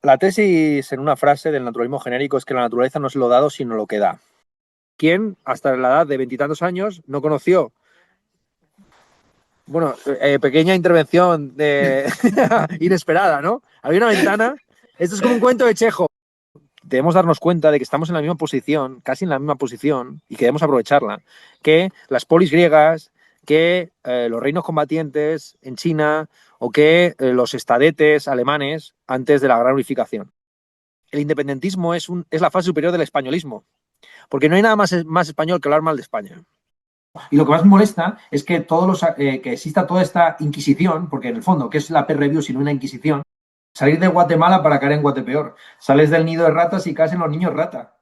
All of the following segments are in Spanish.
La tesis en una frase del naturalismo genérico es que la naturaleza no es lo dado, sino lo que da. ¿Quién, hasta la edad de veintitantos años, no conoció? Bueno, pequeña intervención inesperada, ¿no? Había una ventana. Esto es como un cuento de Chejo. Debemos darnos cuenta de que estamos en la misma posición, casi en la misma posición, y que debemos aprovecharla, que las polis griegas, que los reinos combatientes en China o que los estadetes alemanes antes de la gran unificación. El independentismo es la fase superior del españolismo, porque no hay nada más español que hablar mal de España. Y lo que más me molesta es que que exista toda esta inquisición, porque en el fondo, ¿qué es la peer review sino una inquisición? Salir de Guatemala para caer en Guatepeor. Sales del nido de ratas y caes en los niños rata.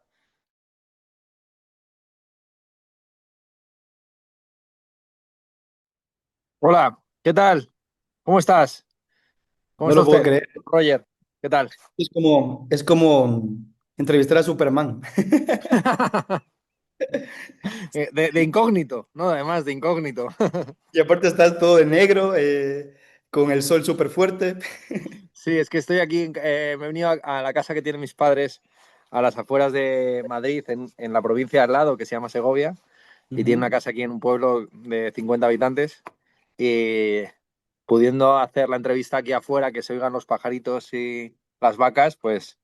Hola, ¿qué tal? ¿Cómo estás? ¿Cómo No está lo puedo usted, creer. Roger? ¿Qué tal? Es como entrevistar a Superman. De incógnito, ¿no? Además, de incógnito. Y aparte estás todo de negro, con el sol súper fuerte. Sí, es que estoy aquí, me he venido a la casa que tienen mis padres a las afueras de Madrid, en la provincia de al lado, que se llama Segovia, y tiene una Ujú. casa aquí en un pueblo de 50 habitantes, y pudiendo hacer la entrevista aquí afuera, que se oigan los pajaritos y las vacas, pues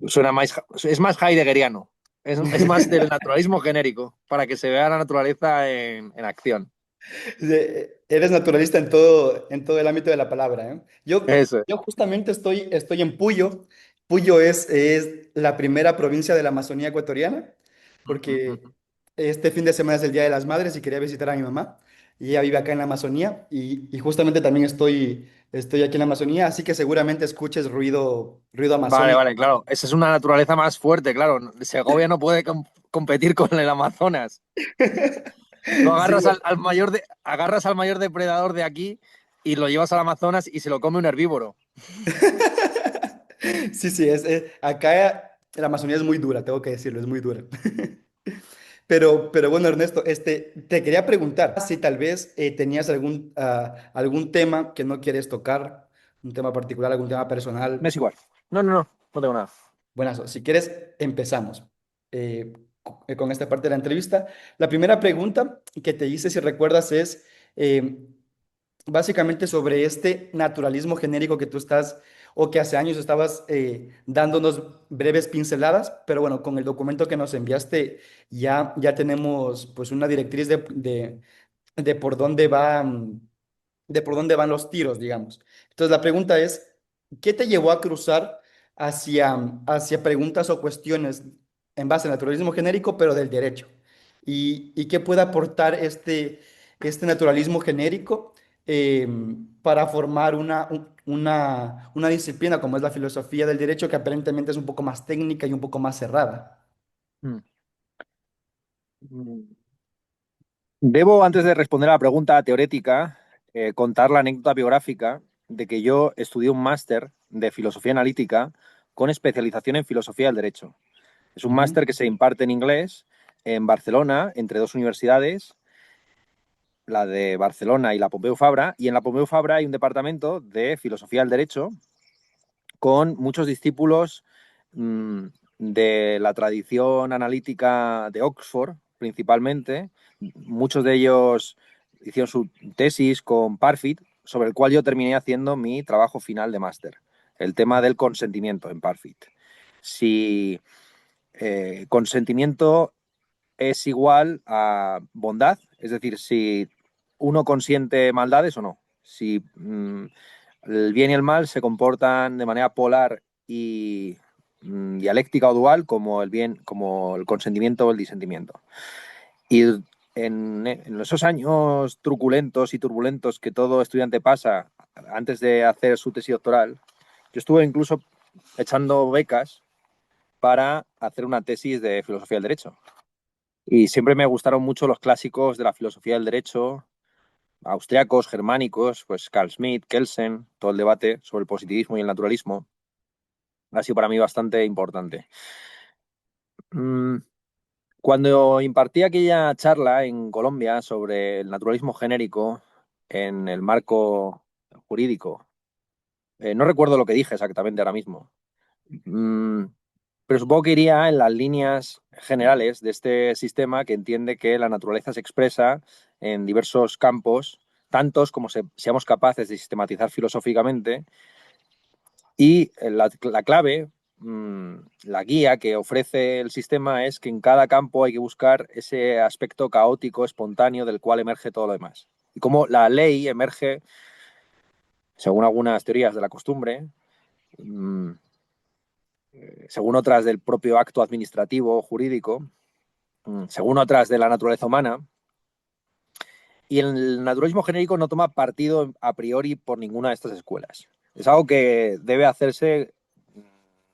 suena más, es más heideggeriano, es más del naturalismo genérico, para que se vea la naturaleza en acción. Eres naturalista en todo el ámbito de la palabra, ¿eh? Eso. Yo justamente estoy en Puyo. Puyo es la primera provincia de la Amazonía ecuatoriana, porque este fin de semana es el Día de las Madres y quería visitar a mi mamá. Y ella vive acá en la Amazonía y justamente también estoy aquí en la Amazonía, así que seguramente escuches ruido Vale, amazónico. vale, claro. Esa es una naturaleza más fuerte, claro. Segovia no puede competir con el Amazonas. Tú Sí, agarras al mayor depredador de aquí y lo llevas al Amazonas y se lo come un herbívoro. sí, sí, acá la Amazonía es muy dura, tengo que decirlo, es muy dura. Pero bueno, Ernesto, te quería preguntar si tal vez tenías algún tema que no quieres tocar, un tema particular, algún tema Me personal. es igual. No, no, no, no tengo nada. Buenas, si quieres, empezamos con esta parte de la entrevista. La primera pregunta que te hice, si recuerdas, es básicamente sobre este naturalismo genérico que tú estás o que hace años estabas dándonos breves pinceladas, pero bueno, con el documento que nos enviaste ya tenemos pues una directriz de por dónde de por dónde van los tiros, digamos. Entonces la pregunta es, ¿qué te llevó a cruzar hacia preguntas o cuestiones en base al naturalismo genérico, pero del derecho? Y qué puede aportar este naturalismo genérico eh, para formar una disciplina como es la filosofía del derecho, que aparentemente es un poco más técnica y un poco más cerrada? Mm. Debo, antes de responder a la pregunta teórica, contar la anécdota biográfica de que yo estudié un máster de filosofía analítica con especialización en filosofía del derecho. Es un Ujú. máster que se imparte en inglés en Barcelona, entre dos universidades, la de Barcelona y la Pompeu Fabra, y en la Pompeu Fabra hay un departamento de filosofía del derecho con muchos discípulos mmm, de la tradición analítica de Oxford, principalmente. Muchos de ellos hicieron su tesis con Parfit, sobre el cual yo terminé haciendo mi trabajo final de máster, el tema del consentimiento en Parfit. Si consentimiento es igual a bondad, es decir, si uno consiente maldades o no, si el bien y el mal se comportan de manera polar y dialéctica o dual como el bien, como el consentimiento o el disentimiento. Y en esos años truculentos y turbulentos que todo estudiante pasa antes de hacer su tesis doctoral, yo estuve incluso echando becas para hacer una tesis de filosofía del derecho. Y siempre me gustaron mucho los clásicos de la filosofía del derecho, austriacos, germánicos, pues Carl Schmitt, Kelsen, todo el debate sobre el positivismo y el naturalismo. Ha sido para mí bastante importante. Mm, Cuando impartí aquella charla en Colombia sobre el naturalismo genérico en el marco jurídico, no recuerdo lo que dije exactamente ahora mismo, Mm, pero supongo que iría en las líneas generales de este sistema que entiende que la naturaleza se expresa en diversos campos, tantos como seamos capaces de sistematizar filosóficamente, y la clave, la guía que ofrece el sistema es que en cada campo hay que buscar ese aspecto caótico, espontáneo, del cual emerge todo lo demás. Y como la ley emerge, según algunas teorías de la costumbre, mmm, según otras del propio acto administrativo o jurídico, según otras de la naturaleza humana, y el naturalismo genérico no toma partido a priori por ninguna de estas escuelas. Es algo que debe hacerse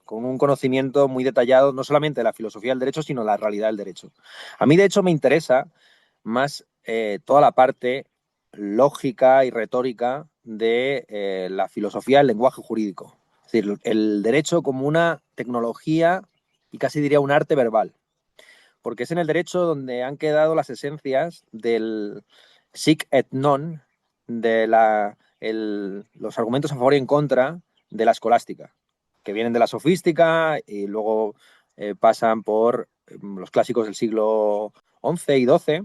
con un conocimiento muy detallado, no solamente de la filosofía del derecho, sino de la realidad del derecho. A mí, de hecho, me interesa más toda la parte lógica y retórica de la filosofía del lenguaje jurídico. Es decir, el derecho como una tecnología y casi diría un arte verbal, porque es en el derecho donde han quedado las esencias del sic et non, de los argumentos a favor y en contra de la escolástica, que vienen de la sofística y luego pasan por los clásicos del siglo XI y XII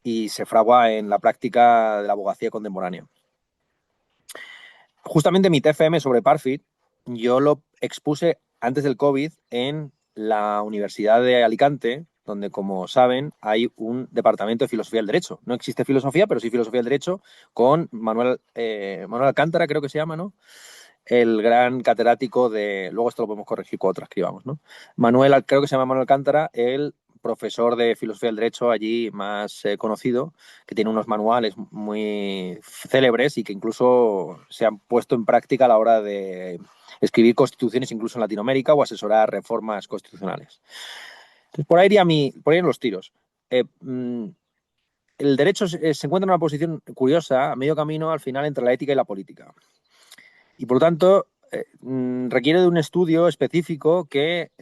y se fragua en la práctica de la abogacía contemporánea. Justamente mi TFM sobre Parfit yo lo expuse antes del COVID en la Universidad de Alicante, donde, como saben, hay un departamento de filosofía del derecho. No existe filosofía, pero sí filosofía del derecho, con Manuel Alcántara, creo que se llama, ¿no? El gran catedrático de... Luego esto lo podemos corregir con otras que íbamos, ¿no? Creo que se llama Manuel Alcántara, el profesor de filosofía del derecho allí más conocido, que tiene unos manuales muy célebres y que incluso se han puesto en práctica a la hora de escribir constituciones incluso en Latinoamérica o asesorar reformas constitucionales. Entonces, por ahí irían los tiros. Eh, mm, el derecho se encuentra en una posición curiosa, a medio camino al final entre la ética y la política. Y por lo tanto, requiere de un estudio específico que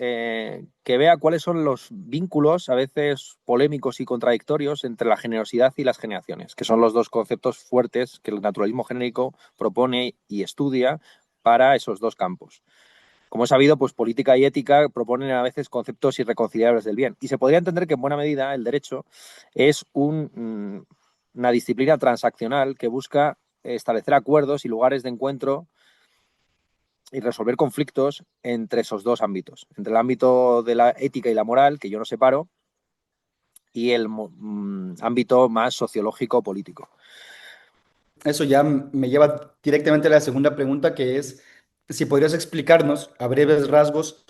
vea cuáles son los vínculos, a veces polémicos y contradictorios, entre la generosidad y las generaciones, que son los dos conceptos fuertes que el naturalismo genérico propone y estudia para esos dos campos. Como es sabido, pues política y ética proponen a veces conceptos irreconciliables del bien. Y se podría entender que en buena medida el derecho es una disciplina transaccional que busca establecer acuerdos y lugares de encuentro y resolver conflictos entre esos dos ámbitos, entre el ámbito de la ética y la moral, que yo no separo, y el ámbito más sociológico político. Eso ya me lleva directamente a la segunda pregunta, que es si podrías explicarnos a breves rasgos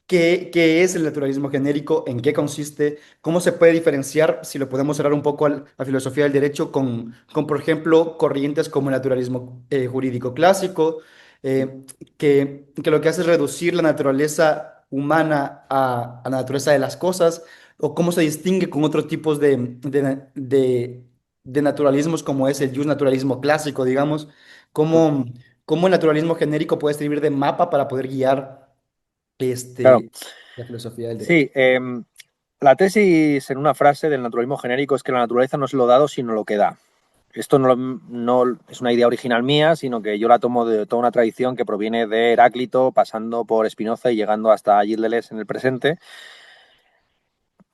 qué es el naturalismo genérico, en qué consiste, cómo se puede diferenciar, si lo podemos cerrar un poco a la filosofía del derecho por ejemplo, corrientes como el naturalismo jurídico clásico, que lo que hace es reducir la naturaleza humana a la naturaleza de las cosas, o cómo se distingue con otros tipos de naturalismos como es el naturalismo clásico, digamos, cómo el naturalismo genérico puede servir de mapa para poder guiar Claro, este, la filosofía del derecho. sí. La tesis en una frase del naturalismo genérico es que la naturaleza no es lo dado, sino lo que da. Esto no es una idea original mía, sino que yo la tomo de toda una tradición que proviene de Heráclito, pasando por Spinoza y llegando hasta Gilles Deleuze en el presente,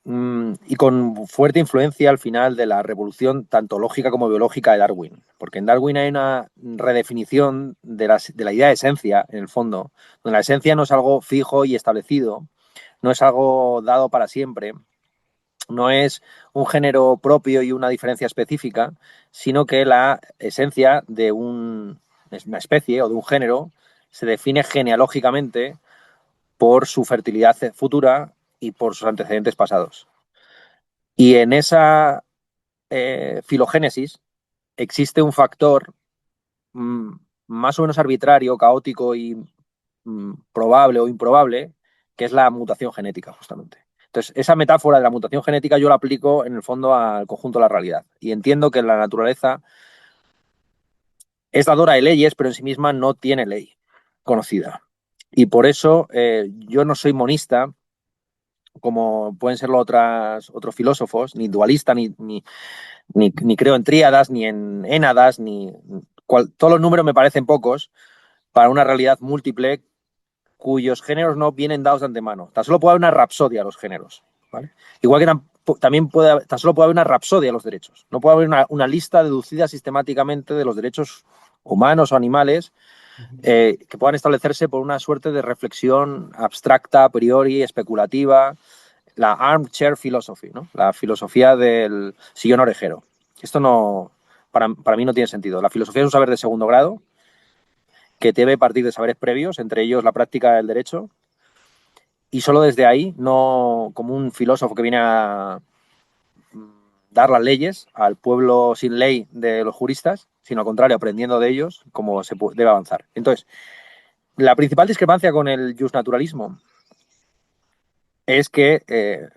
y con fuerte influencia al final de la revolución tanto lógica como biológica de Darwin, porque en Darwin hay una redefinición de la idea de esencia, en el fondo, donde la esencia no es algo fijo y establecido, no es algo dado para siempre, no es un género propio y una diferencia específica, sino que la esencia de una especie o de un género se define genealógicamente por su fertilidad futura y por sus antecedentes pasados. Y en esa filogénesis existe un factor mm, más o menos arbitrario, caótico y probable o improbable, que es la mutación genética, justamente. Entonces, esa metáfora de la mutación genética yo la aplico en el fondo al conjunto de la realidad. Y entiendo que la naturaleza es dadora de leyes, pero en sí misma no tiene ley conocida. Y por eso yo no soy monista, como pueden serlo otros filósofos, ni dualista, ni creo en tríadas, ni en énadas, todos los números me parecen pocos para una realidad múltiple cuyos géneros no vienen dados de antemano. Tan solo puede haber una rapsodia a los géneros, ¿vale? Igual que también tan solo puede haber una rapsodia a los derechos. No puede haber una lista deducida sistemáticamente de los derechos humanos o animales que puedan establecerse por una suerte de reflexión abstracta, a priori, especulativa, la armchair philosophy, ¿no? La filosofía del sillón orejero. Esto no, para mí no tiene sentido. La filosofía es un saber de segundo grado que debe partir de saberes previos, entre ellos la práctica del derecho, y solo desde ahí, no como un filósofo que viene a dar las leyes al pueblo sin ley de los juristas, sino al contrario, aprendiendo de ellos cómo se debe avanzar. Entonces, la principal discrepancia con el justnaturalismo es que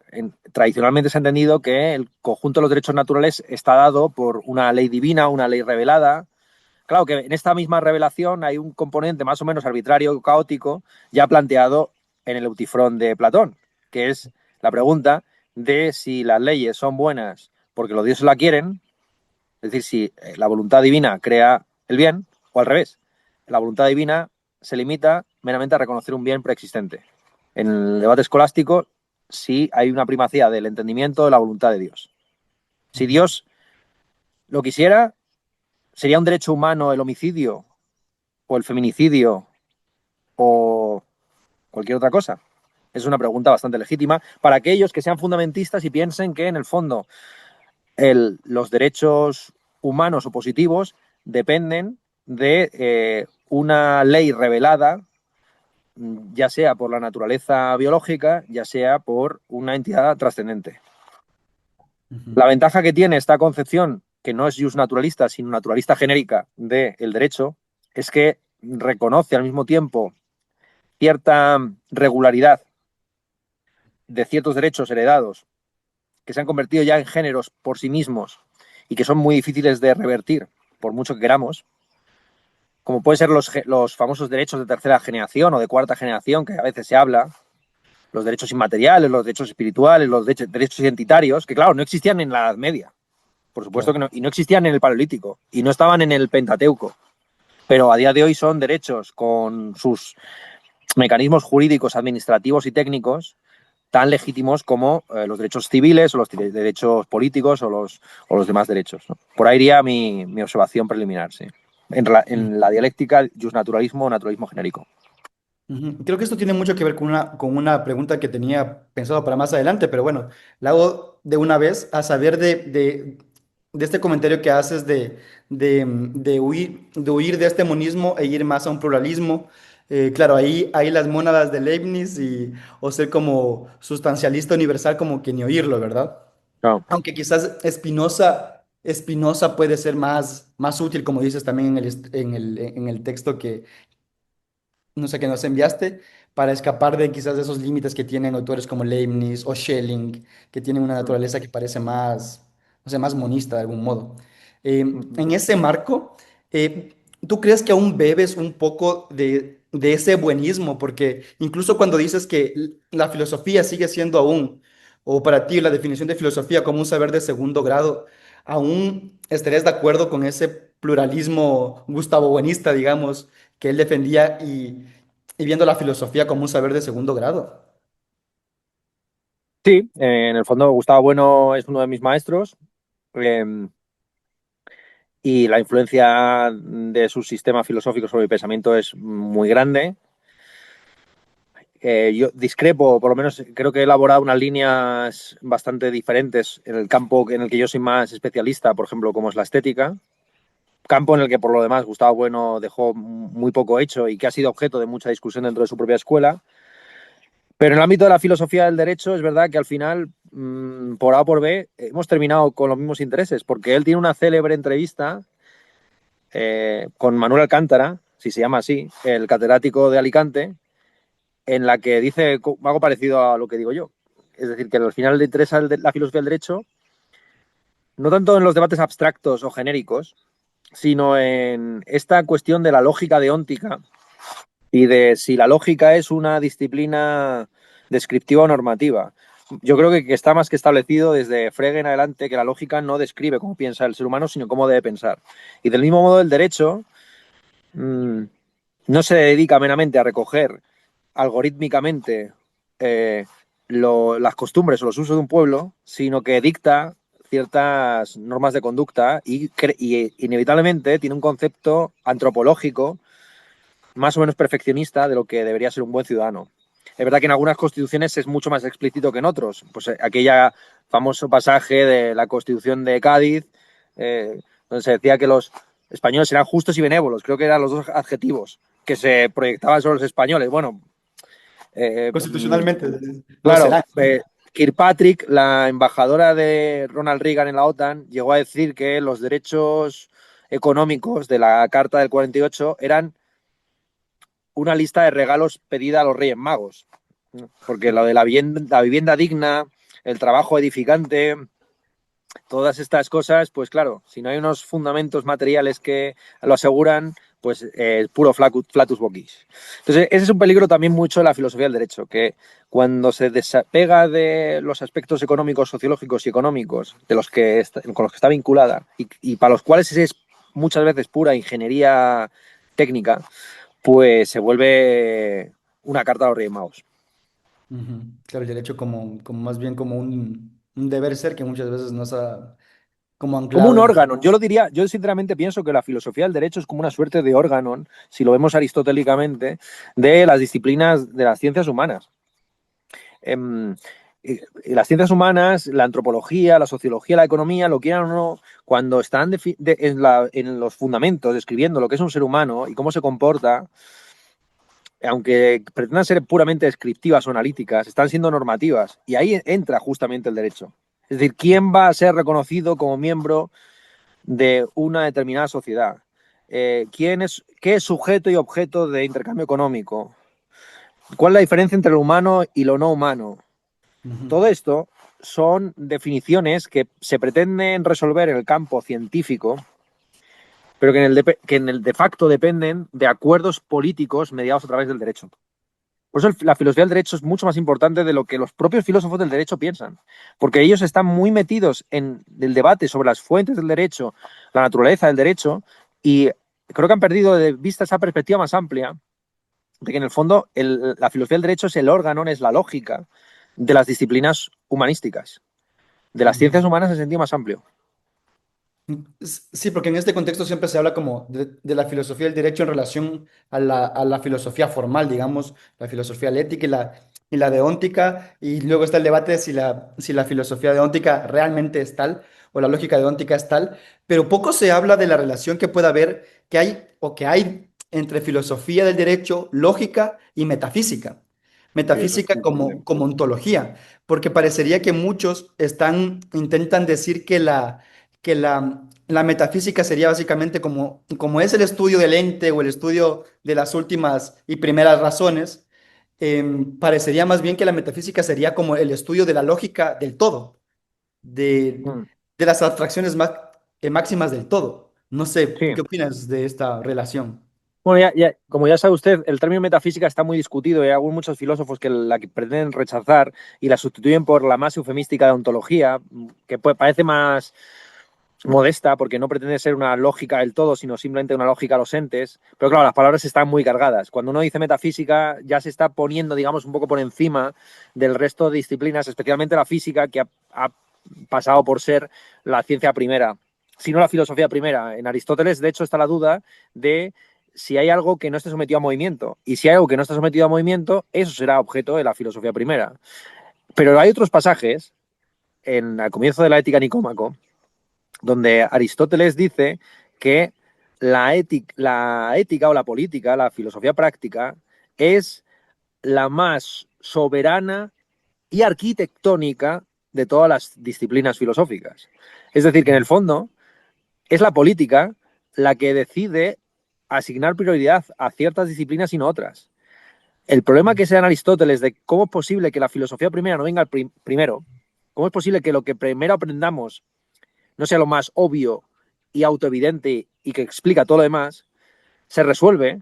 tradicionalmente se ha entendido que el conjunto de los derechos naturales está dado por una ley divina, una ley revelada. Claro que en esta misma revelación hay un componente más o menos arbitrario, caótico, ya planteado en el Eutifrón de Platón, que es la pregunta de si las leyes son buenas porque los dioses la quieren, es decir, si la voluntad divina crea el bien, o al revés, la voluntad divina se limita meramente a reconocer un bien preexistente. En el debate escolástico, sí hay una primacía del entendimiento de la voluntad de Dios. Si Dios lo quisiera, ¿sería un derecho humano el homicidio o el feminicidio o cualquier otra cosa? Es una pregunta bastante legítima para aquellos que sean fundamentistas y piensen que, en el fondo, los derechos humanos o positivos dependen de una ley revelada, ya sea por la naturaleza biológica, ya sea por una entidad trascendente. La ventaja que tiene esta concepción, que no es justnaturalista, sino naturalista genérica del derecho, es que reconoce al mismo tiempo cierta regularidad de ciertos derechos heredados que se han convertido ya en géneros por sí mismos y que son muy difíciles de revertir, por mucho que queramos, como pueden ser los famosos derechos de tercera generación o de cuarta generación, que a veces se habla, los derechos inmateriales, los derechos espirituales, los derechos identitarios, que claro, no existían en la Edad Media, por supuesto que Claro. no, y no existían en el Paleolítico, y no estaban en el Pentateuco, pero a día de hoy son derechos con sus mecanismos jurídicos, administrativos y técnicos tan legítimos como los derechos civiles o los derechos políticos o los demás derechos, ¿no? Por ahí iría mi observación preliminar, sí. En la dialéctica, justnaturalismo o naturalismo genérico. Creo que esto tiene mucho que ver con una pregunta que tenía pensado para más adelante, pero bueno, la hago de una vez a saber de este comentario que haces de huir de este monismo e ir más a un pluralismo. Claro, ahí las mónadas de Leibniz o ser como sustancialista universal, como que ni oírlo, ¿verdad? No. Aunque quizás Spinoza puede ser más útil, como dices también en el texto no sé, que nos enviaste, para escapar de quizás de esos límites que tienen autores como Leibniz o Schelling, que tienen una naturaleza que parece más, no sé, más monista de algún modo. En ese marco, ¿tú crees que aún bebes un poco de ese buenismo? Porque incluso cuando dices que la filosofía sigue siendo aún, o para ti la definición de filosofía como un saber de segundo grado, ¿aún estarías de acuerdo con ese pluralismo gustavo buenista, digamos, que él defendía y viendo la filosofía como un saber de segundo grado? Sí, en el fondo Gustavo Bueno es uno de mis maestros, eh, y la influencia de su sistema filosófico sobre mi pensamiento es muy grande. Yo discrepo, por lo menos creo que he elaborado unas líneas bastante diferentes en el campo en el que yo soy más especialista, por ejemplo, como es la estética, campo en el que por lo demás Gustavo Bueno dejó muy poco hecho y que ha sido objeto de mucha discusión dentro de su propia escuela. Pero en el ámbito de la filosofía del derecho es verdad que al final, por A o por B, hemos terminado con los mismos intereses, porque él tiene una célebre entrevista con Manuel Alcántara, si se llama así, el catedrático de Alicante, en la que dice algo parecido a lo que digo yo. Es decir, que al final le interesa la filosofía del derecho, no tanto en los debates abstractos o genéricos, sino en esta cuestión de la lógica deóntica y de si la lógica es una disciplina descriptiva o normativa. Yo creo que está más que establecido desde Frege en adelante que la lógica no describe cómo piensa el ser humano, sino cómo debe pensar. Y del mismo modo el derecho no se dedica meramente a recoger algorítmicamente las costumbres o los usos de un pueblo, sino que dicta ciertas normas de conducta y inevitablemente tiene un concepto antropológico más o menos perfeccionista de lo que debería ser un buen ciudadano. Es verdad que en algunas constituciones es mucho más explícito que en otros. Pues aquella famoso pasaje de la Constitución de Cádiz, donde se decía que los españoles eran justos y benévolos. Creo que eran los dos adjetivos que se proyectaban sobre los españoles. Bueno, eh, Constitucionalmente lo claro, será. Kirkpatrick, la embajadora de Ronald Reagan en la OTAN, llegó a decir que los derechos económicos de la Carta del 48 eran una lista de regalos pedida a los Reyes Magos. Porque lo de la vivienda digna, el trabajo edificante, todas estas cosas, pues claro, si no hay unos fundamentos materiales que lo aseguran, pues puro flatus vocis. Entonces, ese es un peligro también mucho de la filosofía del derecho, que cuando se desapega de los aspectos económicos, sociológicos y económicos de los que con los que está vinculada y para los cuales es muchas veces pura ingeniería técnica, pues se vuelve una carta a los Reyes Magos. Ujú. Claro, el derecho como más bien como un deber ser que muchas veces no está como Como un anclado en... órgano. Yo lo diría, yo sinceramente pienso que la filosofía del derecho es como una suerte de órgano, si lo vemos aristotélicamente, de las disciplinas de las ciencias humanas. Em, y las ciencias humanas, la antropología, la sociología, la economía, lo quieran o no, cuando están en los fundamentos, describiendo lo que es un ser humano y cómo se comporta, aunque pretendan ser puramente descriptivas o analíticas, están siendo normativas. Y ahí entra justamente el derecho. Es decir, ¿quién va a ser reconocido como miembro de una determinada sociedad? ¿Qué es sujeto y objeto de intercambio económico? ¿Cuál es la diferencia entre lo humano y lo no humano? Ujú, Todo esto son definiciones que se pretenden resolver en el campo científico, pero que en el de facto dependen de acuerdos políticos mediados a través del derecho. Por eso la filosofía del derecho es mucho más importante de lo que los propios filósofos del derecho piensan, porque ellos están muy metidos en el debate sobre las fuentes del derecho, la naturaleza del derecho, y creo que han perdido de vista esa perspectiva más amplia de que en el fondo la filosofía del derecho es el órgano, es la lógica de las disciplinas humanísticas, de las ujú. ciencias humanas en sentido más amplio. Sí, porque en este contexto siempre se habla como de la filosofía del derecho en relación a la filosofía formal, digamos, la filosofía ética y la deóntica, y luego está el debate de si la filosofía deóntica realmente es tal o la lógica deóntica es tal, pero poco se habla de la relación que puede haber, que hay o que hay entre filosofía del derecho, lógica y metafísica. Sí, eso es Metafísica indiscutible. como ontología, porque parecería que muchos intentan decir que la metafísica sería básicamente como es el estudio del ente o el estudio de las últimas y primeras razones, parecería más bien que la metafísica sería como el estudio de la lógica del todo, de, Mm. de las abstracciones máximas del todo. No sé, Sí. ¿qué opinas de esta relación? Bueno, como ya sabe usted, el término metafísica está muy discutido y hay muchos filósofos que la que pretenden rechazar y la sustituyen por la más eufemística de ontología, que parece más modesta porque no pretende ser una lógica del todo, sino simplemente una lógica a los entes. Pero claro, las palabras están muy cargadas. Cuando uno dice metafísica, ya se está poniendo, digamos, un poco por encima del resto de disciplinas, especialmente la física, que ha pasado por ser la ciencia primera, si no la filosofía primera. En Aristóteles, de hecho, está la duda de si hay algo que no esté sometido a movimiento. Y si hay algo que no está sometido a movimiento, eso será objeto de la filosofía primera. Pero hay otros pasajes, al comienzo de la Ética Nicómaco, donde Aristóteles dice que la ética o la política, la filosofía práctica, es la más soberana y arquitectónica de todas las disciplinas filosóficas. Es decir, que en el fondo es la política la que decide asignar prioridad a ciertas disciplinas y no otras. El problema que se da en Aristóteles de cómo es posible que la filosofía primera no venga primero, cómo es posible que lo que primero aprendamos no sea lo más obvio y autoevidente y que explica todo lo demás, se resuelve,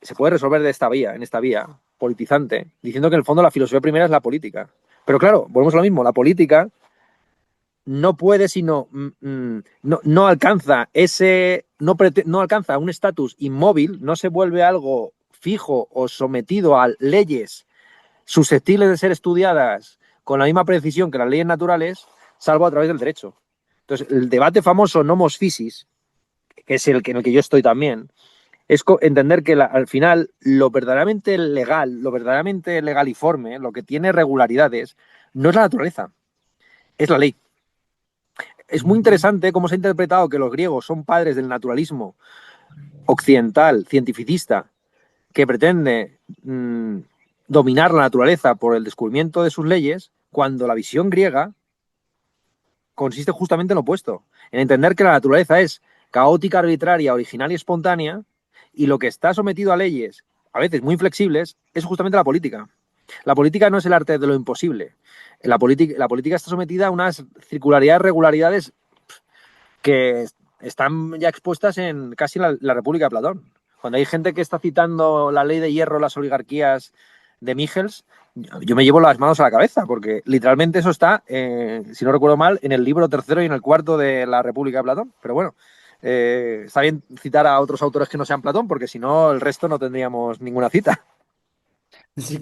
se puede resolver de esta vía, en esta vía politizante, diciendo que en el fondo la filosofía primera es la política. Pero claro, volvemos a lo mismo, la política no puede sino no alcanza ese no alcanza un estatus inmóvil, no se vuelve algo fijo o sometido a leyes susceptibles de ser estudiadas con la misma precisión que las leyes naturales, salvo a través del derecho. Entonces, el debate famoso nomos physis, que es el en el que yo estoy también, es entender que al final lo verdaderamente legal, lo verdaderamente legaliforme, lo que tiene regularidades, no es la naturaleza, es la ley. Es muy Ujú. interesante cómo se ha interpretado que los griegos son padres del naturalismo occidental, cientificista, que pretende dominar la naturaleza por el descubrimiento de sus leyes, cuando la visión griega consiste justamente en lo opuesto, en entender que la naturaleza es caótica, arbitraria, original y espontánea, y lo que está sometido a leyes, a veces muy flexibles, es justamente la política. La política no es el arte de lo imposible. La política está sometida a unas circularidades, regularidades que están ya expuestas en casi la República de Platón. Cuando hay gente que está citando la ley de hierro, las oligarquías de Michels, yo me llevo las manos a la cabeza, porque literalmente eso está, si no recuerdo mal, en el libro tercero y en el cuarto de la República de Platón. Pero bueno, está bien citar a otros autores que no sean Platón, porque si no, el resto no tendríamos ninguna cita. Sí,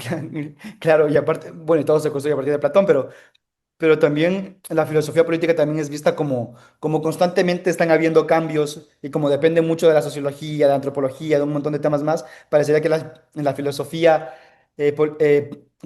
claro, y aparte, bueno, y todo se construye a partir de Platón, pero también la filosofía política también es vista como constantemente están habiendo cambios y como depende mucho de la sociología, de la antropología, de un montón de temas más, parecería que la filosofía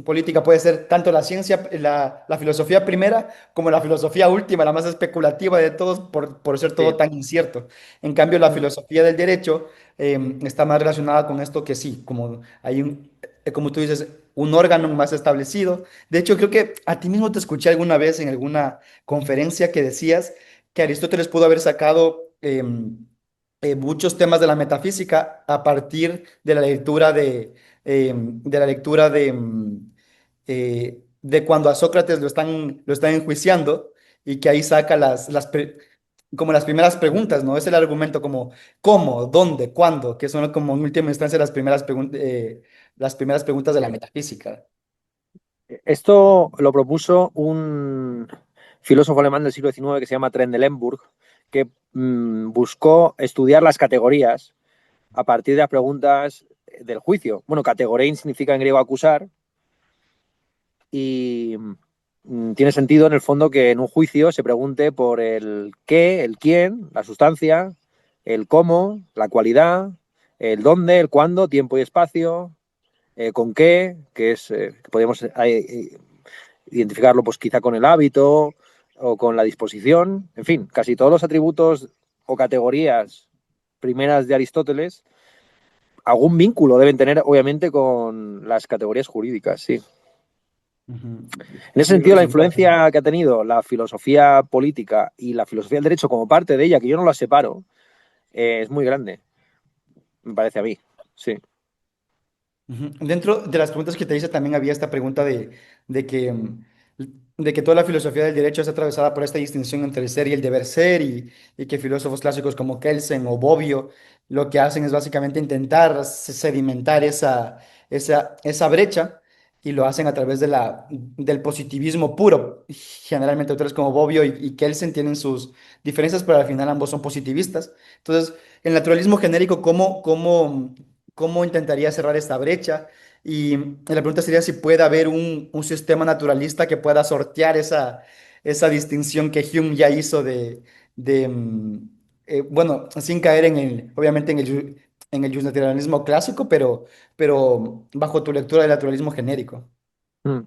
política puede ser tanto la ciencia, la filosofía primera como la filosofía última, la más especulativa de todos por ser Sí. todo tan incierto. En cambio, la filosofía del derecho está más relacionada con esto que sí, como hay como tú dices, un órgano más establecido. De hecho, creo que a ti mismo te escuché alguna vez en alguna conferencia que decías que Aristóteles pudo haber sacado muchos temas de la metafísica a partir de la lectura de cuando a Sócrates lo están enjuiciando y que ahí saca como las primeras preguntas, ¿no? Es el argumento como ¿cómo? ¿Dónde? ¿Cuándo? Que son como en última instancia las primeras preguntas de la metafísica. Esto lo propuso un filósofo alemán del siglo XIX que se llama Trendelenburg, que buscó estudiar las categorías a partir de las preguntas del juicio. Bueno, categorein significa en griego acusar y tiene sentido en el fondo que en un juicio se pregunte por el qué, el quién, la sustancia, el cómo, la cualidad, el dónde, el cuándo, tiempo y espacio, con qué, que es, que podemos identificarlo pues quizá con el hábito o con la disposición, en fin, casi todos los atributos o categorías primeras de Aristóteles, algún vínculo deben tener obviamente con las categorías jurídicas, sí. Ujú. En ese Sí, yo creo sentido, que la es importante. influencia que ha tenido la filosofía política y la filosofía del derecho como parte de ella, que yo no la separo, es muy grande, me parece a mí, sí. Ujú. Dentro de las preguntas que te hice también había esta pregunta de que, de que toda la filosofía del derecho es atravesada por esta distinción entre el ser y el deber ser y que filósofos clásicos como Kelsen o Bobbio lo que hacen es básicamente intentar sedimentar esa brecha y lo hacen a través del positivismo puro. Generalmente autores como Bobbio y Kelsen tienen sus diferencias, pero al final ambos son positivistas. Entonces, el naturalismo genérico, ¿cómo intentaría cerrar esta brecha? Y la pregunta sería si puede haber un sistema naturalista que pueda sortear esa distinción que Hume ya hizo bueno, sin caer obviamente en el justnaturalismo clásico, pero bajo tu lectura del naturalismo genérico. Mm.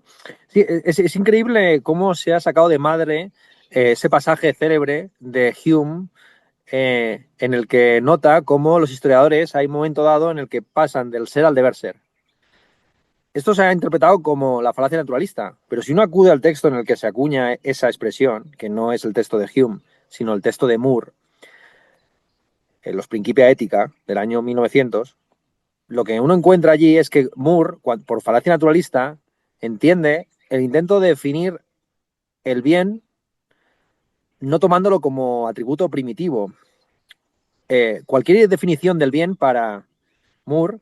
Sí, es increíble cómo se ha sacado de madre ese pasaje célebre de Hume en el que nota cómo los historiadores hay un momento dado en el que pasan del ser al deber ser. Esto se ha interpretado como la falacia naturalista, pero si uno acude al texto en el que se acuña esa expresión, que no es el texto de Hume, sino el texto de Moore, en Los Principia Ética, del año 1900, lo que uno encuentra allí es que Moore, por falacia naturalista, entiende el intento de definir el bien no tomándolo como atributo primitivo. Cualquier definición del bien para Moore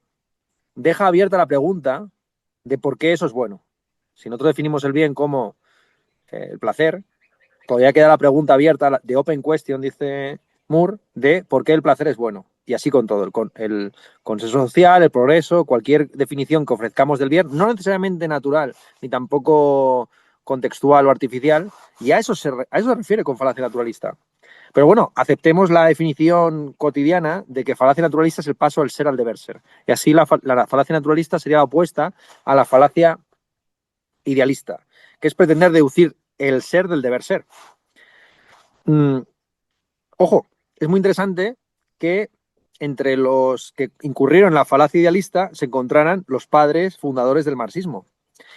deja abierta la pregunta de por qué eso es bueno. Si nosotros definimos el bien como el placer, todavía queda la pregunta abierta de open question, dice Moore de por qué el placer es bueno. Y así con todo, el consenso social, el progreso, cualquier definición que ofrezcamos del bien, no necesariamente natural, ni tampoco contextual o artificial, y a eso se refiere con falacia naturalista. Pero bueno, aceptemos la definición cotidiana de que falacia naturalista es el paso del ser al deber ser. Y así la falacia naturalista sería opuesta a la falacia idealista, que es pretender deducir el ser del deber ser. Ojo, es muy interesante que entre los que incurrieron en la falacia idealista se encontraran los padres fundadores del marxismo.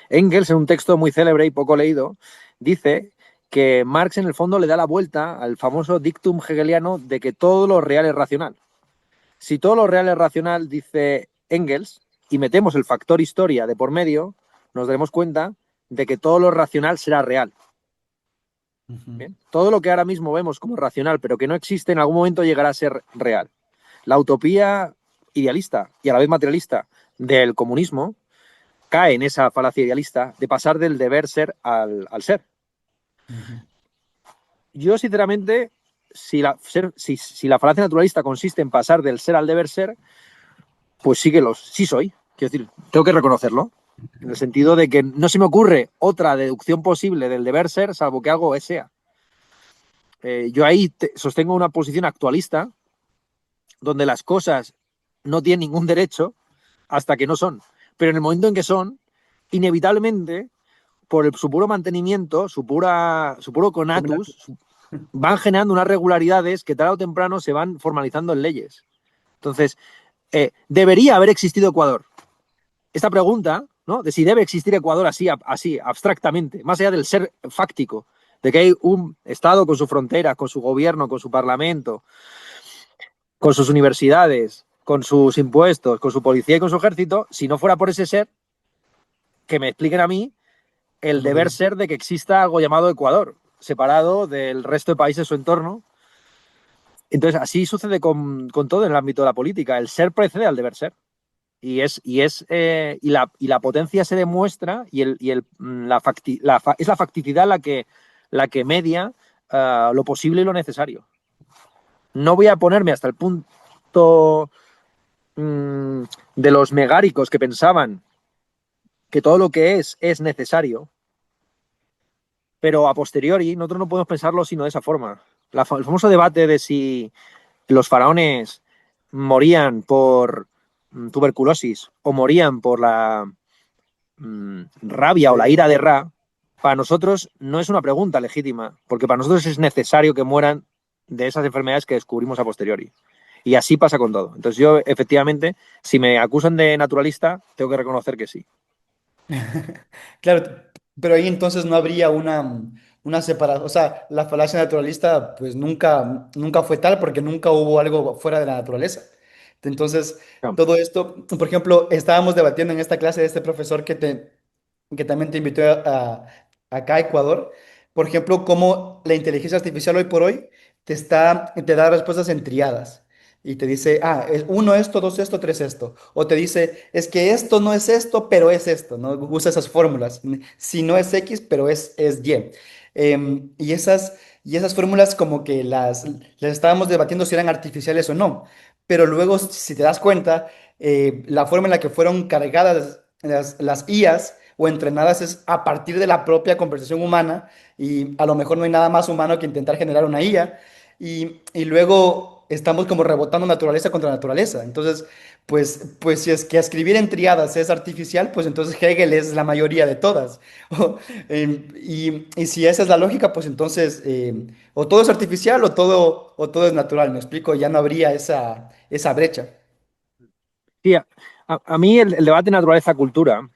Engels, en un texto muy célebre y poco leído, dice que Marx en el fondo le da la vuelta al famoso dictum hegeliano de que todo lo real es racional. Si todo lo real es racional, dice Engels, y metemos el factor historia de por medio, nos daremos cuenta de que todo lo racional será real. Bien. Todo lo que ahora mismo vemos como racional, pero que no existe, en algún momento llegará a ser real. La utopía idealista y a la vez materialista del comunismo cae en esa falacia idealista de pasar del deber ser al ser. Yo, sinceramente, si la falacia naturalista consiste en pasar del ser al deber ser, pues sí soy. Quiero decir, tengo que reconocerlo. En el sentido de que no se me ocurre otra deducción posible del deber ser, salvo que algo sea. Yo ahí sostengo una posición actualista, donde las cosas no tienen ningún derecho hasta que no son. Pero en el momento en que son, inevitablemente, por su puro mantenimiento, su puro conatus, van generando unas regularidades que tarde o temprano se van formalizando en leyes. Entonces, ¿debería haber existido Ecuador? Esta pregunta, ¿no?, de si debe existir Ecuador así abstractamente, más allá del ser fáctico, de que hay un Estado con su frontera, con su gobierno, con su parlamento, con sus universidades, con sus impuestos, con su policía y con su ejército, si no fuera por ese ser, que me expliquen a mí el deber ser de que exista algo llamado Ecuador, separado del resto de países de su entorno. Entonces, así sucede con todo en el ámbito de la política. El ser precede al deber ser. Y la potencia se demuestra es la facticidad la que media lo posible y lo necesario. No voy a ponerme hasta el punto de los megáricos que pensaban que todo lo que es necesario, pero a posteriori nosotros no podemos pensarlo sino de esa forma. El famoso debate de si los faraones morían por tuberculosis o morían por la rabia o la ira de Ra, para nosotros no es una pregunta legítima, porque para nosotros es necesario que mueran de esas enfermedades que descubrimos a posteriori. Y así pasa con todo. Entonces yo, efectivamente, si me acusan de naturalista, tengo que reconocer que sí. Claro, pero ahí entonces no habría una separación, o sea, la falacia naturalista pues nunca fue tal porque nunca hubo algo fuera de la naturaleza. Entonces, No. todo esto, por ejemplo, estábamos debatiendo en esta clase de este profesor que también te invitó acá a Ecuador, por ejemplo, cómo la inteligencia artificial hoy por hoy te da respuestas en triadas. Y te dice, es uno esto, dos esto, tres esto. O te dice, es que esto no es esto, pero es esto, ¿no? Usa esas fórmulas. Si no es X, pero es Y. Y esas fórmulas como que las estábamos debatiendo si eran artificiales o no. Pero luego, si te das cuenta, la forma en la que fueron cargadas las IAs o entrenadas es a partir de la propia conversación humana y a lo mejor no hay nada más humano que intentar generar una IA y luego estamos como rebotando naturaleza contra naturaleza. Entonces, pues si es que escribir en triadas es artificial, pues entonces Hegel es la mayoría de todas. Y si esa es la lógica, pues entonces o todo es artificial o todo es natural, ¿me explico? Ya no habría esa brecha. Sí, a mí el debate naturaleza-cultura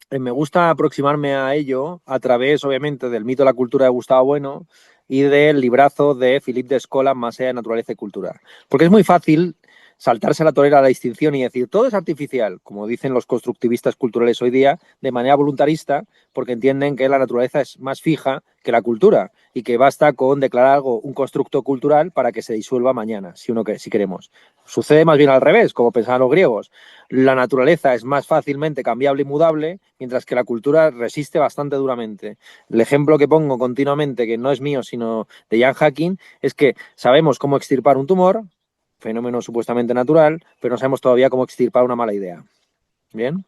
me gusta aproximarme a ello a través, obviamente, del mito de la cultura de Gustavo Bueno y del librazo de Philippe Descola, Más allá de naturaleza y cultura. Porque es muy fácil saltarse la torera a la distinción y decir todo es artificial, como dicen los constructivistas culturales hoy día, de manera voluntarista, porque entienden que la naturaleza es más fija que la cultura y que basta con declarar algo un constructo cultural para que se disuelva mañana, si queremos. Sucede más bien al revés, como pensaban los griegos. La naturaleza es más fácilmente cambiable y mudable, mientras que la cultura resiste bastante duramente. El ejemplo que pongo continuamente, que no es mío, sino de Jan Hacking, es que sabemos cómo extirpar un tumor, fenómeno supuestamente natural, pero no sabemos todavía cómo extirpar una mala idea. Bien,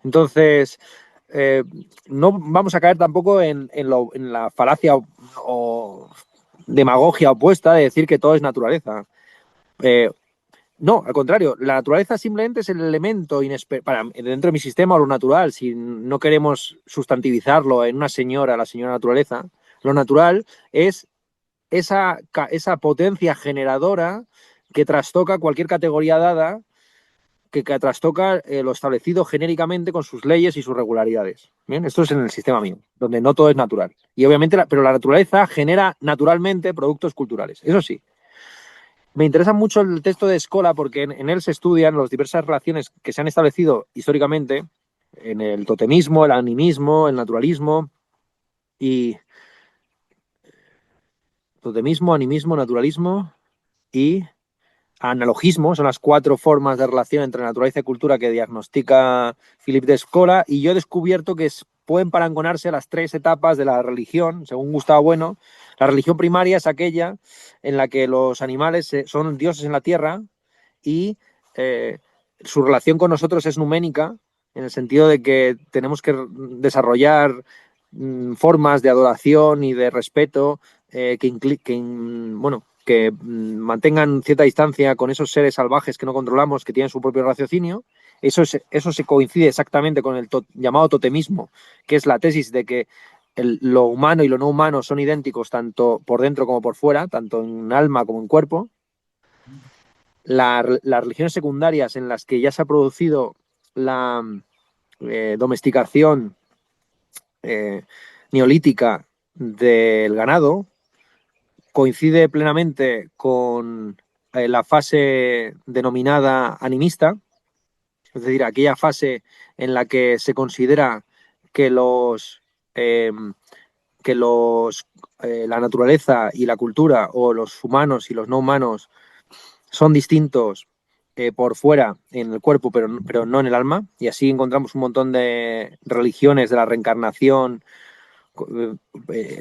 entonces no vamos a caer tampoco en la falacia o demagogia opuesta de decir que todo es naturaleza. Eh, no, al contrario, la naturaleza simplemente es el elemento dentro de mi sistema o lo natural. Si no queremos sustantivizarlo en una señora, la señora naturaleza, lo natural es esa potencia generadora que trastoca cualquier categoría dada, que trastoca lo establecido genéricamente con sus leyes y sus regularidades. Bien, esto es en el sistema mío, donde no todo es natural. Y obviamente, pero la naturaleza genera naturalmente productos culturales. Eso sí, me interesa mucho el texto de Escola porque en él se estudian las diversas relaciones que se han establecido históricamente en el totemismo, el animismo, el naturalismo y totemismo, animismo, naturalismo y analogismo. Son las cuatro formas de relación entre naturaleza y cultura que diagnostica Philippe de Escola, y yo he descubierto que pueden parangonarse las tres etapas de la religión, según Gustavo Bueno. La religión primaria es aquella en la que los animales son dioses en la tierra y eh, su relación con nosotros es numénica, en el sentido de que tenemos que desarrollar formas de adoración y de respeto que mantengan cierta distancia con esos seres salvajes que no controlamos, que tienen su propio raciocinio. Eso se coincide exactamente con el llamado totemismo, que es la tesis de que lo humano y lo no humano son idénticos tanto por dentro como por fuera, tanto en alma como en cuerpo. Las religiones secundarias en las que ya se ha producido la domesticación eh, neolítica del ganado, coincide plenamente con la fase denominada animista, es decir, aquella fase en la que se considera que eh, la naturaleza y la cultura, o los humanos y los no humanos, son distintos por fuera en el cuerpo, pero no en el alma, y así encontramos un montón de religiones de la reencarnación,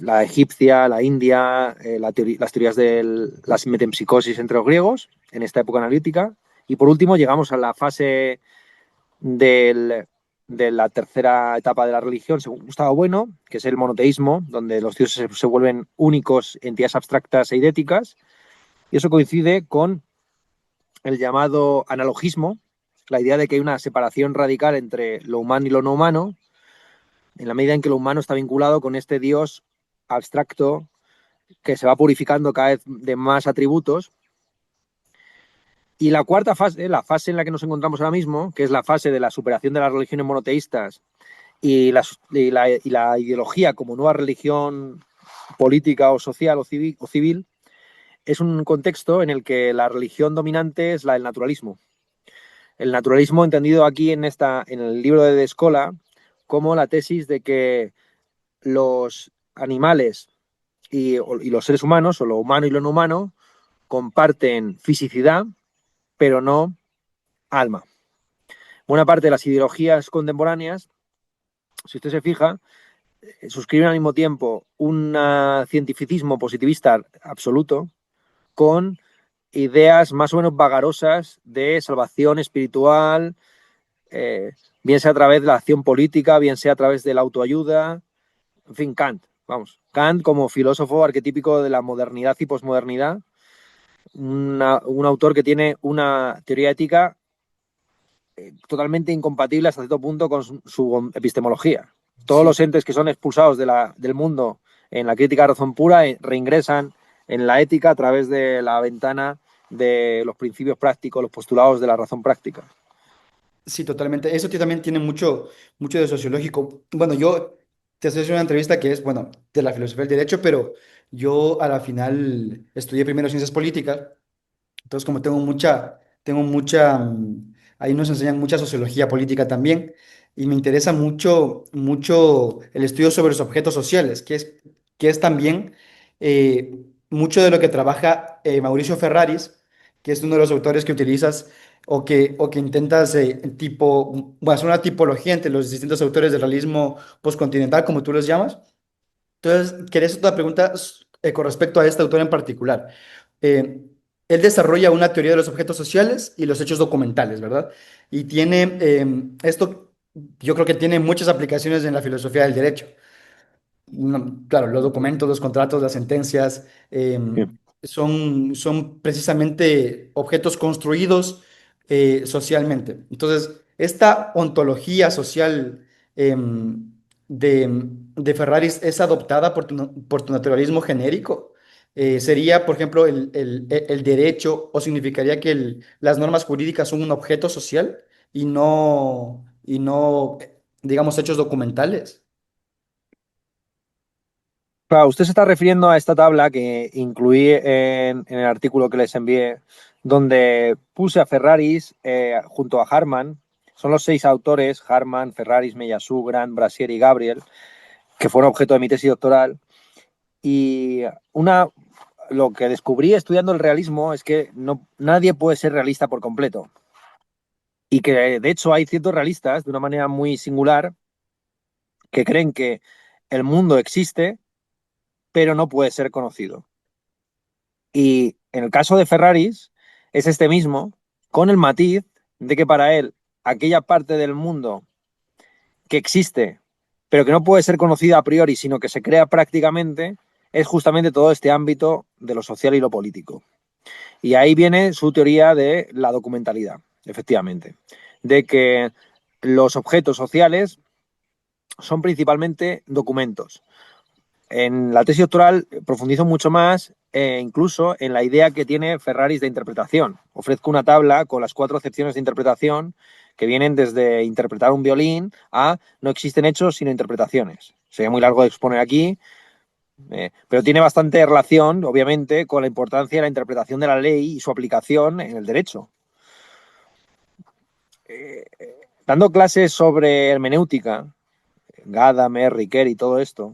la egipcia, la india, las teorías de la metempsicosis entre los griegos en esta época analítica. Y por último llegamos a la fase del, de la tercera etapa de la religión, según Gustavo Bueno, que es el monoteísmo, donde los dioses se vuelven únicos, entidades abstractas e idéticas. Y eso coincide con el llamado analogismo, la idea de que hay una separación radical entre lo humano y lo no humano, en la medida en que lo humano está vinculado con este Dios abstracto que se va purificando cada vez de más atributos. Y la cuarta fase, la fase en la que nos encontramos ahora mismo, que es la fase de la superación de las religiones monoteístas y la ideología como nueva religión política o social o civil, es un contexto en el que la religión dominante es la del naturalismo. El naturalismo entendido aquí en el libro de Escola como la tesis de que los animales y los seres humanos, o lo humano y lo no humano, comparten fisicidad, pero no alma. Buena parte de las ideologías contemporáneas, si usted se fija, suscriben al mismo tiempo un cientificismo positivista absoluto con ideas más o menos vagarosas de salvación espiritual, eh, bien sea a través de la acción política, bien sea a través de la autoayuda, en fin, Kant, vamos. Kant como filósofo arquetípico de la modernidad y posmodernidad, un autor que tiene una teoría ética totalmente incompatible hasta cierto punto con su epistemología. Todos Sí. los entes que son expulsados del mundo en la crítica de razón pura reingresan en la ética a través de la ventana de los principios prácticos, los postulados de la razón práctica. Sí, totalmente. Eso también tiene mucho, mucho de sociológico. Bueno, yo te estoy haciendo una entrevista que es, bueno, de la filosofía del derecho, pero yo a la final estudié primero ciencias políticas. Entonces, como tengo tengo ahí nos enseñan mucha sociología política también, y me interesa mucho el estudio sobre los objetos sociales, que es también mucho de lo que trabaja Mauricio Ferraris, que es uno de los autores que utilizas o que intentas bueno, hacer una tipología entre los distintos autores del realismo postcontinental, como tú los llamas. Entonces, quería hacer otra pregunta con respecto a este autor en particular. Eh, Él desarrolla una teoría de los objetos sociales y los hechos documentales, ¿verdad? Y tiene esto, yo creo que tiene muchas aplicaciones en la filosofía del derecho. Claro, los documentos, los contratos, las sentencias, son precisamente objetos construidos socialmente. Entonces, esta ontología social de Ferraris es adoptada por tu naturalismo genérico. Sería, por ejemplo, el derecho, o significaría que las normas jurídicas son un objeto social y no, digamos, hechos documentales. Claro, usted se está refiriendo a esta tabla que incluí en el artículo que les envié, donde puse a Ferraris junto a Harman. Son los 6 autores: Harman, Ferraris, Meillassoux, Grant, Brasier y Gabriel, que fueron objeto de mi tesis doctoral. Y lo que descubrí estudiando el realismo es que nadie puede ser realista por completo. Y que de hecho hay ciertos realistas, de una manera muy singular, que creen que el mundo existe, pero no puede ser conocido. Y en el caso de Ferraris, es este mismo, con el matiz de que para él aquella parte del mundo que existe, pero que no puede ser conocida a priori, sino que se crea prácticamente, es justamente todo este ámbito de lo social y lo político. Y ahí viene su teoría de la documentalidad, efectivamente, de que los objetos sociales son principalmente documentos. En la tesis doctoral profundizo mucho más, incluso en la idea que tiene Ferraris de interpretación. Ofrezco una tabla con las 4 acepciones de interpretación que vienen desde interpretar un violín a no existen hechos sino interpretaciones. Sería muy largo de exponer aquí, pero tiene bastante relación, obviamente, con la importancia de la interpretación de la ley y su aplicación en el derecho. Dando clases sobre hermenéutica, Gadamer, Riquet y todo esto,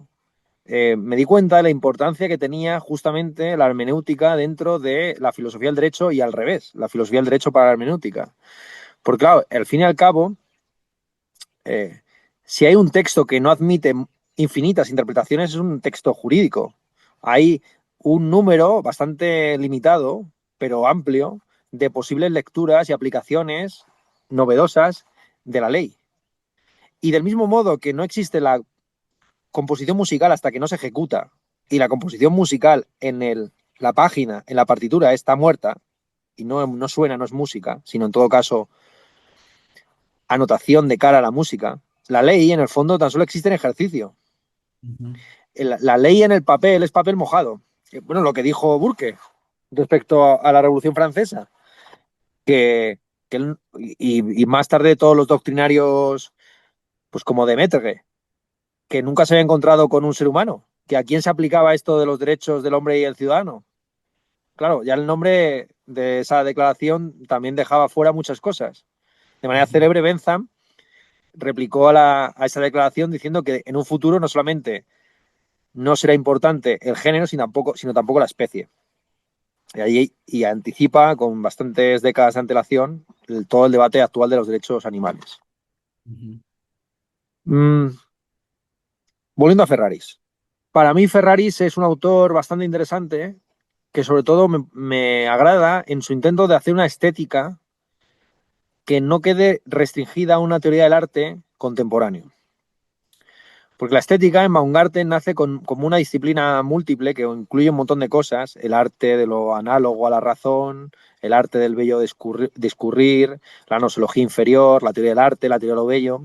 me di cuenta de la importancia que tenía justamente la hermenéutica dentro de la filosofía del derecho y al revés, la filosofía del derecho para la hermenéutica. Porque claro, al fin y al cabo, eh, si hay un texto que no admite infinitas interpretaciones, es un texto jurídico. Hay un número bastante limitado, pero amplio, de posibles lecturas y aplicaciones novedosas de la ley. Y del mismo modo que no existe la composición musical hasta que no se ejecuta y la composición musical la página, en la partitura, está muerta y no suena, no es música, sino en todo caso anotación de cara a la música, la ley en el fondo tan solo existe en ejercicio. Ujú. La ley en el papel es papel mojado. Bueno, lo que dijo Burke respecto a la Revolución Francesa, y más tarde todos los doctrinarios, pues como Demetre, que nunca se había encontrado con un ser humano, que a quién se aplicaba esto de los derechos del hombre y el ciudadano. Claro, ya el nombre de esa declaración también dejaba fuera muchas cosas. De manera Ujú. célebre, Bentham replicó a esa declaración diciendo que en un futuro no solamente no será importante el género, sino tampoco la especie. Y anticipa con bastantes décadas de antelación todo el debate actual de los derechos animales. Ujú. Mm, Volviendo a Ferraris. Para mí Ferraris es un autor bastante interesante que sobre todo me agrada en su intento de hacer una estética que no quede restringida a una teoría del arte contemporáneo. Porque la estética en Baumgarten nace como una disciplina múltiple que incluye un montón de cosas: el arte de lo análogo a la razón, el arte del bello discurrir, la nosología inferior, la teoría del arte, la teoría de lo bello.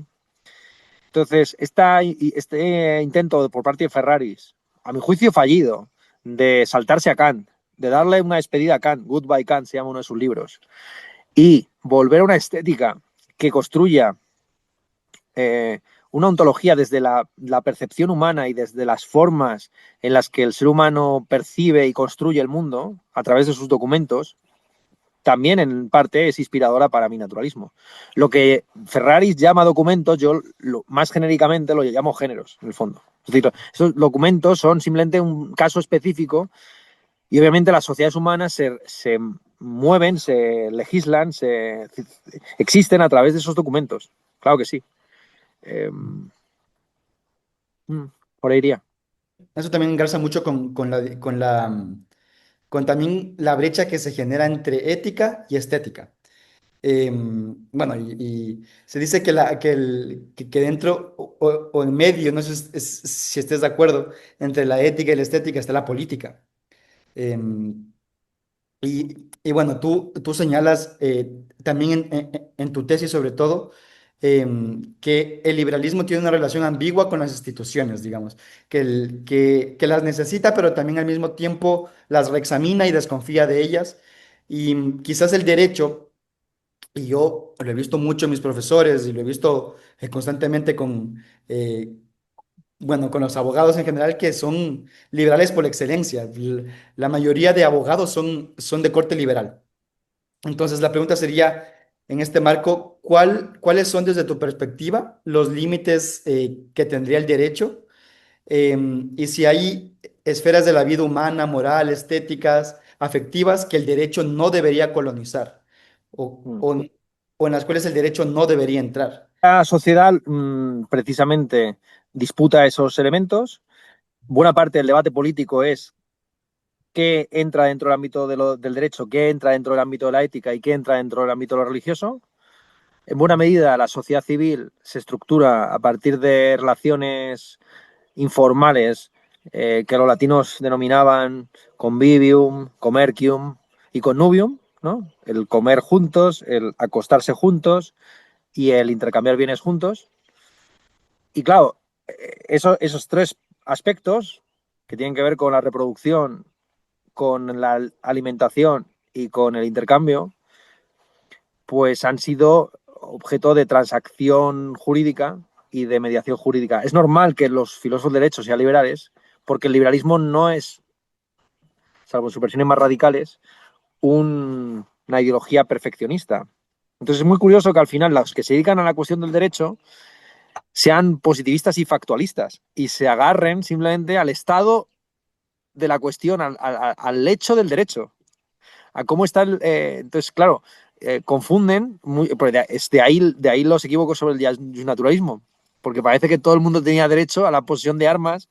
Entonces, este intento por parte de Ferraris, a mi juicio fallido, de saltarse a Kant, de darle una despedida a Kant, Goodbye Kant se llama uno de sus libros, y volver a una estética que construya eh, una ontología desde la percepción humana y desde las formas en las que el ser humano percibe y construye el mundo a través de sus documentos, también en parte es inspiradora para mi naturalismo. Lo que Ferraris llama documentos, yo más genéricamente lo llamo géneros, en el fondo. Es decir, esos documentos son simplemente un caso específico y obviamente las sociedades humanas se mueven, se legislan, existen a través de esos documentos. Claro que sí. Eh, por ahí iría. Eso también engarza mucho con también la brecha que se genera entre ética y estética. Bueno, y se dice que dentro o en medio, no sé si estés de acuerdo, entre la ética y la estética está la política. Em, y bueno, tú señalas también en tu tesis sobre todo que el liberalismo tiene una relación ambigua con las instituciones, digamos, que las necesita, pero también al mismo tiempo las reexamina y desconfía de ellas. Y quizás el derecho, y yo lo he visto mucho en mis profesores y lo he visto constantemente eh, bueno, con los abogados en general que son liberales por excelencia. La mayoría de abogados son de corte liberal. Entonces, la pregunta sería, en este marco, ¿cuáles son desde tu perspectiva los límites que tendría el derecho? Y si hay esferas de la vida humana, moral, estéticas, afectivas, que el derecho no debería colonizar o, Mm. o, o en las cuales el derecho no debería entrar. La sociedad precisamente disputa esos elementos. Buena parte del debate político es qué entra dentro del ámbito del derecho, qué entra dentro del ámbito de la ética y qué entra dentro del ámbito de lo religioso. En buena medida, la sociedad civil se estructura a partir de relaciones informales que los latinos denominaban convivium, comercium y connubium, ¿no? El comer juntos, el acostarse juntos y el intercambiar bienes juntos. Y claro, esos tres aspectos que tienen que ver con la reproducción, con la alimentación y con el intercambio, pues han sido objeto de transacción jurídica y de mediación jurídica. Es normal que los filósofos de derecho sean liberales, porque el liberalismo no es, salvo en sus versiones más radicales, una ideología perfeccionista. Entonces es muy curioso que al final los que se dedican a la cuestión del derecho sean positivistas y factualistas y se agarren simplemente al estado de la cuestión, al hecho del derecho, a cómo está el, entonces, claro, confunden, pues de ahí los equívocos sobre el naturalismo, porque parece que todo el mundo tenía derecho a la posesión de armas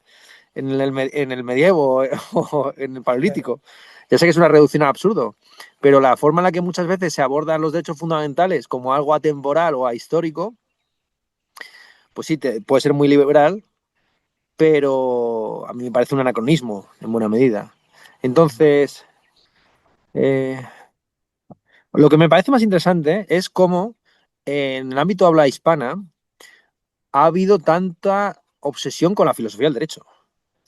en el medievo o en el paleolítico. Ya sé que es una reducción al absurdo, pero la forma en la que muchas veces se abordan los derechos fundamentales como algo atemporal o ahistórico, pues sí, puede ser muy liberal, pero a mí me parece un anacronismo en buena medida. Entonces, eh, lo que me parece más interesante es cómo en el ámbito de habla hispana ha habido tanta obsesión con la filosofía del derecho.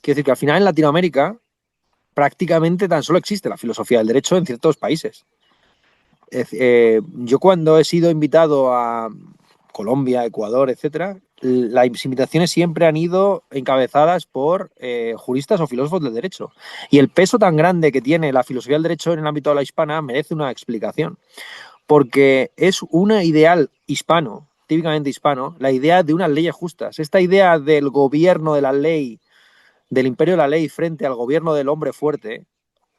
Quiero decir que al final en Latinoamérica prácticamente tan solo existe la filosofía del derecho en ciertos países. Yo cuando he sido invitado a Colombia, Ecuador, etcétera, las invitaciones siempre han ido encabezadas por juristas o filósofos del derecho. Y el peso tan grande que tiene la filosofía del derecho en el ámbito de la hispana merece una explicación. Porque es un ideal hispano, típicamente hispano, la idea de unas leyes justas. Esta idea del gobierno de la ley, del imperio de la ley frente al gobierno del hombre fuerte,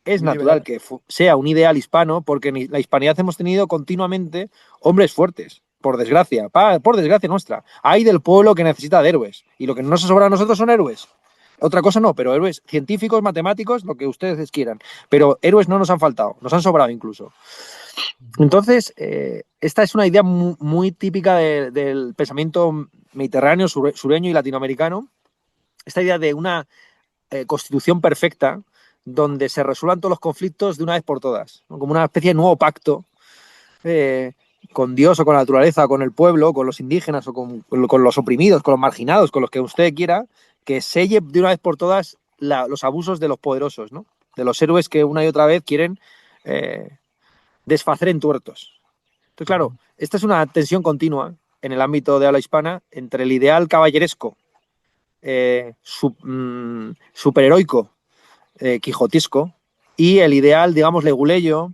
es Muy natural liberal. que sea un ideal hispano, porque en la hispanidad hemos tenido continuamente hombres fuertes, por desgracia, por desgracia nuestra. Hay del pueblo que necesita de héroes, y lo que no nos sobra a nosotros son héroes. Otra cosa no, pero héroes científicos, matemáticos, lo que ustedes quieran. Pero héroes no nos han faltado, nos han sobrado incluso. Entonces, esta es una idea muy típica del pensamiento mediterráneo, sureño y latinoamericano. Esta idea de una constitución perfecta donde se resuelvan todos los conflictos de una vez por todas, ¿no? Como una especie de nuevo pacto eh, con Dios o con la naturaleza, con el pueblo, con los indígenas o con los oprimidos, con los marginados, con los que usted quiera, que selle de una vez por todas los abusos de los poderosos, ¿no? De los héroes que una y otra vez quieren desfacer en tuertos. Entonces, claro, esta es una tensión continua en el ámbito de habla hispana entre el ideal caballeresco, superheroico, quijotesco, y el ideal, digamos, leguleyo,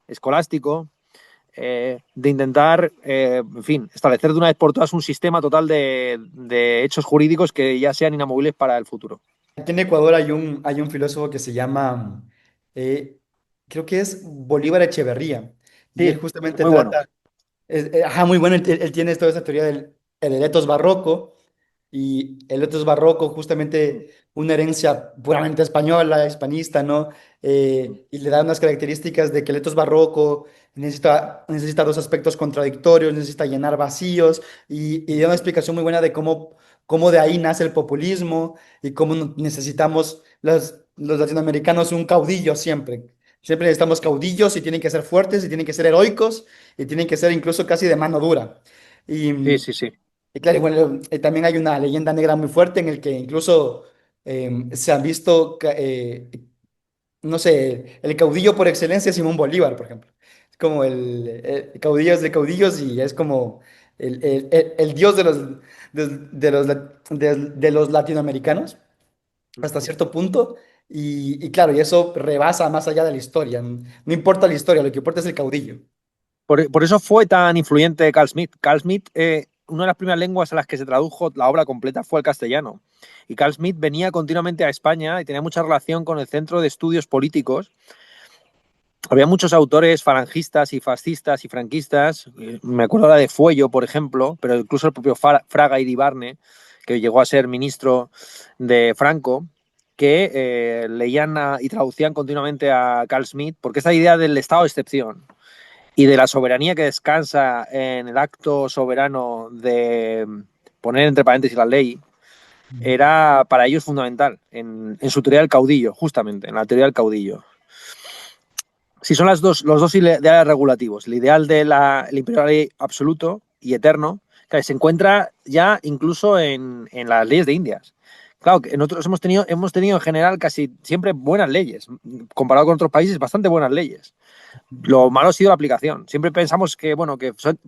escolástico, de intentar, en fin, establecer de una vez por todas un sistema total de hechos jurídicos que ya sean inamovibles para el futuro. Aquí en Ecuador hay un filósofo que se llama, eh, creo que es Bolívar Echeverría, y él Sí, es justamente muy bueno. trata. Ajá, muy bueno. Él tiene toda esa teoría del etos barroco. Y el etos barroco, justamente una herencia puramente española, hispanista, ¿no? Y le da unas características de que el etos barroco necesita dos aspectos contradictorios, necesita llenar vacíos. Y da una explicación muy buena de cómo de ahí nace el populismo y cómo necesitamos los latinoamericanos un caudillo siempre. Siempre necesitamos caudillos y tienen que ser fuertes y tienen que ser heroicos y tienen que ser incluso casi de mano dura. Y, Sí, sí, sí. y claro, y bueno, también hay una leyenda negra muy fuerte en el que incluso se han visto, no sé, el caudillo por excelencia es Simón Bolívar, por ejemplo. Es como el caudillo es de caudillos y es como el dios de los latinoamericanos hasta cierto punto. Y claro, y eso rebasa más allá de la historia. No importa la historia, lo que importa es el caudillo. Por eso fue tan influyente Carl Smith. Carl Smith, una de las primeras lenguas a las que se tradujo la obra completa fue el castellano. Y Carl Smith venía continuamente a España y tenía mucha relación con el Centro de Estudios Políticos. Había muchos autores falangistas y fascistas y franquistas. Me acuerdo ahora de Fuello, por ejemplo, pero incluso el propio Fraga Iribarne, que llegó a ser ministro de Franco, que leían y traducían continuamente a Carl Smith, porque esa idea del estado de excepción y de la soberanía que descansa en el acto soberano de poner entre paréntesis la ley, era para ellos fundamental en su teoría del caudillo, justamente, en la teoría del caudillo. Si son los dos ideales regulativos, el ideal del imperial absoluto y eterno, que se encuentra ya incluso en las leyes de Indias. Claro, que nosotros hemos tenido en general casi siempre buenas leyes, comparado con otros países, bastante buenas leyes. Lo malo ha sido la aplicación. Siempre pensamos que, bueno,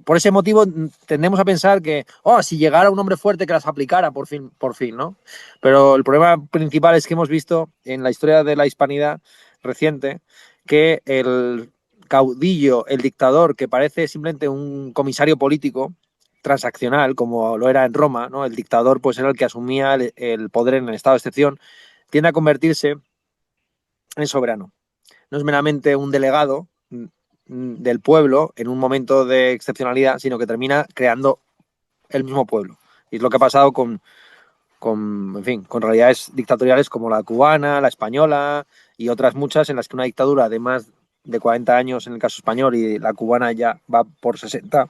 por ese motivo tendemos a pensar que, oh, si llegara un hombre fuerte que las aplicara por fin, ¿no? Pero el problema principal es que hemos visto en la historia de la hispanidad reciente que el caudillo, el dictador, que parece simplemente un comisario político transaccional, como lo era en Roma, ¿no? El dictador pues era el que asumía el poder en el estado de excepción, tiende a convertirse en soberano. No es meramente un delegado del pueblo en un momento de excepcionalidad, sino que termina creando el mismo pueblo. Y es lo que ha pasado en fin, con realidades dictatoriales como la cubana, la española y otras muchas en las que una dictadura de más de 40 años en el caso español y la cubana ya va por 60,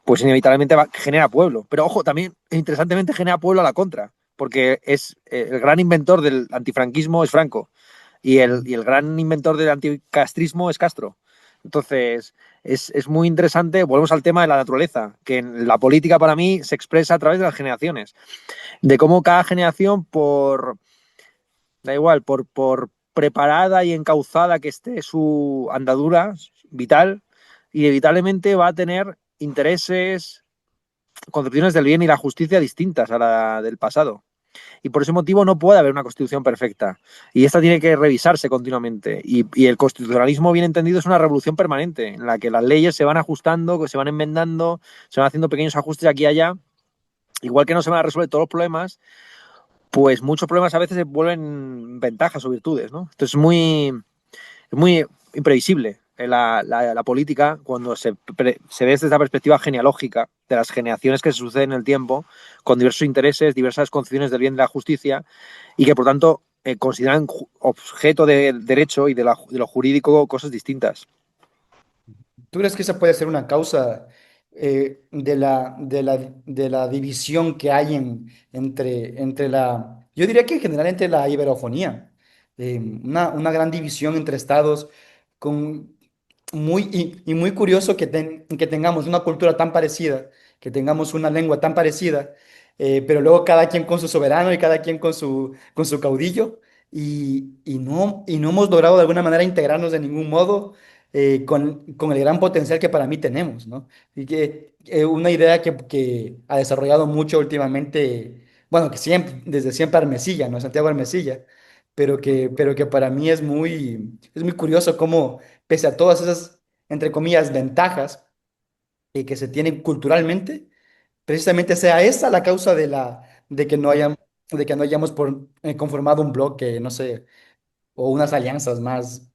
pues inevitablemente genera pueblo. Pero ojo, también interesantemente genera pueblo a la contra, porque es el gran inventor del antifranquismo es Franco y el gran inventor del anticastrismo es Castro. Entonces, es muy interesante. Volvemos al tema de la naturaleza, que en la política para mí se expresa a través de las generaciones, de cómo cada generación, da igual, por preparada y encauzada que esté su andadura vital, inevitablemente va a tener intereses, concepciones del bien y la justicia distintas a la del pasado. Y por ese motivo no puede haber una constitución perfecta. Y esta tiene que revisarse continuamente. Y el constitucionalismo, bien entendido, es una revolución permanente, en la que las leyes se van ajustando, se van enmendando, se van haciendo pequeños ajustes aquí y allá. Igual que no se van a resolver todos los problemas, pues muchos problemas a veces se vuelven ventajas o virtudes, ¿no? Entonces es muy imprevisible la política cuando se ve desde esta perspectiva genealógica de las generaciones que se suceden en el tiempo, con diversos intereses, diversas concepciones del bien y de la justicia, y que por tanto consideran objeto de derecho y de lo jurídico cosas distintas. ¿Tú crees que esa puede ser una causa de la división que hay entre yo diría que en general entre la iberofonía? Una gran división entre estados con y muy curioso que tengamos una cultura tan parecida, que tengamos una lengua tan parecida, pero luego cada quien con su soberano y cada quien con su caudillo, y no hemos logrado de alguna manera integrarnos de ningún modo con el gran potencial que para mí tenemos, ¿no? Y que una idea que ha desarrollado mucho últimamente, bueno, que siempre, desde siempre Armesilla, ¿no? Santiago Armesilla, pero que para mí es muy curioso pese a todas esas, entre comillas, ventajas que se tienen culturalmente, precisamente sea esa la causa de que no de que no hayamos conformado un bloque, no sé, o unas alianzas más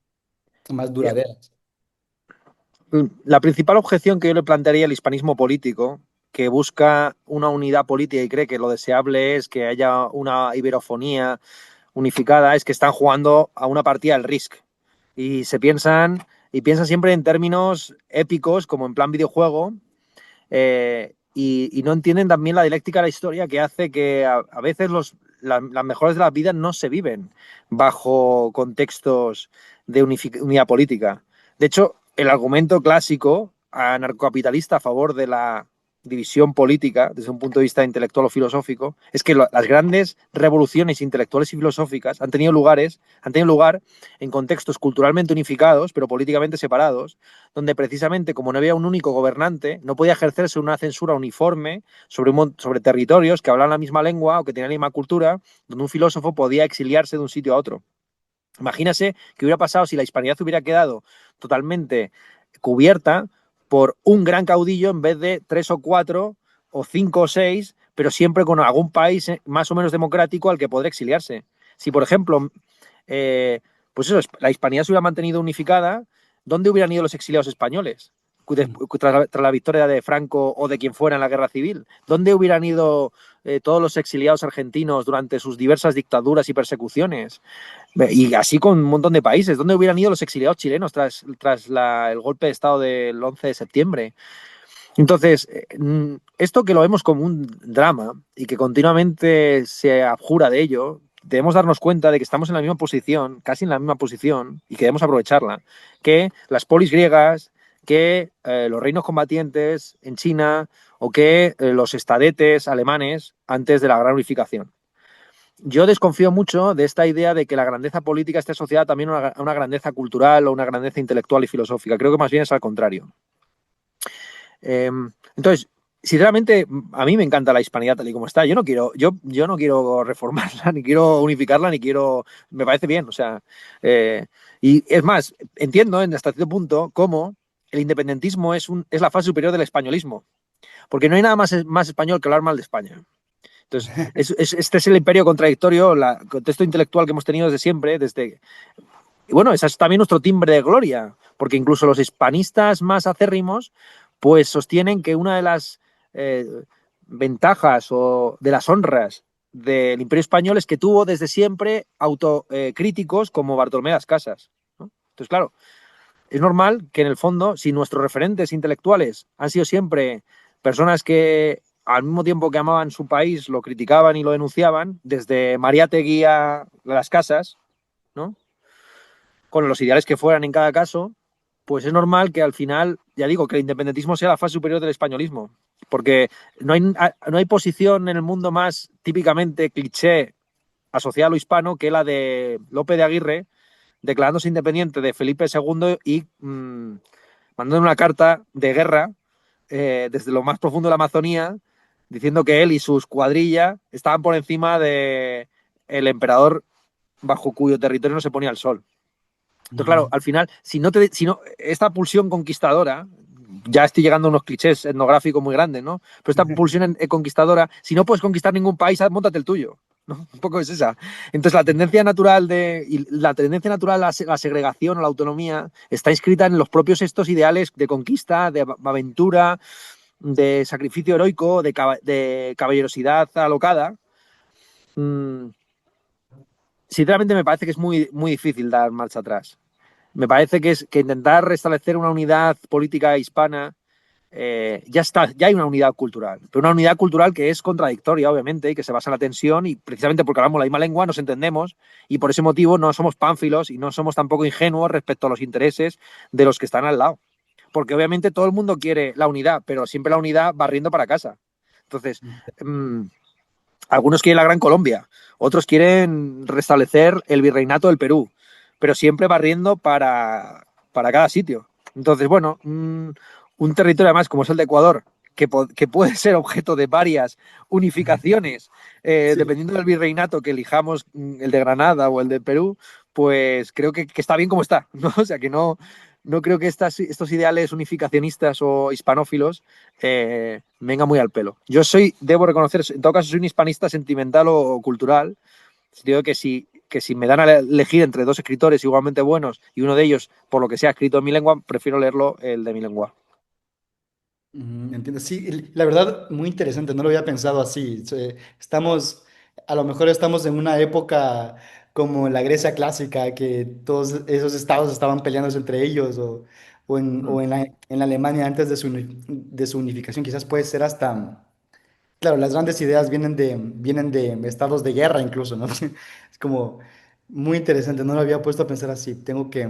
duraderas. La principal objeción que yo le plantearía al hispanismo político, que busca una unidad política y cree que lo deseable es que haya una iberofonía unificada, es que están jugando a una partida al Risk y piensan siempre en términos épicos, como en plan videojuego, y no entienden también la dialéctica de la historia que hace que a veces las mejores de las vidas no se viven bajo contextos de unidad política. De hecho, el argumento clásico anarcocapitalista a favor de la división política, desde un punto de vista intelectual o filosófico, es que las grandes revoluciones intelectuales y filosóficas han tenido lugar en contextos culturalmente unificados, pero políticamente separados, donde precisamente como no había un único gobernante, no podía ejercerse una censura uniforme sobre territorios que hablaban la misma lengua o que tenían la misma cultura, donde un filósofo podía exiliarse de un sitio a otro. Imagínase qué hubiera pasado si la hispanidad hubiera quedado totalmente cubierta por un gran caudillo en vez de 3 o 4 o 5 o 6, pero siempre con algún país más o menos democrático al que poder exiliarse. Si, por ejemplo, eh, pues eso, la hispanidad se hubiera mantenido unificada, ¿dónde hubieran ido los exiliados españoles? Tras la victoria de Franco o de quien fuera en la guerra civil. ¿Dónde hubieran ido todos los exiliados argentinos durante sus diversas dictaduras y persecuciones? Y así con un montón de países. ¿Dónde hubieran ido los exiliados chilenos tras el golpe de Estado del 11 de septiembre? Entonces, esto que lo vemos como un drama y que continuamente se abjura de ello, debemos darnos cuenta de que estamos en la misma posición, casi en la misma posición, y que debemos aprovecharla, que las polis griegas, que los reinos combatientes en China o que los estadetes alemanes antes de la gran unificación. Yo desconfío mucho de esta idea de que la grandeza política esté asociada también a una grandeza cultural o una grandeza intelectual y filosófica. Creo que más bien es al contrario. Entonces, sinceramente, a mí me encanta la hispanidad tal y como está. Yo no quiero reformarla, ni quiero unificarla, ni quiero. Me parece bien, o sea. Y es más, entiendo hasta cierto punto cómo el independentismo es la fase superior del españolismo. Porque no hay nada más español que hablar mal de España. Entonces, este es el imperio contradictorio, el contexto intelectual que hemos tenido desde siempre, y bueno, ese es también nuestro timbre de gloria, porque incluso los hispanistas más acérrimos, pues sostienen que una de las eh, ventajas o de las honras del imperio español es que tuvo desde siempre autocríticos como Bartolomé de las Casas, ¿no? Entonces, claro, es normal que en el fondo, si nuestros referentes intelectuales han sido siempre personas que al mismo tiempo que amaban su país, lo criticaban y lo denunciaban, desde Mariátegui a las Casas, ¿no? Con los ideales que fueran en cada caso, pues es normal que al final, ya digo, que el independentismo sea la fase superior del españolismo, porque no hay posición en el mundo más típicamente cliché asociada a lo hispano que la de Lope de Aguirre, declarándose independiente de Felipe II y mandando una carta de guerra desde lo más profundo de la Amazonía, diciendo que él y sus cuadrillas estaban por encima de el emperador bajo cuyo territorio no se ponía el sol. Entonces, claro, al final, si no, esta pulsión conquistadora, ya estoy llegando a unos clichés etnográficos muy grandes, ¿no? Pero esta pulsión conquistadora, si no puedes conquistar ningún país, móntate el tuyo, ¿no? Un poco es esa. Entonces, la tendencia natural a la segregación, a la autonomía, está inscrita en los propios estos ideales de conquista, de aventura, de sacrificio heroico, de caballerosidad alocada. Mm, Sinceramente, me parece que es muy, muy difícil dar marcha atrás. Me parece que intentar restablecer una unidad política hispana ya hay una unidad cultural, pero una unidad cultural que es contradictoria, obviamente, y que se basa en la tensión, y precisamente porque hablamos la misma lengua nos entendemos, y por ese motivo no somos pánfilos y no somos tampoco ingenuos respecto a los intereses de los que están al lado. Porque obviamente todo el mundo quiere la unidad, pero siempre la unidad barriendo para casa. Entonces, algunos quieren la Gran Colombia, otros quieren restablecer el virreinato del Perú, pero siempre barriendo para cada sitio. Entonces, bueno, un territorio además como es el de Ecuador, que puede ser objeto de varias unificaciones, Sí. dependiendo del virreinato que elijamos, el de Granada o el de Perú, pues creo que está bien como está, ¿no? O sea, que no, no creo que estos ideales unificacionistas o hispanófilos vengan muy al pelo. Yo debo reconocer, en todo caso, soy un hispanista sentimental o cultural. Digo que si me dan a elegir entre dos escritores igualmente buenos y uno de ellos, por lo que sea, escrito en mi lengua, prefiero leerlo el de mi lengua. Entiendo, sí, la verdad, muy interesante, no lo había pensado así. Estamos, a lo mejor estamos en una época como la Grecia clásica, que todos esos estados estaban peleándose entre ellos, o en la Alemania antes de su unificación, quizás puede ser hasta, claro, las grandes ideas vienen de estados de guerra incluso, ¿no? Es como muy interesante, no lo había puesto a pensar así. Tengo que...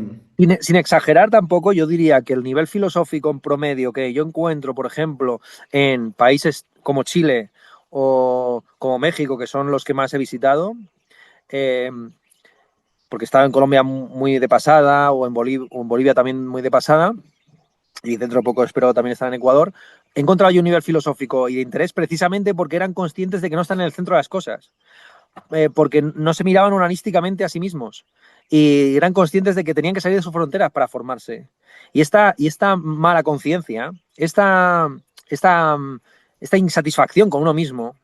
Sin exagerar tampoco, yo diría que el nivel filosófico en promedio que yo encuentro, por ejemplo, en países como Chile o como México, que son los que más he visitado, eh, porque he estado en Colombia muy de pasada o en Bolivia también muy de pasada, y dentro de poco espero también estar en Ecuador, he encontrado yo un nivel filosófico y de interés precisamente porque eran conscientes de que no están en el centro de las cosas, porque no se miraban humanísticamente a sí mismos y eran conscientes de que tenían que salir de sus fronteras para formarse. Y esta mala conciencia, esta, esta insatisfacción con uno mismo,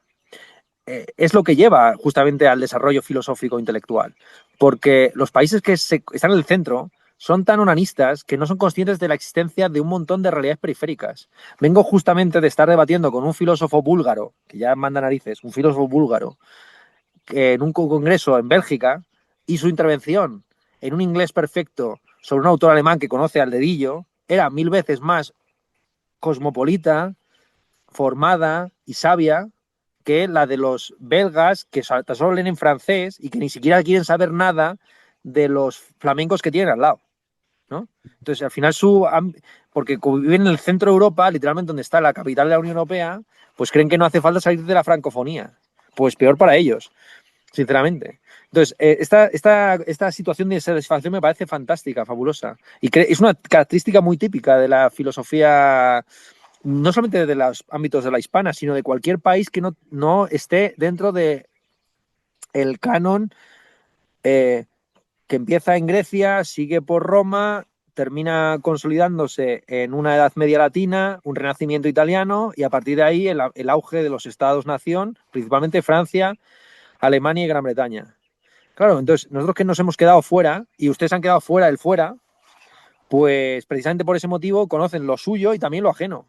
es lo que lleva justamente al desarrollo filosófico intelectual. Porque los países que están en el centro son tan onanistas que no son conscientes de la existencia de un montón de realidades periféricas. Vengo justamente de estar debatiendo con un filósofo búlgaro, que ya manda narices, un filósofo búlgaro, que en un congreso en Bélgica, y su intervención en un inglés perfecto sobre un autor alemán que conoce al dedillo era 1000 veces más cosmopolita, formada y sabia que la de los belgas que solo leen en francés y que ni siquiera quieren saber nada de los flamencos que tienen al lado, ¿no? Entonces, al final, porque como viven en el centro de Europa, literalmente donde está la capital de la Unión Europea, pues creen que no hace falta salir de la francofonía. Pues peor para ellos, sinceramente. Entonces, esta situación de satisfacción me parece fantástica, fabulosa. Y es una característica muy típica de la filosofía, no solamente de los ámbitos de la hispana, sino de cualquier país que no esté dentro de el canon eh, que empieza en Grecia, sigue por Roma, termina consolidándose en una Edad Media latina, un Renacimiento italiano y a partir de ahí el auge de los estados-nación, principalmente Francia, Alemania y Gran Bretaña. Claro, entonces nosotros que nos hemos quedado fuera y ustedes han quedado fuera del fuera, pues precisamente por ese motivo conocen lo suyo y también lo ajeno.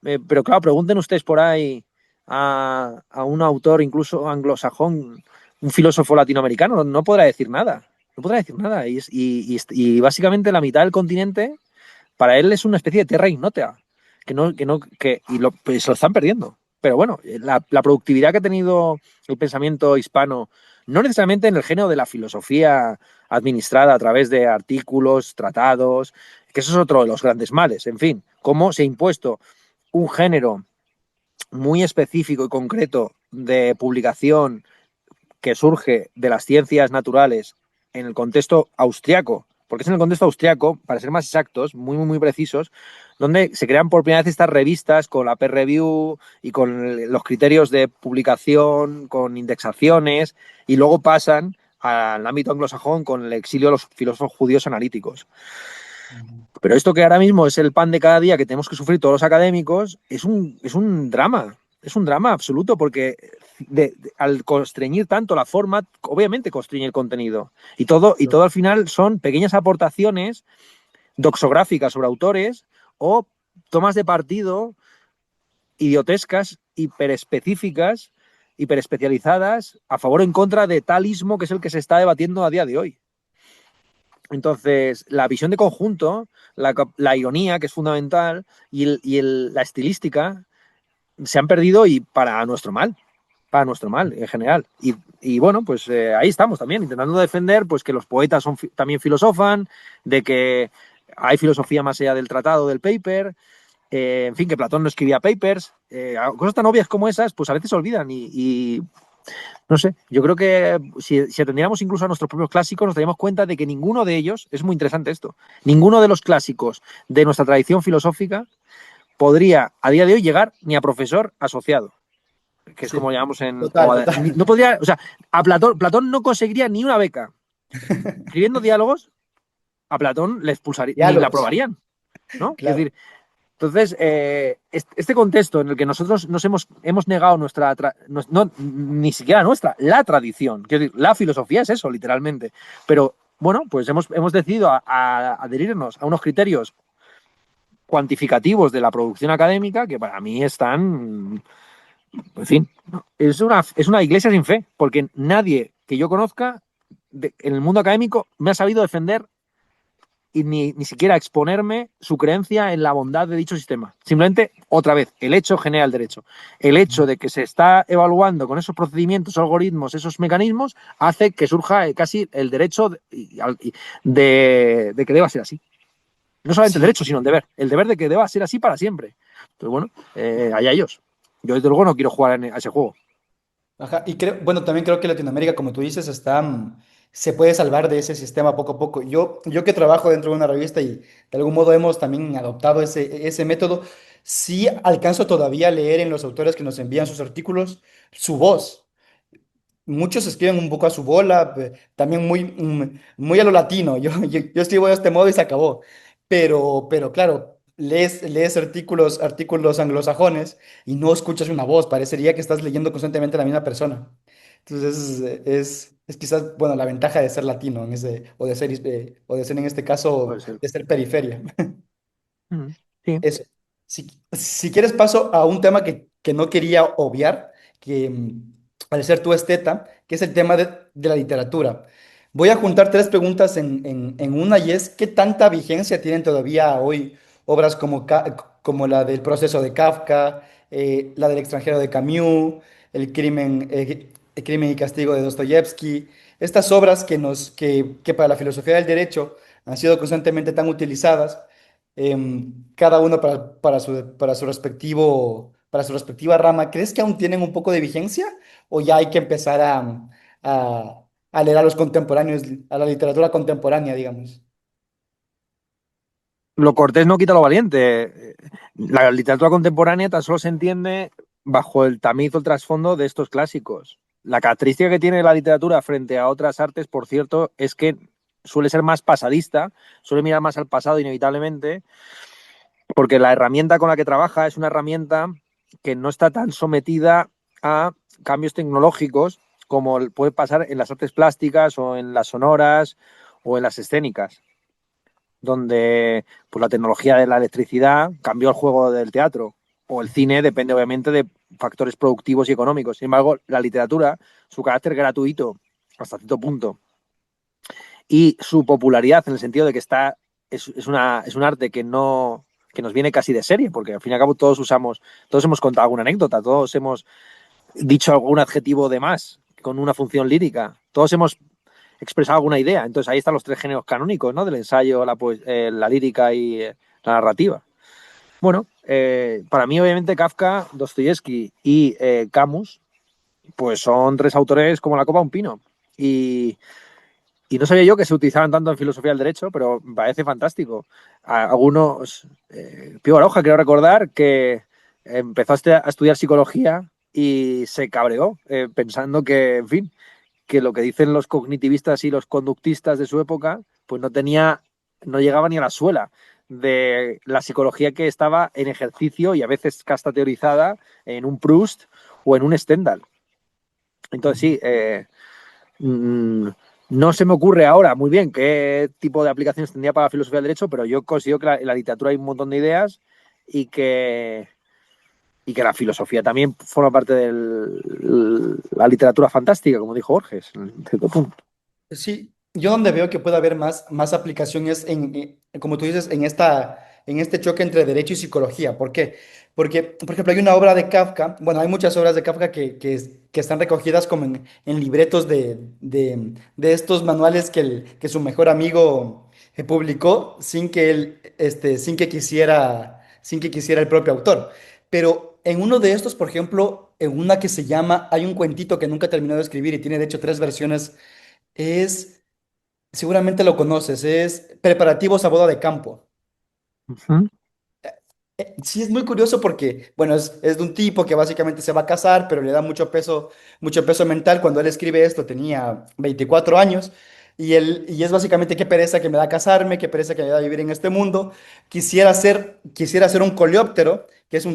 Pero claro, pregunten ustedes por ahí a un autor incluso anglosajón, un filósofo latinoamericano, no podrá decir nada. No podrá decir nada. Y básicamente la mitad del continente, para él es una especie de terra ignota, pues lo están perdiendo. Pero bueno, la productividad que ha tenido el pensamiento hispano, no necesariamente en el género de la filosofía administrada a través de artículos, tratados, que eso es otro de los grandes males. En fin, cómo se ha impuesto un género muy específico y concreto de publicación que surge de las ciencias naturales en el contexto austriaco, porque es en el contexto austriaco, para ser más exactos, muy precisos, donde se crean por primera vez estas revistas con la peer review y con los criterios de publicación, con indexaciones, y luego pasan al ámbito anglosajón con el exilio de los filósofos judíos analíticos. Pero esto que ahora mismo es el pan de cada día que tenemos que sufrir todos los académicos, es un drama. Es un drama absoluto porque al constreñir tanto la forma, obviamente constreñe el contenido. Y todo al final son pequeñas aportaciones doxográficas sobre autores o tomas de partido idiotescas, hiperespecíficas, hiperespecializadas, a favor o en contra de tal ismo que es el que se está debatiendo a día de hoy. Entonces, la visión de conjunto, la ironía, que es fundamental, la estilística, se han perdido y para nuestro mal en general. Y bueno, pues ahí estamos también, intentando defender pues que los poetas también filosofan, de que hay filosofía más allá del tratado, del paper, en fin, que Platón no escribía papers, cosas tan obvias como esas, pues a veces se olvidan y no sé, yo creo que si atendiéramos incluso a nuestros propios clásicos, nos daríamos cuenta de que ninguno de ellos, es muy interesante esto, ninguno de los clásicos de nuestra tradición filosófica podría a día de hoy llegar ni a profesor asociado, que es como Sí, llamamos total, no total. podría, o sea, a Platón no conseguiría ni una beca. Escribiendo diálogos, a Platón le expulsarían, ni la Diálogos, aprobarían, ¿no? Es claro. decir, entonces, este contexto en el que nosotros hemos negado no, ni siquiera nuestra, la tradición, quiero decir, la filosofía es eso, literalmente, pero bueno, pues hemos decidido adherirnos a unos criterios cuantificativos de la producción académica que para mí están, en fin, es una iglesia sin fe, porque nadie que yo conozca en el mundo académico me ha sabido defender y ni siquiera exponerme su creencia en la bondad de dicho sistema. Simplemente, otra vez, el hecho genera el derecho. El hecho de que se está evaluando con esos procedimientos, algoritmos, esos mecanismos, hace que surja casi el derecho de que deba ser así. No solamente el Sí. derecho, sino el deber de que deba ser así para siempre. Entonces, bueno, allá ellos. Yo, desde luego, no quiero jugar a ese juego. Ajá, y creo, bueno, también creo que Latinoamérica, como tú dices, está, se puede salvar de ese sistema poco a poco. Yo que trabajo dentro de una revista y de algún modo hemos también adoptado ese método, sí alcanzo todavía a leer en los autores que nos envían sus artículos su voz. Muchos escriben un poco a su bola, también muy, muy a lo latino. Yo escribo de este modo y se acabó. Pero claro, lees artículos anglosajones y no escuchas una voz. Parecería que estás leyendo constantemente a la misma persona. Entonces es quizás, bueno, la ventaja de ser latino en ese, o de ser en este caso, Puede ser. de ser periferia. Sí. Eso. Si quieres paso a un tema que no quería obviar, que al ser tu esteta, que es el tema de la literatura. Voy a juntar tres preguntas en una y es, ¿qué tanta vigencia tienen todavía hoy obras como la del proceso de Kafka, la del extranjero de Camus, el crimen y castigo de Dostoyevsky? Estas obras que para la filosofía del derecho han sido constantemente tan utilizadas cada uno para su respectiva rama, ¿crees que aún tienen un poco de vigencia o ya hay que empezar a leer a los contemporáneos, a la literatura contemporánea, digamos? Lo cortés no quita lo valiente. La literatura contemporánea tan solo se entiende bajo el tamiz o el trasfondo de estos clásicos. La característica que tiene la literatura frente a otras artes, por cierto, es que suele ser más pasadista, suele mirar más al pasado inevitablemente, porque la herramienta con la que trabaja es una herramienta que no está tan sometida a cambios tecnológicos como puede pasar en las artes plásticas o en las sonoras o en las escénicas, donde pues, la tecnología de la electricidad cambió el juego del teatro, o el cine depende obviamente de factores productivos y económicos. Sin embargo, la literatura, su carácter gratuito hasta cierto punto, y su popularidad en el sentido de que es un arte que nos viene casi de serie, porque al fin y al cabo todos hemos contado alguna anécdota, todos hemos dicho algún adjetivo de más con una función lírica, todos hemos expresado alguna idea. Entonces ahí están los tres géneros canónicos, ¿no? Del ensayo, la lírica y la narrativa. Bueno, para mí obviamente Kafka, Dostoyevsky y Camus, pues son tres autores como la copa de un pino. Y no sabía yo que se utilizaban tanto en filosofía del derecho, pero me parece fantástico. Algunos, Pío Baroja, quiero recordar que empezó a estudiar psicología y se cabreó, pensando que, en fin, que lo que dicen los cognitivistas y los conductistas de su época, pues no llegaba ni a la suela de la psicología que estaba en ejercicio y a veces hasta teorizada en un Proust o en un Stendhal. Entonces sí, mm, no se me ocurre ahora muy bien qué tipo de aplicaciones tendría para la filosofía del derecho, pero yo considero que en la literatura hay un montón de ideas y que, y que la filosofía también forma parte de la literatura fantástica, como dijo Borges, en cierto punto. Sí, yo donde veo que puede haber más aplicación es como tú dices, en este choque entre derecho y psicología. ¿Por qué? Porque, por ejemplo, hay una obra de Kafka, bueno, hay muchas obras de Kafka que están recogidas como en libretos de estos manuales que su mejor amigo publicó sin que él, sin que quisiera el propio autor. Pero en uno de estos, por ejemplo, en una que se llama, hay un cuentito que nunca terminó de escribir y tiene de hecho tres versiones es, seguramente lo conoces, es Preparativos a boda de campo. Ujú. Sí, es muy curioso porque, bueno, es de un tipo que básicamente se va a casar, pero le da mucho peso mental. Cuando él escribe esto tenía 24 años. y es básicamente qué pereza que me da casarme, qué pereza que me da vivir en este mundo. Quisiera ser un coleóptero, que es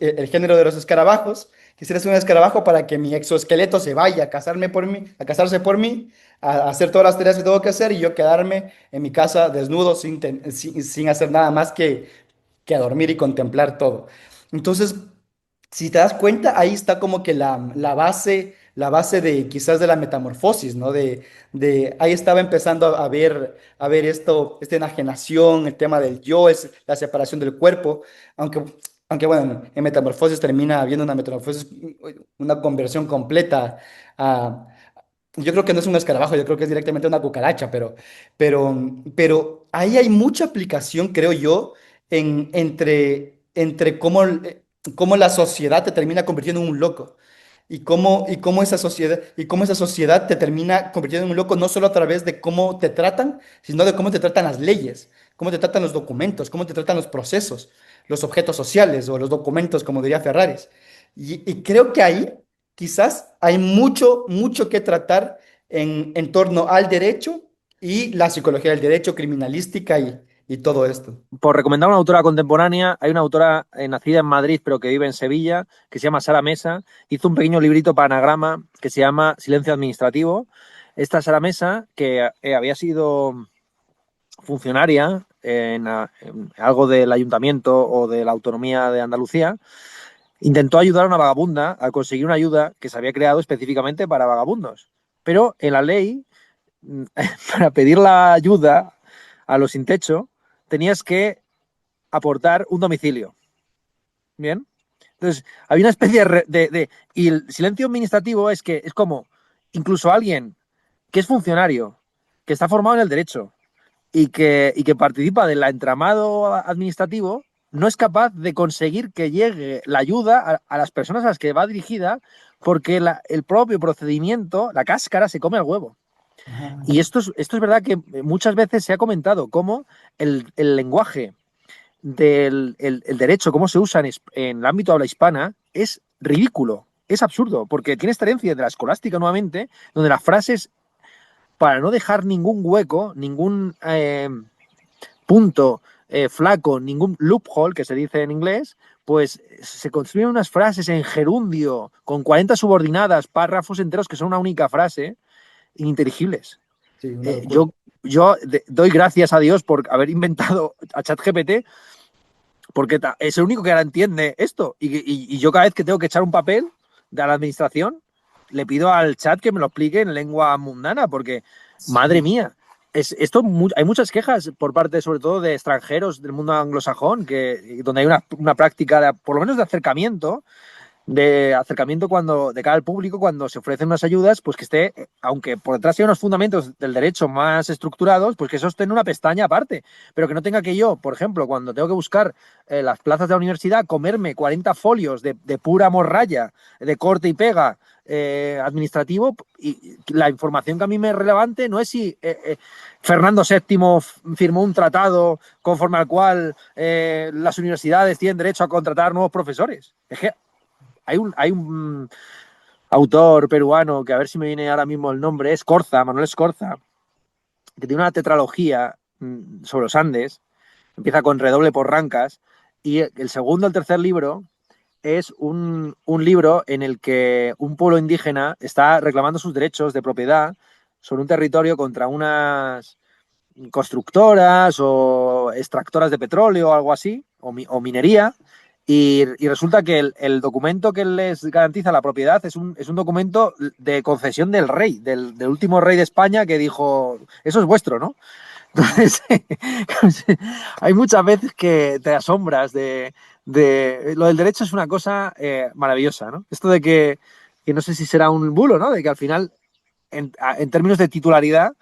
el género de los escarabajos. Quisiera ser un escarabajo para que mi exoesqueleto se vaya a casarme por mí, a casarse por mí, a hacer todas las tareas que tengo que hacer y yo quedarme en mi casa desnudo sin hacer nada más que a dormir y contemplar todo. Entonces, si te das cuenta, ahí está como que la base de quizás de la metamorfosis, ¿no? Ahí estaba empezando a ver esta enajenación, el tema del yo, es la separación del cuerpo, aunque, aunque bueno, en metamorfosis termina habiendo una metamorfosis, una conversión completa a... Yo creo que no es un escarabajo, yo creo que es directamente una cucaracha, pero ahí hay mucha aplicación, creo yo, entre cómo la sociedad te termina convirtiendo en un loco y cómo esa sociedad te termina convirtiendo en un loco no solo a través de cómo te tratan, sino de cómo te tratan las leyes, cómo te tratan los documentos, cómo te tratan los procesos, los objetos sociales o los documentos, como diría Ferraris. Y creo que ahí quizás hay mucho, mucho que tratar en torno al derecho y la psicología del derecho, criminalística y todo esto. Por recomendar una autora contemporánea, hay una autora nacida en Madrid pero que vive en Sevilla, que se llama Sara Mesa, hizo un pequeño librito para anagrama que se llama Silencio Administrativo. Esta Sara Mesa, que había sido funcionaria en algo del ayuntamiento o de la autonomía de Andalucía, intentó ayudar a una vagabunda a conseguir una ayuda que se había creado específicamente para vagabundos. Pero en la ley, para pedir la ayuda a los sin techo, tenías que aportar un domicilio. Bien. Entonces, hay una especie y el silencio administrativo es que es como incluso alguien que es funcionario, que está formado en el derecho y que participa del entramado administrativo, no es capaz de conseguir que llegue la ayuda a las personas a las que va dirigida porque el propio procedimiento, la cáscara, se come al huevo. Ajá. Y esto es verdad que muchas veces se ha comentado cómo el lenguaje del derecho, cómo se usa en el ámbito de habla hispana, es ridículo, es absurdo, porque tiene esta herencia de la escolástica nuevamente, donde las frases, para no dejar ningún hueco, ningún punto flaco, ningún loophole, que se dice en inglés, pues se construyen unas frases en gerundio, con 40 subordinadas, párrafos enteros que son una única frase, ininteligibles. Sí, una Eh, locura. yo yo doy gracias a Dios por haber inventado a ChatGPT, porque es el único que ahora entiende esto. Y yo cada vez que tengo que echar un papel de la administración, le pido al chat que me lo explique en lengua mundana, porque, madre Sí. mía, hay muchas quejas por parte, sobre todo, de extranjeros del mundo anglosajón, donde hay una práctica, por lo menos de acercamiento de cara al público cuando se ofrecen unas ayudas, pues que esté, aunque por detrás haya unos fundamentos del derecho más estructurados, pues que eso esté en una pestaña aparte, pero que no tenga que yo, por ejemplo, cuando tengo que buscar las plazas de la universidad, comerme 40 folios de pura morralla, de corte y pega administrativo, y la información que a mí me es relevante no es si Fernando VII firmó un tratado conforme al cual las universidades tienen derecho a contratar nuevos profesores. Es que hay un autor peruano, que a ver si me viene ahora mismo el nombre, Escorza, Manuel Escorza, que tiene una tetralogía sobre los Andes, empieza con Redoble por Rancas, y el segundo o el tercer libro es un libro en el que un pueblo indígena está reclamando sus derechos de propiedad sobre un territorio contra unas constructoras o extractoras de petróleo o algo así, o minería, y resulta que el documento que les garantiza la propiedad es un documento de concesión del rey, del último rey de España, que dijo, eso es vuestro, ¿no? Ajá. Entonces, hay muchas veces que te asombras Lo del derecho es una cosa maravillosa, ¿no? Esto de que no sé si será un bulo, ¿no? De que al final, en términos de titularidad,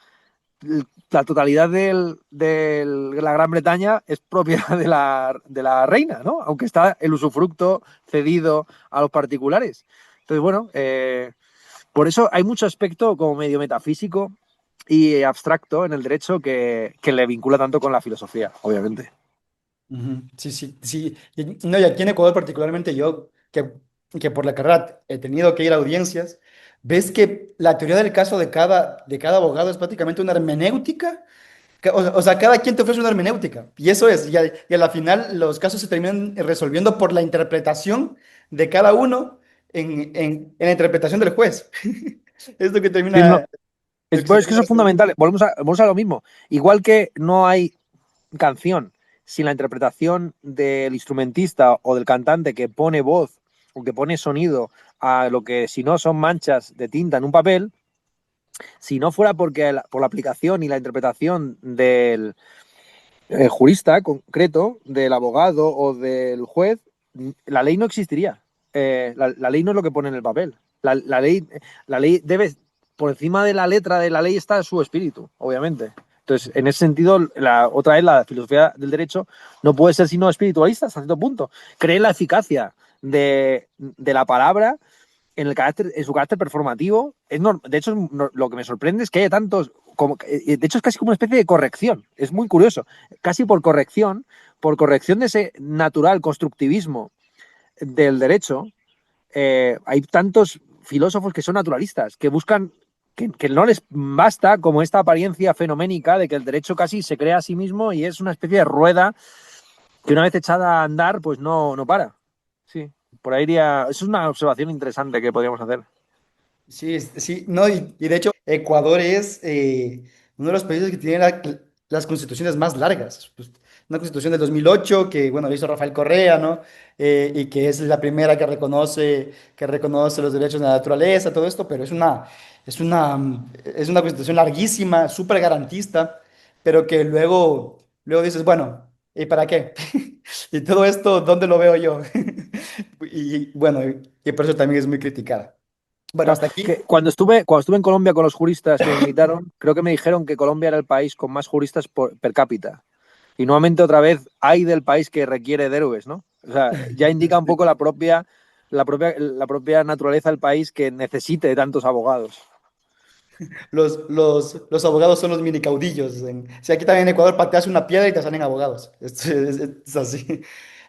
la totalidad de la Gran Bretaña es propiedad de la reina, ¿no? Aunque está el usufructo cedido a los particulares. Entonces, bueno, por eso hay mucho aspecto como medio metafísico y abstracto en el derecho que le vincula tanto con la filosofía, obviamente. Ujú. Sí, sí, sí. No, y aquí en Ecuador particularmente yo, que por la carrera he tenido que ir a audiencias, ¿Ves que la teoría del caso de cada abogado es prácticamente una hermenéutica? O sea, cada quien te ofrece una hermenéutica. Y eso es. Y a la final los casos se terminan resolviendo por la interpretación de cada uno en la interpretación del juez. Es lo que Sí, no, termina, lo es, que se pues es que termina eso es resolviendo. fundamental. Volvemos a lo mismo. Igual que no hay canción sin la interpretación del instrumentista o del cantante que pone voz o que pone sonido a lo que si no son manchas de tinta en un papel, si no fuera por la aplicación y la interpretación del jurista concreto, del abogado o del juez, la ley no existiría. La ley no es lo que pone en el papel. La ley debe, por encima de la letra de la ley está su espíritu, obviamente. Entonces, en ese sentido, otra vez la filosofía del derecho no puede ser sino espiritualista hasta cierto punto. Cree en la eficacia de la palabra en su carácter performativo. De hecho, lo que me sorprende es que haya tantos. De hecho, es casi como una especie de corrección. Es muy curioso. Casi por corrección de ese natural constructivismo del derecho, hay tantos filósofos que son naturalistas, que buscan que no les basta como esta apariencia fenoménica de que el derecho casi se crea a sí mismo y es una especie de rueda que una vez echada a andar, pues no para. Sí, por ahí iría. Eso es una observación interesante que podríamos hacer. Sí, sí, no, y de hecho Ecuador es uno de los países que tiene las constituciones más largas. Pues, una constitución del 2008 que, bueno, la hizo Rafael Correa, ¿no? Y que es la primera que reconoce los derechos de la naturaleza, todo esto, pero es una constitución larguísima, súper garantista, pero que luego dices, bueno, ¿y para qué? Y todo esto, ¿dónde lo veo yo? Y bueno, y por eso también es muy criticada. Bueno, Claro, hasta aquí. que cuando estuve en Colombia con los juristas que me invitaron, creo que me dijeron que Colombia era el país con más juristas per cápita. Y nuevamente otra vez hay del país que requiere de héroes, ¿no? O sea, ya indica un poco la propia naturaleza del país que necesite de tantos abogados. Los abogados son los mini caudillos. Si aquí también en Ecuador pateas una piedra y te salen abogados. Es así.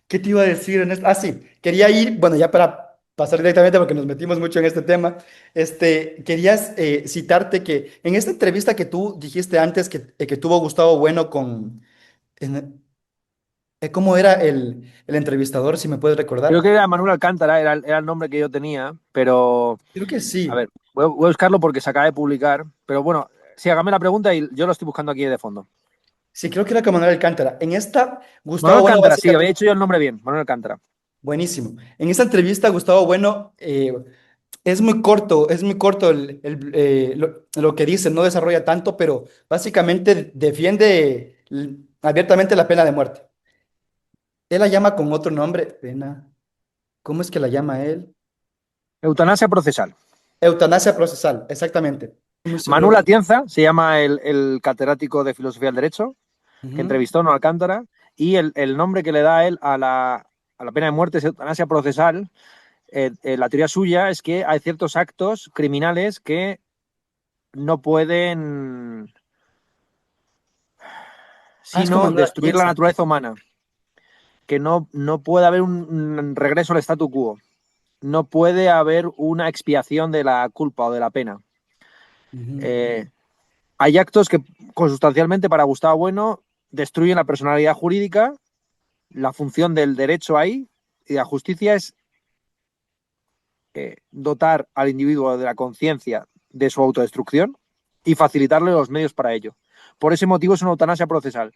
¿Qué te iba a decir en esto? Ah, sí, quería ir, bueno, ya para pasar directamente porque nos metimos mucho en este tema, querías citarte que en esta entrevista que tú dijiste antes que tuvo Gustavo Bueno en- ¿cómo era el entrevistador, si me puedes Creo que recordar? era Manuel Alcántara, era el nombre que yo tenía, pero Creo que a sí. ver, voy a buscarlo porque se acaba de publicar. Pero bueno, sí, hágame la pregunta y yo lo estoy buscando aquí de fondo. Sí, creo que era con Manuel Alcántara. En esta, Gustavo Manuel Bueno Alcántara, sí, había básicamente. dicho yo el nombre bien, Manuel Alcántara. Buenísimo. En esta entrevista, Gustavo Bueno es muy corto lo que dice, no desarrolla tanto, pero básicamente defiende abiertamente la pena de muerte. Él la llama con otro nombre, pena. ¿Cómo es que la llama él? Eutanasia procesal. Eutanasia procesal, exactamente. Muy seguro Manuel que. Atienza se llama el catedrático de Filosofía del Derecho que Ujú. entrevistó a Manuel Alcántara y el nombre que le da él a la pena de muerte es eutanasia procesal. La teoría suya es que hay ciertos actos criminales que no pueden Ah, es con sino Manuel destruir la Atienza. naturaleza humana, que no puede haber un regreso al statu quo, no puede haber una expiación de la culpa o de la pena. Ujú. Eh, Hay actos que consustancialmente para Gustavo Bueno destruyen la personalidad jurídica, la función del derecho ahí y la justicia es dotar al individuo de la conciencia de su autodestrucción y facilitarle los medios para ello. Por ese motivo es una eutanasia procesal,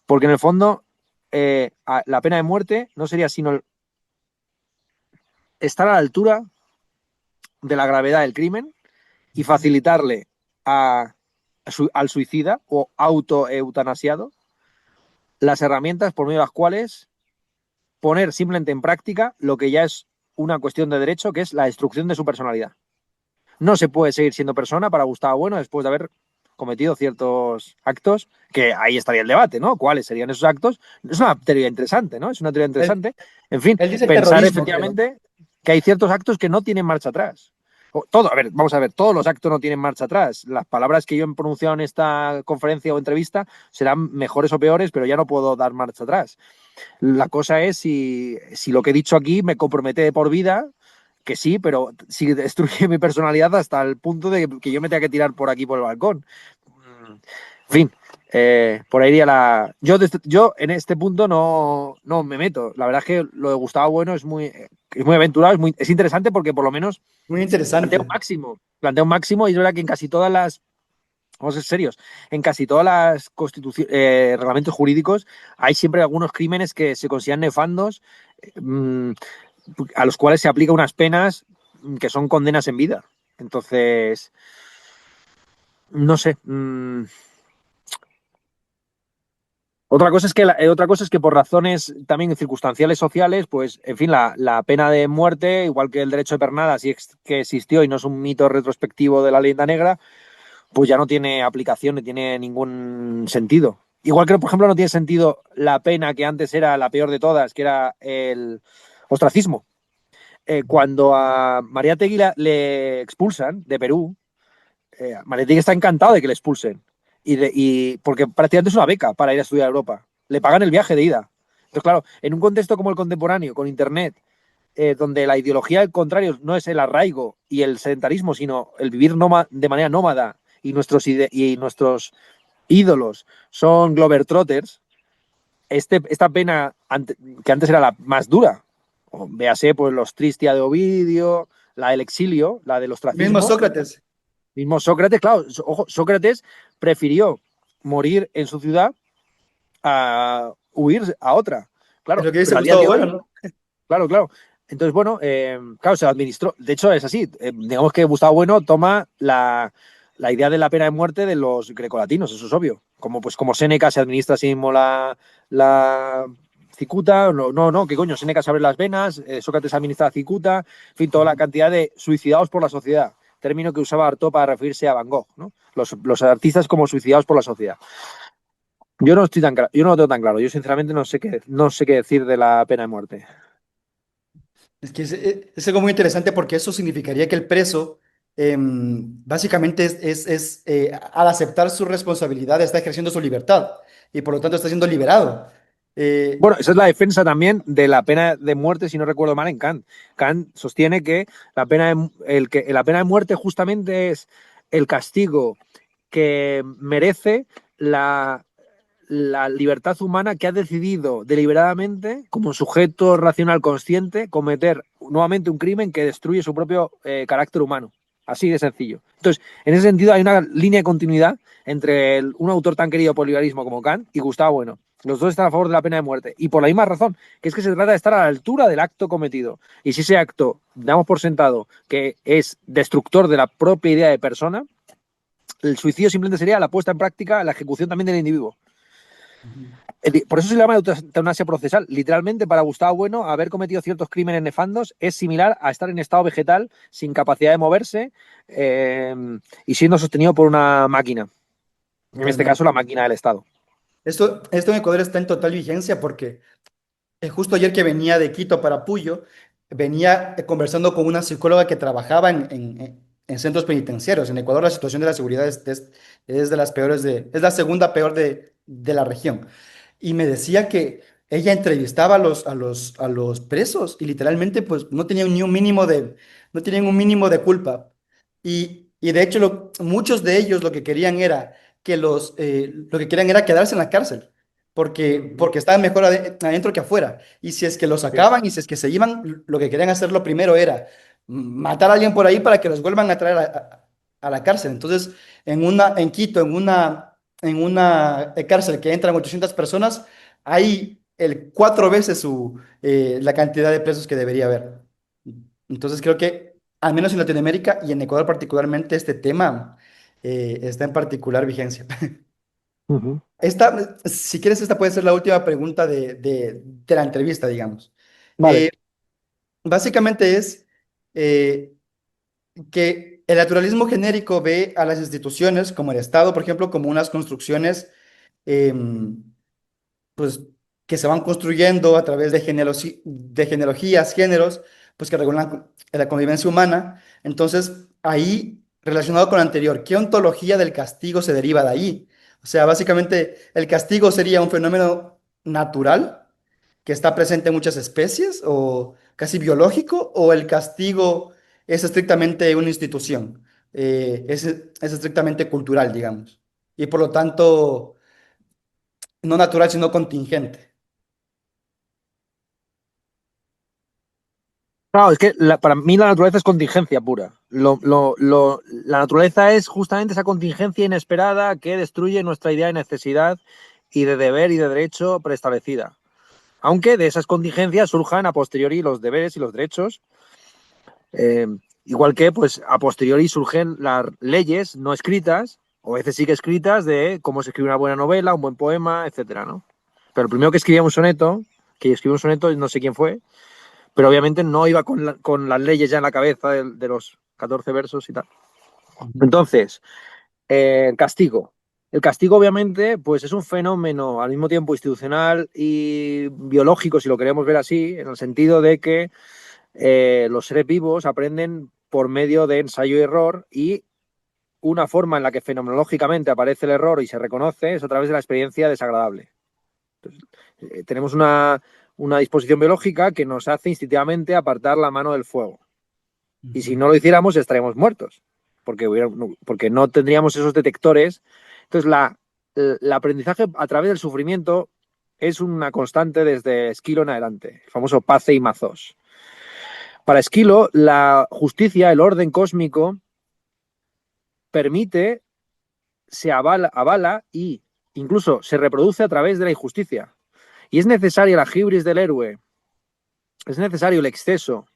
porque en el fondo la pena de muerte no sería sino estar a la altura de la gravedad del crimen y facilitarle al suicida o autoeutanasiado las herramientas por medio de las cuales poner simplemente en práctica lo que ya es una cuestión de derecho, que es la destrucción de su personalidad. No se puede seguir siendo persona para Gustavo Bueno después de haber cometido ciertos actos, que ahí estaría el debate, ¿no? ¿Cuáles serían esos actos? Es una teoría interesante, ¿no? Es una teoría Él, interesante. En fin, él dice pensar terrorismo, creo. efectivamente que hay ciertos actos que no tienen marcha atrás. Todo, a ver, vamos a ver, todos los actos no tienen marcha atrás. Las palabras que yo he pronunciado en esta conferencia o entrevista serán mejores o peores, pero ya no puedo dar marcha atrás. La cosa es si lo que he dicho aquí me compromete de por vida que sí, pero sí destruye mi personalidad hasta el punto de que yo me tenga que tirar por aquí por el balcón. En fin, por ahí iría la. Yo en este punto no me meto. La verdad es que lo de Gustavo Bueno es muy aventurado, es interesante porque por lo menos Muy plantea un interesante. máximo. Plantea un máximo y es verdad que en casi todas las. Vamos a ser serios. En casi todas las reglamentos jurídicos hay siempre algunos crímenes que se consideran nefandos, mmm, a los cuales se aplica unas penas que son condenas en vida. Entonces, no sé. Otra cosa es que por razones también circunstanciales sociales, pues, en fin, la pena de muerte, igual que el derecho de pernada, sí que existió y no es un mito retrospectivo de la leyenda negra, pues ya no tiene aplicación, no tiene ningún sentido. Igual que, por ejemplo, no tiene sentido la pena que antes era la peor de todas, que era el ostracismo. Cuando a María Tegui le expulsan de Perú, Manetti está encantado de que le expulsen. Y porque prácticamente es una beca para ir a estudiar a Europa. Le pagan el viaje de ida. Entonces, claro, en un contexto como el contemporáneo, con Internet, donde la ideología al contrario no es el arraigo y el sedentarismo, sino el vivir de manera nómada y nuestros ídolos son Globetrotters, esta pena que antes era la más dura, véase pues los Tristia de Ovidio, la del exilio, la del Mismo ostracismo. Sócrates. Mismo Sócrates, claro, ojo, Sócrates prefirió morir en su ciudad a huir a otra. Es Claro, lo que dice pero a día Gustavo de Bueno, hoy, ¿no? claro, claro. Entonces, bueno, claro, se administró. De hecho, es así. Digamos que Gustavo Bueno toma la idea de la pena de muerte de los grecolatinos, eso es obvio. Como, pues, como Séneca se administra a sí mismo la cicuta, no, ¿qué coño? Séneca se abre las venas, Sócrates administra la cicuta, en fin, toda la cantidad de suicidados por la sociedad, término que usaba Artaud para referirse a Van Gogh, ¿no? Los artistas como suicidados por la sociedad. Yo no lo tengo tan claro. Yo sinceramente no sé qué decir de la pena de muerte. Es que es algo muy interesante porque eso significaría que el preso básicamente al aceptar su responsabilidad está ejerciendo su libertad y por lo tanto está siendo liberado. Eh, Bueno, esa es la defensa también de la pena de muerte, si no recuerdo mal, en Kant. Kant sostiene que la pena de muerte justamente es el castigo que merece la libertad humana que ha decidido deliberadamente, como un sujeto racional consciente, cometer nuevamente un crimen que destruye su propio carácter humano. Así de sencillo. Entonces, en ese sentido hay una línea de continuidad entre un autor tan querido por el liberalismo como Kant y Gustavo Bueno. Los dos están a favor de la pena de muerte. Y por la misma razón, que es que se trata de estar a la altura del acto cometido. Y si ese acto damos por sentado que es destructor de la propia idea de persona, el suicidio simplemente sería la puesta en práctica, la ejecución también del individuo. Por eso se le llama eutanasia procesal. Literalmente, para Gustavo Bueno, haber cometido ciertos crímenes nefandos es similar a estar en estado vegetal, sin capacidad de moverse eh, y siendo sostenido por una máquina. En este caso, Totalmente. la máquina del Estado. Esto en Ecuador está en total vigencia porque justo ayer que venía de Quito para Puyo, venía conversando con una psicóloga que trabajaba en centros penitenciarios. En Ecuador la situación de la seguridad es de las peores es la segunda peor de la región. Y me decía que ella entrevistaba a los presos y literalmente pues no tenían ni un mínimo no tenían un mínimo de culpa. Y de hecho muchos de ellos lo que querían era lo que querían era quedarse en la cárcel porque estaban mejor adentro que afuera. Y si es que lo Sí. sacaban y si es que se iban, lo que querían hacer lo primero era matar a alguien por ahí para que los vuelvan a traer a la cárcel. Entonces, en Quito, en una cárcel que entran 800 personas, hay cuatro veces la cantidad de presos que debería haber. Entonces, creo que, al menos en Latinoamérica y en Ecuador particularmente, este tema está en particular vigencia. Ujú. Si quieres, esta puede ser la última pregunta de la entrevista, digamos. Vale. Eh, Básicamente es eh, que el naturalismo genérico ve a las instituciones como el Estado, por ejemplo, como unas construcciones em, pues, que se van construyendo a través de genealogías, géneros, pues que regulan la convivencia humana. Entonces, ahí, relacionado con lo anterior, ¿qué ontología del castigo se deriva de ahí? O sea, básicamente, el castigo sería un fenómeno natural que está presente en muchas especies casi biológico o el castigo es estrictamente una institución? Es estrictamente cultural, digamos. Y por lo tanto, no natural, sino contingente. Claro, es que para mí la naturaleza es contingencia pura. La naturaleza es justamente esa contingencia inesperada que destruye nuestra idea de necesidad y de deber y de derecho preestablecida. Aunque de esas contingencias surjan a posteriori los deberes y los derechos, eh, igual que pues a posteriori surgen las leyes no escritas, o a veces sí que escritas, de cómo se escribe una buena novela, un buen poema, etcétera, ¿no? Pero el primero que escribió un soneto, no sé quién fue, pero obviamente no iba con las leyes ya en la cabeza de los 14 versos y tal. Ujú. Entonces, el castigo. El castigo, obviamente, pues es un fenómeno al mismo tiempo institucional y biológico, si lo queremos ver así, en el sentido de que los seres vivos aprenden por medio de ensayo y error, y una forma en la que fenomenológicamente aparece el error y se reconoce es a través de la experiencia desagradable. Entonces, tenemos una disposición biológica que nos hace instintivamente apartar la mano del fuego. Y si Ujú. no lo hiciéramos, estaríamos muertos, porque no tendríamos esos detectores. Entonces, el aprendizaje a través del sufrimiento es una constante desde Esquilo en adelante, el famoso Pace y Mazos. Para Esquilo, la justicia, el orden cósmico, permite, avala y incluso se reproduce a través de la injusticia. Y es necesaria la hibris del héroe, es necesario el exceso,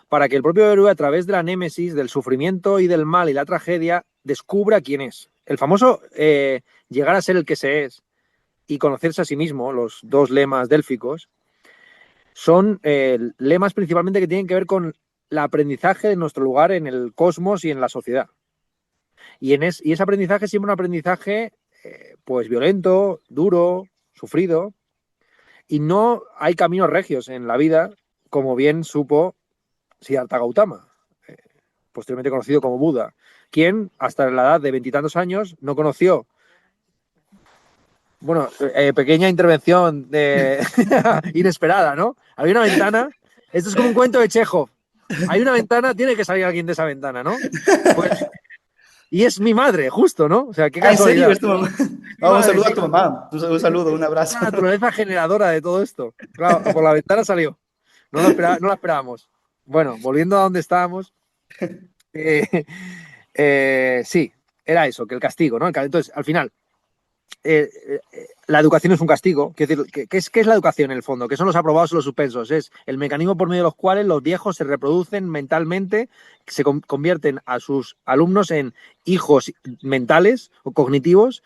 para que el propio héroe, a través de la némesis, del sufrimiento y del mal y la tragedia, descubra quién es. El famoso llegar a ser el que se es y conocerse a sí mismo, los dos lemas délficos, son lemas principalmente que tienen que ver con el aprendizaje de nuestro lugar en el cosmos y en la sociedad. Y ese aprendizaje es siempre un aprendizaje pues violento, duro, sufrido, y no hay caminos regios en la vida, como bien supo Siddhartha Gautama, posteriormente conocido como Buda, quien hasta la edad de veintitantos años no conoció. Bueno, pequeña intervención inesperada, ¿no? Había una ventana, esto es como un cuento de Chekhov. Hay una ventana, tiene que salir alguien de esa ventana, ¿no? Pues, y es mi madre, justo, ¿no? O sea, qué Ah, ¿en serio? casualidad. ¿Es tu mamá? Es mi Ah, un madre, saludo sí. a tu mamá. Un saludo, un Es la abrazo. naturaleza generadora de todo esto. Claro, por la ventana salió. No la esperábamos. Bueno, volviendo a donde estábamos, eh, sí, era eso, que el castigo, ¿no? Entonces, al final, la educación es un castigo. Quiero decir, qué es la educación en el fondo? ¿Qué son los aprobados o los suspensos? Es el mecanismo por medio de los cuales los viejos se reproducen mentalmente, se convierten a sus alumnos en hijos mentales o cognitivos,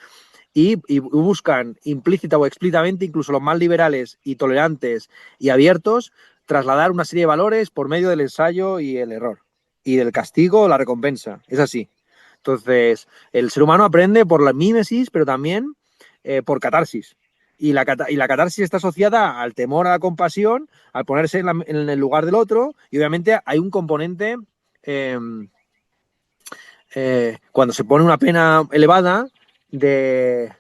y buscan implícita o explícitamente, incluso los más liberales y tolerantes y abiertos, trasladar una serie de valores por medio del ensayo y el error, y del castigo o la recompensa. Es así. Entonces, el ser humano aprende por la mímesis, pero también por catarsis. Y la catarsis está asociada al temor, a la compasión, al ponerse en el lugar del otro, y obviamente hay un componente, eh, cuando se pone una pena elevada, de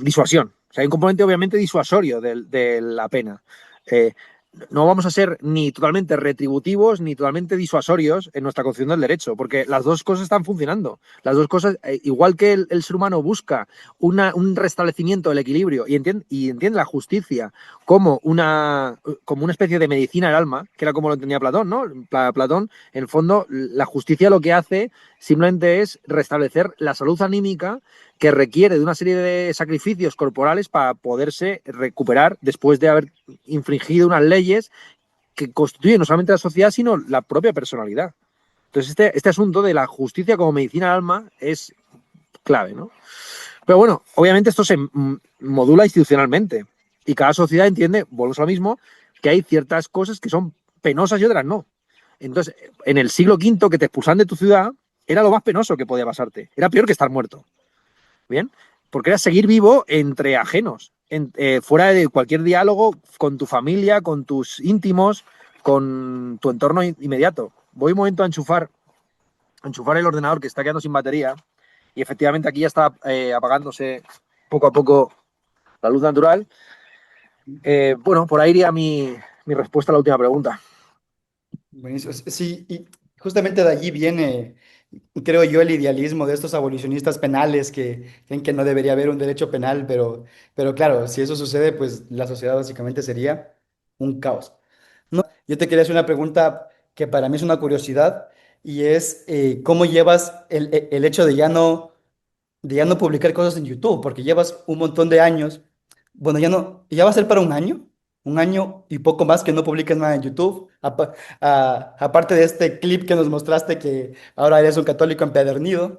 disuasión. O sea, hay un componente obviamente disuasorio de la pena. Eh, no vamos a ser ni totalmente retributivos ni totalmente disuasorios en nuestra concepción del derecho, porque las dos cosas están funcionando. Las dos cosas, igual que el ser humano busca un restablecimiento del equilibrio y entiende la justicia como una especie de medicina del alma, que era como lo entendía Platón, ¿no? Platón, en el fondo, la justicia lo que hace simplemente es restablecer la salud anímica, que requiere de una serie de sacrificios corporales para poderse recuperar después de haber infringido unas leyes que constituyen no solamente la sociedad, sino la propia personalidad. Entonces, este asunto de la justicia como medicina del alma es clave, ¿no? Pero bueno, obviamente esto se modula institucionalmente, y cada sociedad entiende, volvemos a lo mismo, que hay ciertas cosas que son penosas y otras no. Entonces, en el siglo V, que te expulsan de tu ciudad era lo más penoso que podía pasarte. Era peor que estar muerto. ¿Bien? Porque era seguir vivo entre ajenos, fuera de cualquier diálogo con tu familia, con tus íntimos, con tu entorno inmediato. Voy un momento a enchufar el ordenador, que está quedando sin batería, y efectivamente aquí ya está apagándose poco a poco la luz natural. Bueno, por ahí iría mi respuesta a la última pregunta. Buenísimo. Sí, y justamente de allí viene, creo yo, el idealismo de estos abolicionistas penales que creen que no debería haber un derecho penal, pero claro, si eso sucede, pues la sociedad básicamente sería un caos. Yo te quería hacer una pregunta que para mí es una curiosidad y es ¿cómo llevas el hecho de ya no publicar cosas en YouTube? Porque llevas un montón de años, bueno, ya no, ya va a ser para un año y poco más que no publiques nada en YouTube, aparte de este clip que nos mostraste que ahora eres un católico empedernido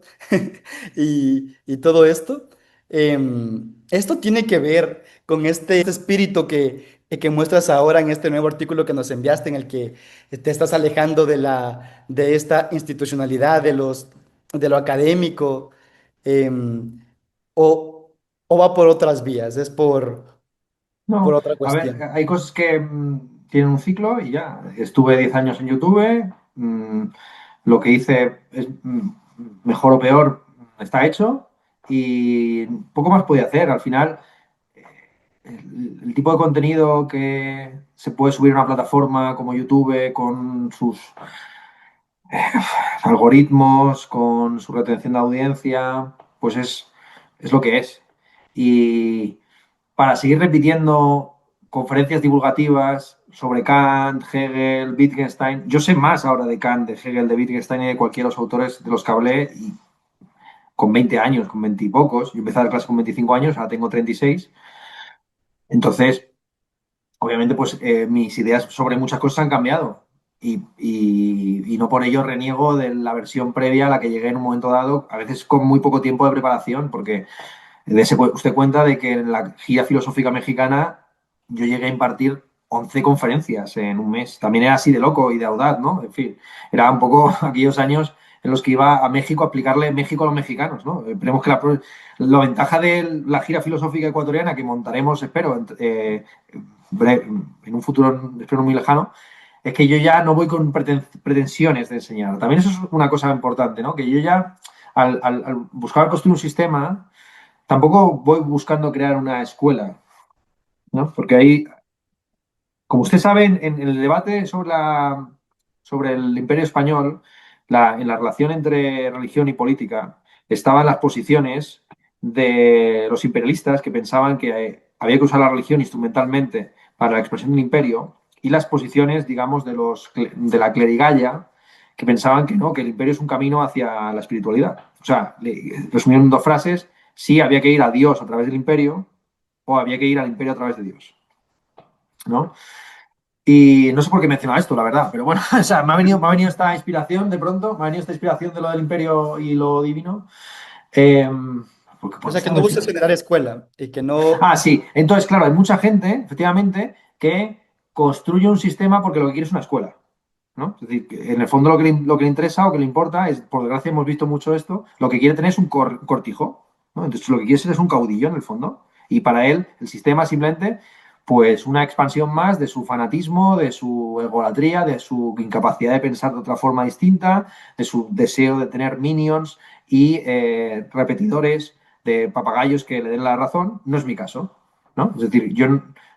y todo esto. Esto tiene que ver con este espíritu que muestras ahora en este nuevo artículo que nos enviaste, en el que te estás alejando de esta institucionalidad, de lo académico, em, o, o va por otras vías, es por No, otra a ver, cuestión. hay cosas que tienen un ciclo y ya. Estuve 10 años en YouTube, lo que hice es mejor o peor, está hecho y poco más podía hacer. Al final, el tipo de contenido que se puede subir a una plataforma como YouTube con sus algoritmos, con su retención de audiencia, pues es lo que es. Y para seguir repitiendo conferencias divulgativas sobre Kant, Hegel, Wittgenstein, yo sé más ahora de Kant, de Hegel, de Wittgenstein y de cualquiera de los autores de los que hablé, y con 20 años, con 20 y pocos. Yo empecé a dar clases con 25 años, ahora tengo 36. Entonces, obviamente, pues mis ideas sobre muchas cosas han cambiado. Y no por ello reniego de la versión previa a la que llegué en un momento dado, a veces con muy poco tiempo de preparación, porque usted cuenta de que en la gira filosófica mexicana yo llegué a impartir 11 conferencias en un mes. También era así de loco y de audaz, ¿no? En fin, era un poco aquellos años en los que iba a México a aplicarle México a los mexicanos, ¿no? Esperemos que la ventaja de la gira filosófica ecuatoriana que montaremos, espero, en un futuro, espero muy lejano, es que yo ya no voy con pretensiones de enseñar. También eso es una cosa importante, ¿no? Que yo ya, al buscar construir un sistema, tampoco voy buscando crear una escuela, ¿no? Porque ahí, como usted sabe, en el debate sobre el Imperio Español, en la relación entre religión y política, estaban las posiciones de los imperialistas que pensaban que había que usar la religión instrumentalmente para la expresión del imperio, y las posiciones, digamos, de la clerigalla, que pensaban que no, que el imperio es un camino hacia la espiritualidad. O sea, resumieron en dos frases: sí, había que ir a Dios a través del imperio, o había que ir al imperio a través de Dios, ¿no? Y no sé por qué mencionaba esto, la verdad, pero bueno, o sea, me ha venido esta inspiración de pronto, me ha venido esta inspiración de lo del imperio y lo divino. Eh, O ¿Por qué sea, que estaba no busques mencionando? generar escuela y que no... Ah, sí. Entonces, claro, hay mucha gente, efectivamente, que construye un sistema porque lo que quiere es una escuela, ¿no? Es decir, que en el fondo lo que le interesa o que le importa es, por desgracia hemos visto mucho esto, lo que quiere tener es un cortijo, ¿no? Entonces, lo que quiere ser es un caudillo en el fondo. Y para él, el sistema es simplemente, pues, una expansión más de su fanatismo, de su egolatría, de su incapacidad de pensar de otra forma distinta, de su deseo de tener minions y repetidores de papagayos que le den la razón. No es mi caso, ¿no? Es decir, yo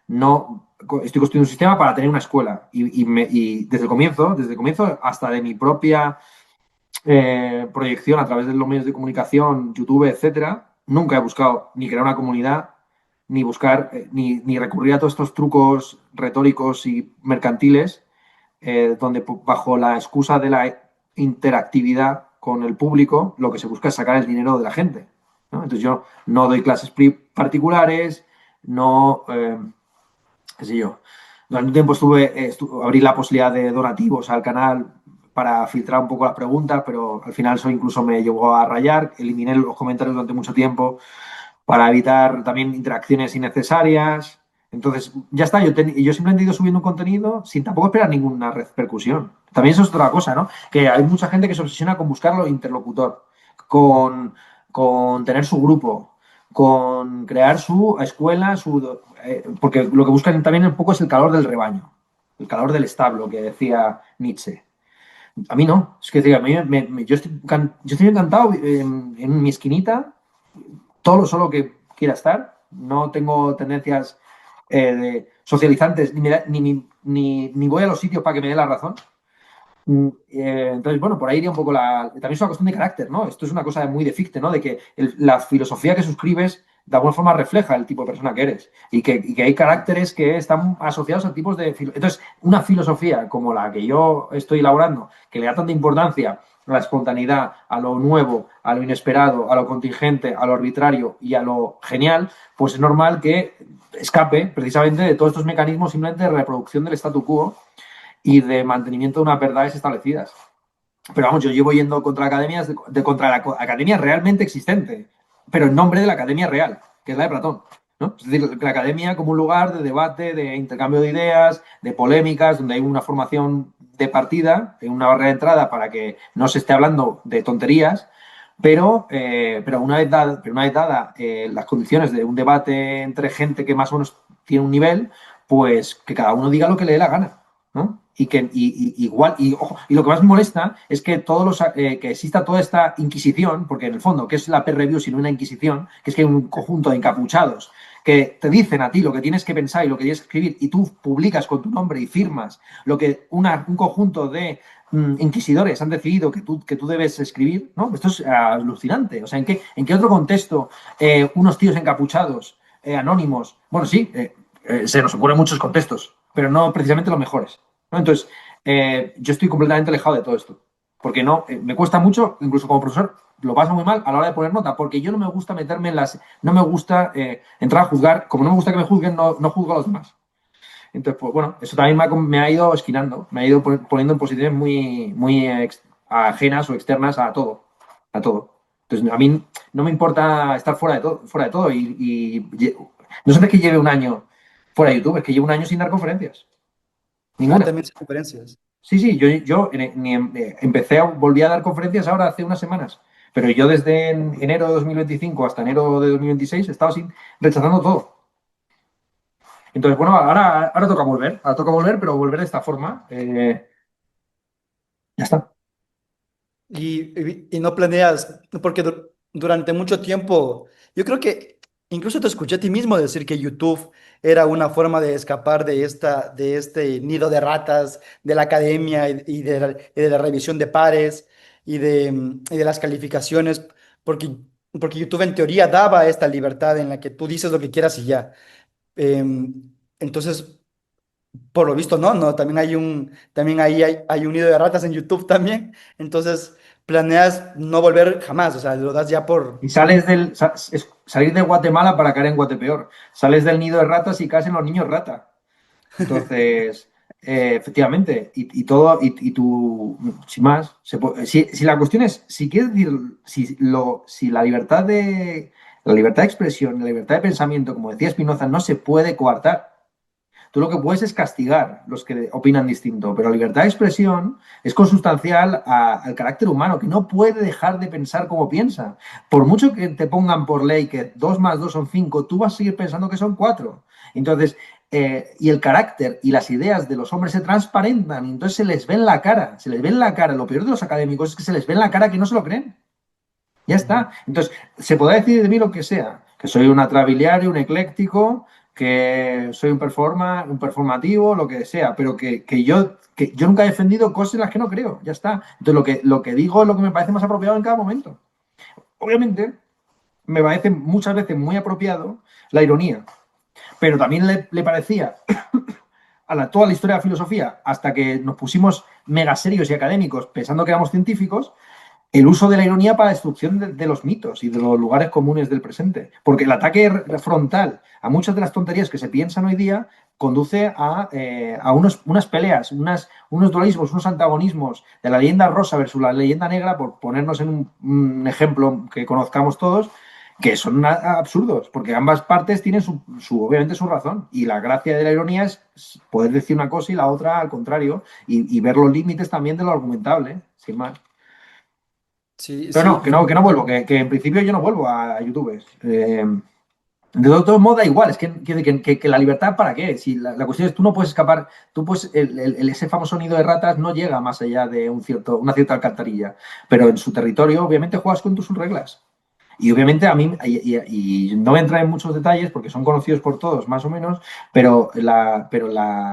no estoy construyendo un sistema para tener una escuela y desde el comienzo hasta de mi propia proyección a través de los medios de comunicación, YouTube, etcétera, nunca he buscado ni crear una comunidad, ni buscar, ni recurrir a todos estos trucos retóricos y mercantiles, donde bajo la excusa de la interactividad con el público, lo que se busca es sacar el dinero de la gente, ¿no? Entonces yo no doy clases particulares, no, qué sé yo. Durante un tiempo abrí la posibilidad de donativos al canal para filtrar un poco las preguntas, pero al final eso incluso me llevó a rayar. Eliminé los comentarios durante mucho tiempo para evitar también interacciones innecesarias. Entonces, ya está, yo simplemente he ido subiendo un contenido sin tampoco esperar ninguna repercusión. También eso es otra cosa, ¿no? Que hay mucha gente que se obsesiona con buscarlo interlocutor, con, con tener su grupo, con crear su escuela, porque lo que buscan también un poco es el calor del rebaño, el calor del establo, que decía Nietzsche. A mí no, es que a mí yo estoy encantado en mi esquinita, todo lo solo que quiera estar. No tengo tendencias. socializantes, ni voy a los sitios para que me dé la razón. Entonces, bueno, por ahí iría un poco También es una cuestión de carácter, ¿no? Esto es una cosa muy de Fichte, ¿no? De que la filosofía que suscribes de alguna forma refleja el tipo de persona que eres y que hay caracteres que están asociados a tipos de... Entonces, una filosofía como la que yo estoy elaborando, que le da tanta importancia a la espontaneidad, a lo nuevo, a lo inesperado, a lo contingente, a lo arbitrario y a lo genial, pues es normal que escape precisamente de todos estos mecanismos simplemente de reproducción del statu quo y de mantenimiento de unas verdades establecidas. Pero vamos, yo llevo yendo contra academias, contra la academia realmente existente, pero en nombre de la academia real, que es la de Platón. ¿No? Es decir, la academia como un lugar de debate, de intercambio de ideas, de polémicas, donde hay una formación de partida, una barrera de entrada para que no se esté hablando de tonterías, pero una vez dada las condiciones de un debate entre gente que más o menos tiene un nivel, pues que cada uno diga lo que le dé la gana. ¿No? Igual, ojo, y lo que más me molesta es que que exista toda esta inquisición, porque en el fondo, ¿qué es la peer review sino una inquisición? Que es que hay un conjunto de encapuchados que te dicen a ti lo que tienes que pensar y lo que tienes que escribir, y tú publicas con tu nombre y firmas lo que un conjunto de inquisidores han decidido que tú debes escribir, ¿no? Esto es alucinante. O sea, ¿en qué otro contexto unos tíos encapuchados, anónimos, bueno, sí, se nos ocurren muchos contextos, pero no precisamente los mejores, ¿no? Entonces, yo estoy completamente alejado de todo esto, porque no, me cuesta mucho, incluso como profesor, lo paso muy mal a la hora de poner nota, porque yo no me gusta meterme no me gusta entrar a juzgar, como no me gusta que me juzguen, no juzgo a los demás. Entonces, pues bueno, eso también me ha ido esquinando, me ha ido poniendo en posiciones muy ajenas o externas a todo, a todo. Entonces, a mí no me importa estar fuera de todo no sé de que lleve un año fuera de YouTube, es que llevo un año sin dar conferencias, Ah, ninguna. también son conferencias. Sí, sí, yo volví a dar conferencias ahora hace unas semanas, pero yo desde enero de 2025 hasta enero de 2026 he estado rechazando todo. Entonces, bueno, ahora toca volver, pero volver de esta forma. Ya está. Y no planeas, porque durante mucho tiempo, yo creo que incluso te escuché a ti mismo decir que YouTube era una forma de escapar de este nido de ratas de la academia y de la revisión de pares y de las calificaciones, porque, porque YouTube en teoría daba esta libertad en la que tú dices lo que quieras y ya. Entonces, por lo visto, no, también también ahí hay un nido de ratas en YouTube también. Entonces, planeas no volver jamás, o sea, lo das ya Y por... salir de Guatemala para caer en Guatepeor. Sales del nido de ratas y caes en los niños rata. Entonces, efectivamente, y tú, sin más, si la cuestión es, si quieres decir, si la libertad de expresión, la libertad de pensamiento, como decía Spinoza, no se puede coartar. Tú lo que puedes es castigar los que opinan distinto, pero la libertad de expresión es consustancial al carácter humano, que no puede dejar de pensar como piensa. Por mucho que te pongan por ley que 2 más 2 son 5, tú vas a seguir pensando que son 4. Entonces, y el carácter y las ideas de los hombres se transparentan, y entonces se les ve en la cara, se les ve en la cara. Lo peor de los académicos es que se les ve en la cara que no se lo creen. Ya está. Entonces, se podrá decir de mí lo que sea, que soy un atrabiliario, un ecléctico, que soy un performativo, lo que sea, pero que yo nunca he defendido cosas en las que no creo. Ya está. Entonces, lo que digo es lo que me parece más apropiado en cada momento. Obviamente, me parece muchas veces muy apropiado la ironía, pero también le parecía toda la historia de la filosofía, hasta que nos pusimos mega serios y académicos pensando que éramos científicos, el uso de la ironía para la destrucción de los mitos y de los lugares comunes del presente. Porque el ataque frontal a muchas de las tonterías que se piensan hoy día conduce a unas peleas, unos dualismos, unos antagonismos de la leyenda rosa versus la leyenda negra, por ponernos en un ejemplo que conozcamos todos, que son absurdos, porque ambas partes tienen obviamente su razón. Y la gracia de la ironía es poder decir una cosa y la otra al contrario, y ver los límites también de lo argumentable, sin más. Sí, Pero sí, que no vuelvo, que en principio yo no vuelvo a YouTube. De todos modos, da igual, es que la libertad, ¿para qué? Si la cuestión es, tú no puedes escapar, ese famoso nido de ratas no llega más allá de una cierta alcantarilla, pero en su territorio, obviamente, juegas con tus reglas. Y obviamente a mí, y no voy a entrar en muchos detalles porque son conocidos por todos, más o menos, pero la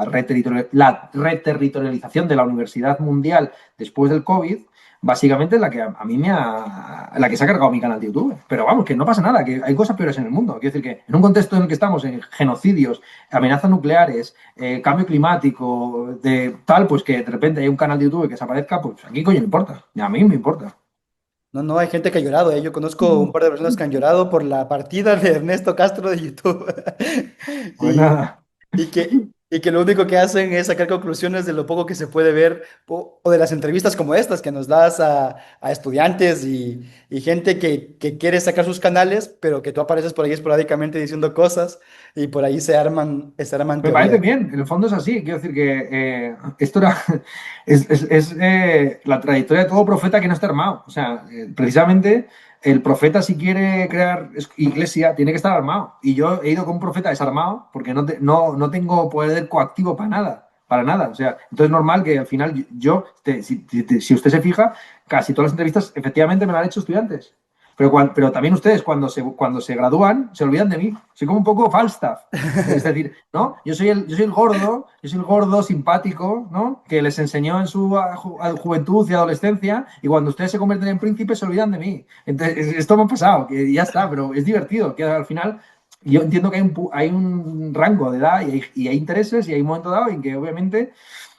reterritorialización de la universidad mundial después del COVID, básicamente es la que a mí la que se ha cargado mi canal de YouTube. Pero vamos, que no pasa nada, que hay cosas peores en el mundo. Quiero decir que en un contexto en el que estamos, en genocidios, amenazas nucleares, cambio climático, de tal, pues que de repente hay un canal de YouTube que desaparezca, pues aquí coño me importa. Y a mí me importa. No, no, hay gente que ha llorado, ¿eh? Yo conozco un par de personas que han llorado por la partida de Ernesto Castro de YouTube. Pues Y, nada. y que lo único que hacen es sacar conclusiones de lo poco que se puede ver o de las entrevistas como estas que nos das a estudiantes y gente que quiere sacar sus canales, pero que tú apareces por ahí esporádicamente diciendo cosas y por ahí se arman Me parece teorías. bien, en el fondo es así. Quiero decir que esto era, es la trayectoria de todo profeta que no está armado. O sea, precisamente el profeta si quiere crear iglesia tiene que estar armado. Y yo he ido con un profeta desarmado porque no tengo poder coactivo para nada. Para nada. O sea, entonces es normal que al final si usted se fija, casi todas las entrevistas efectivamente me las han hecho estudiantes. Pero también ustedes cuando se gradúan se olvidan de mí. Soy como un poco Falstaff. Es decir, ¿no? Yo soy el gordo simpático, ¿no? Que les enseñó en su juventud y adolescencia y cuando ustedes se convierten en príncipes se olvidan de mí. Entonces, esto me ha pasado, que ya está, pero es divertido, que al final yo entiendo que hay un rango de edad y hay intereses y hay un momento dado en que obviamente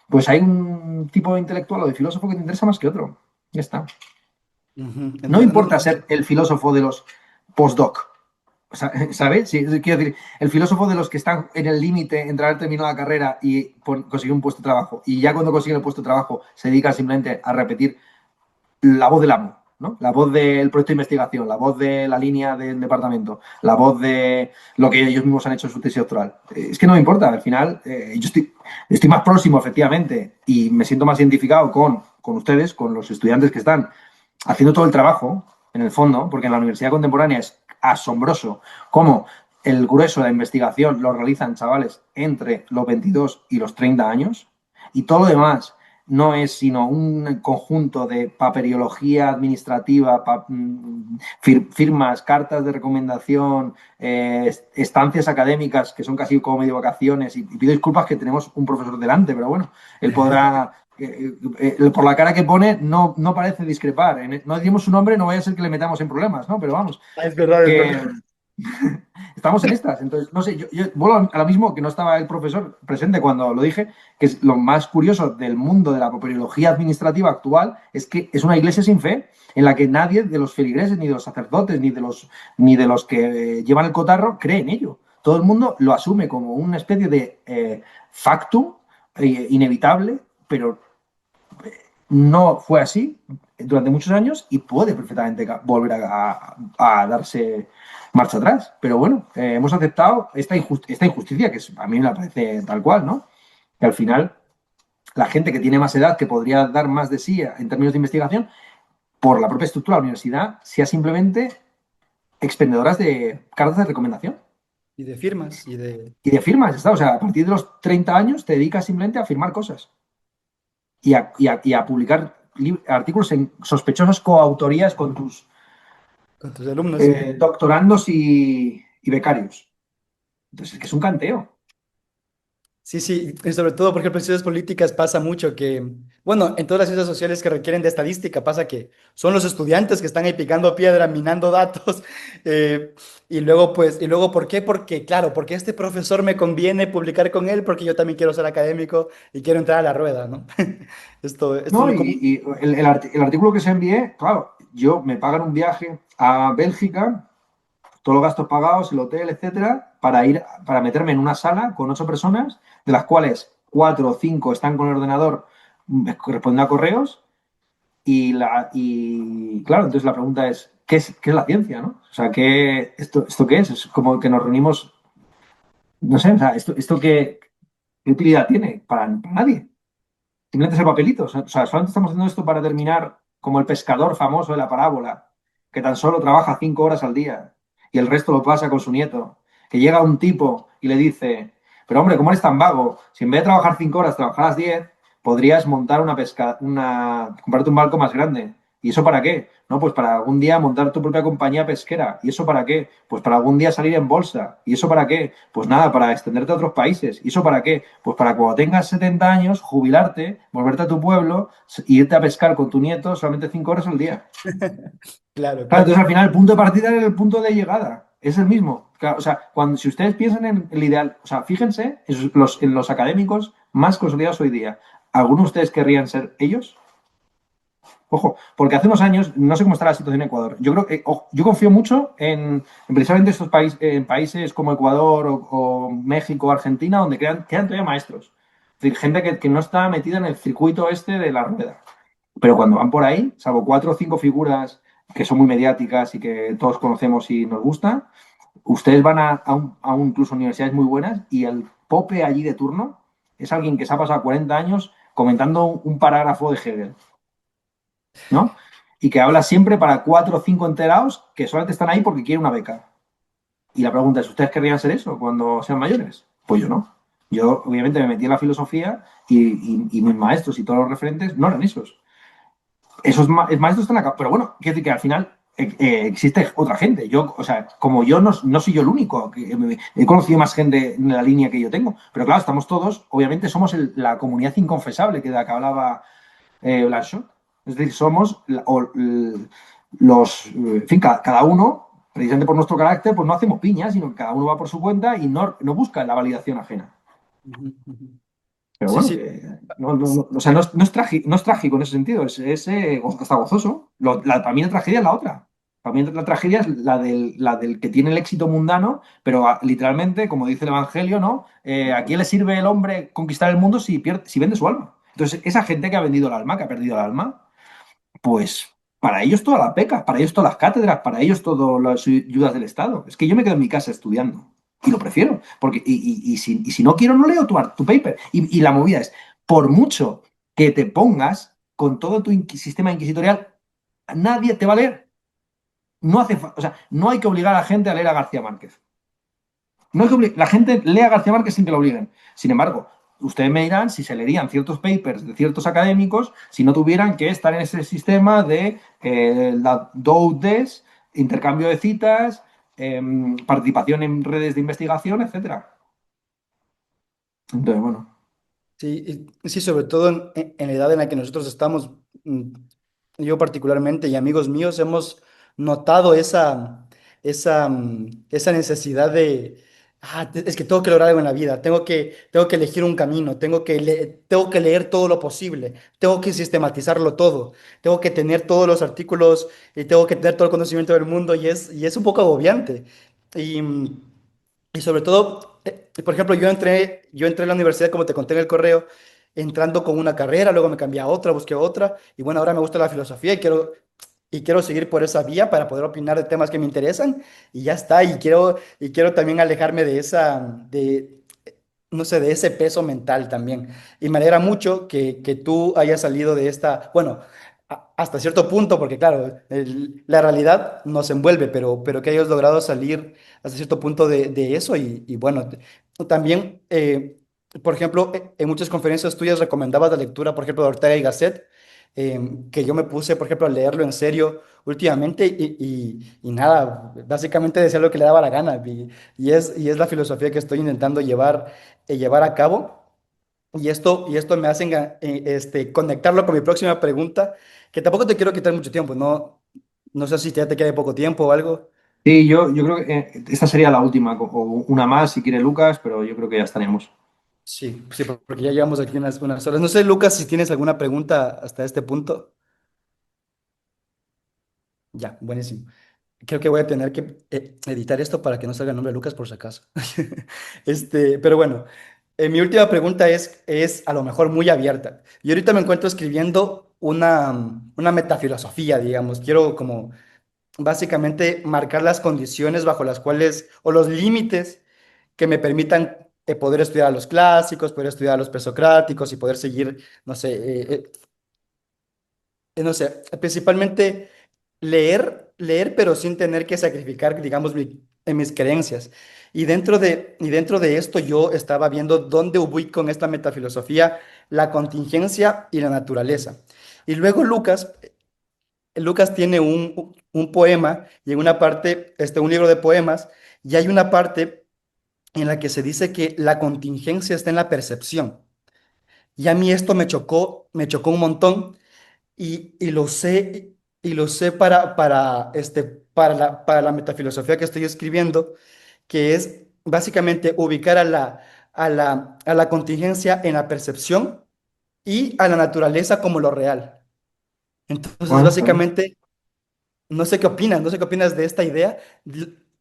pues hay un tipo de intelectual o de filósofo que te interesa más que otro. Ya está. Ujú, No entiendo. No, importa ser el filósofo de los postdoc, ¿sabes? Sí, quiero decir, el filósofo de los que están en el límite entre haber terminado la carrera y conseguir un puesto de trabajo, y ya cuando consiguen el puesto de trabajo se dedican simplemente a repetir la voz del amo, ¿no? La voz del proyecto de investigación, la voz de la línea del departamento, la voz de lo que ellos mismos han hecho en su tesis doctoral. Es que no me importa, al final yo estoy más próximo, efectivamente, y me siento más identificado con ustedes, con los estudiantes que están haciendo todo el trabajo, en el fondo, porque en la universidad contemporánea es asombroso cómo el grueso de la investigación lo realizan chavales entre los 22 y los 30 años, y todo lo demás no es sino un conjunto de paperiología administrativa, firmas, cartas de recomendación, estancias académicas que son casi como medio vacaciones. Y pido disculpas que tenemos un profesor delante, pero bueno, él podrá por la cara que pone, no parece discrepar. No decimos su nombre, no vaya a ser que le metamos en problemas, ¿no? Pero vamos, Es verdad, es que verdad. estamos en estas. Entonces, no sé, yo vuelvo a lo mismo que no estaba el profesor presente cuando lo dije, que es lo más curioso del mundo de la papirología administrativa actual, es que es una iglesia sin fe, en la que nadie de los feligreses, ni de los sacerdotes, ni de los que llevan el cotarro, cree en ello. Todo el mundo lo asume como una especie de factum inevitable, pero no fue así durante muchos años y puede perfectamente volver a darse marcha atrás. Pero bueno, hemos aceptado esta injusticia, que a mí me parece tal cual, ¿no? Que al final la gente que tiene más edad, que podría dar más de sí en términos de investigación, por la propia estructura de la universidad, sea simplemente expendedoras de cartas de recomendación Y de firmas, y de... y de firmas. ¿Está? O sea, a partir de los 30 años te dedicas simplemente a firmar cosas y a publicar artículos en sospechosas coautorías con tus con tus alumnos. doctorandos y becarios. Entonces, es que es un canteo. Sí, sí, y sobre todo, por ejemplo, en ciencias políticas pasa mucho que, bueno, en todas las ciencias sociales que requieren de estadística pasa que son los estudiantes que están ahí picando piedra, minando datos, y luego, ¿por qué? Porque, claro, porque este profesor me conviene publicar con él porque yo también quiero ser académico y quiero entrar a la rueda, ¿no? Esto es ¿No? muy común. Y el artículo que se envié, claro, yo me pagan un viaje a Bélgica, todos los gastos pagados, el hotel, etcétera, para meterme en una sala con 8 personas, de las cuales 4 o 5 están con el ordenador respondiendo a correos. Y claro, entonces la pregunta es, ¿qué es la ciencia, no? O sea, ¿esto qué es? Es como que nos reunimos, no sé, o sea, ¿esto qué utilidad tiene? Para nadie. Simplemente es el papelito. O sea, solamente estamos haciendo esto para terminar como el pescador famoso de la parábola, que tan solo trabaja 5 horas al día y el resto lo pasa con su nieto. Que llega un tipo y le dice, pero hombre, ¿cómo eres tan vago? Si en vez de trabajar 5 horas, trabajaras 10, podrías montar comprarte un barco más grande ¿Y eso para qué? No, pues para algún día montar tu propia compañía pesquera. ¿Y eso para qué? Pues para algún día salir en bolsa. ¿Y eso para qué? Pues nada, para extenderte a otros países. ¿Y eso para qué? Pues para cuando tengas 70 años, jubilarte, volverte a tu pueblo e irte a pescar con tu nieto solamente 5 horas al día. Claro, Claro, claro. entonces al final el punto de partida es el punto de llegada. Es el mismo. Claro, o sea, si ustedes piensan en el ideal, o sea, fíjense en los académicos más consolidados hoy día. ¿Algunos de ustedes querrían ser ellos? Ojo, porque hace unos años, no sé cómo está la situación en Ecuador. Yo creo que, ojo, yo confío mucho en precisamente estos en países como Ecuador o México o Argentina, donde quedan todavía maestros. Es decir, gente que no está metida en el circuito este de la rueda. Pero cuando van por ahí, salvo 4 o 5 figuras que son muy mediáticas y que todos conocemos y nos gustan, ustedes van incluso universidades muy buenas y el pope allí de turno es alguien que se ha pasado 40 años comentando un parágrafo de Hegel, ¿no? Y que habla siempre para 4 o 5 enterados que solamente están ahí porque quieren una beca. Y la pregunta es, ¿ustedes querrían ser eso cuando sean mayores? Pues yo no. Yo, obviamente, me metí en la filosofía y mis maestros y todos los referentes no eran esos. Esos maestros están acá. Pero bueno, quiero decir que al final existe otra gente. Yo, o sea, como yo no soy yo el único, he conocido más gente en la línea que yo tengo. Pero claro, estamos todos, obviamente, somos la comunidad inconfesable que de la que hablaba Blanchot. Es decir, somos en fin, cada uno, precisamente por nuestro carácter, pues no hacemos piñas, sino que cada uno va por su cuenta y no busca la validación ajena. Ujú, ujú. Pero Sí, bueno, sí. que o sea, no es trágico en ese sentido, hasta gozoso. Para mí la tragedia es la otra. Para mí la tragedia es la del que tiene el éxito mundano, pero literalmente, como dice el Evangelio, ¿no? ¿A quién le sirve el hombre conquistar el mundo si vende su alma? Entonces, esa gente que ha vendido el alma, que ha perdido el alma, pues para ellos toda la peca, para ellos todas las cátedras, para ellos todas las ayudas del Estado. Es que yo me quedo en mi casa estudiando y lo prefiero, porque y si no quiero, no leo tu paper. Y la movida es, por mucho que te pongas con todo tu sistema inquisitorial, nadie te va a leer. O sea, no hay que obligar a la gente a leer a García Márquez. No hay que la gente lee a García Márquez sin que lo obliguen. Sin embargo, ustedes me dirán si se leerían ciertos papers de ciertos académicos si no tuvieran que estar en ese sistema de la DOUDES, intercambio de citas, participación en redes de investigación, etcétera. Entonces, bueno. Sí, sí, sobre todo en la edad en la que nosotros estamos, mm, yo particularmente y amigos míos hemos notado esa necesidad de, es que tengo que lograr algo en la vida, tengo que elegir un camino, tengo que leer todo lo posible, tengo que sistematizarlo todo, tengo que tener todos los artículos y tengo que tener todo el conocimiento del mundo y es un poco agobiante. Y, y sobre todo, por ejemplo, yo entré a la universidad, como te conté en el correo, entrando con una carrera, luego me cambié a otra, busqué otra, y bueno, ahora me gusta la filosofía y quiero seguir por esa vía para poder opinar de temas que me interesan, y ya está, y quiero también alejarme no sé, de ese peso mental también. Y me alegra mucho que tú hayas salido de esta, bueno, hasta cierto punto, porque claro, la realidad nos envuelve, pero que hayas logrado salir hasta cierto punto de eso y bueno, también, por ejemplo, en muchas conferencias tuyas recomendabas la lectura, por ejemplo, de Ortega y Gasset, que yo me puse, por ejemplo, a leerlo en serio últimamente y nada, básicamente decía lo que le daba la gana y es la filosofía que estoy intentando llevar a cabo. Y esto me hace conectarlo con mi próxima pregunta, que tampoco te quiero quitar mucho tiempo, ¿no? No sé si ya te queda poco tiempo o algo. Sí, yo creo que esta sería la última, o una más si quiere Lucas, pero yo creo que ya estaríamos. Sí, sí, porque ya llevamos aquí unas horas. No sé, Lucas, si tienes alguna pregunta hasta este punto. Ya, buenísimo. Creo que voy a tener que editar esto para que no salga el nombre de Lucas por si acaso. Pero bueno, mi última pregunta es a lo mejor muy abierta. Yo ahorita me encuentro escribiendo una metafilosofía, digamos. Quiero como básicamente marcar las condiciones bajo las cuales, o los límites que me permitan poder estudiar a los clásicos, poder estudiar a los presocráticos y poder seguir, no sé, principalmente leer, pero sin tener que sacrificar, digamos, en mis creencias. Y dentro de esto yo estaba viendo dónde ubico en esta metafilosofía la contingencia y la naturaleza. Y luego Lucas Lucas tiene un poema y en una parte, un libro de poemas, y hay una parte en la que se dice que la contingencia está en la percepción. Y a mí esto me chocó un montón y lo sé, y lo sé para la metafilosofía que estoy escribiendo, que es básicamente ubicar a la contingencia en la percepción y a la naturaleza como lo real. Entonces, Bueno, bueno. básicamente, no sé qué opinas de esta idea.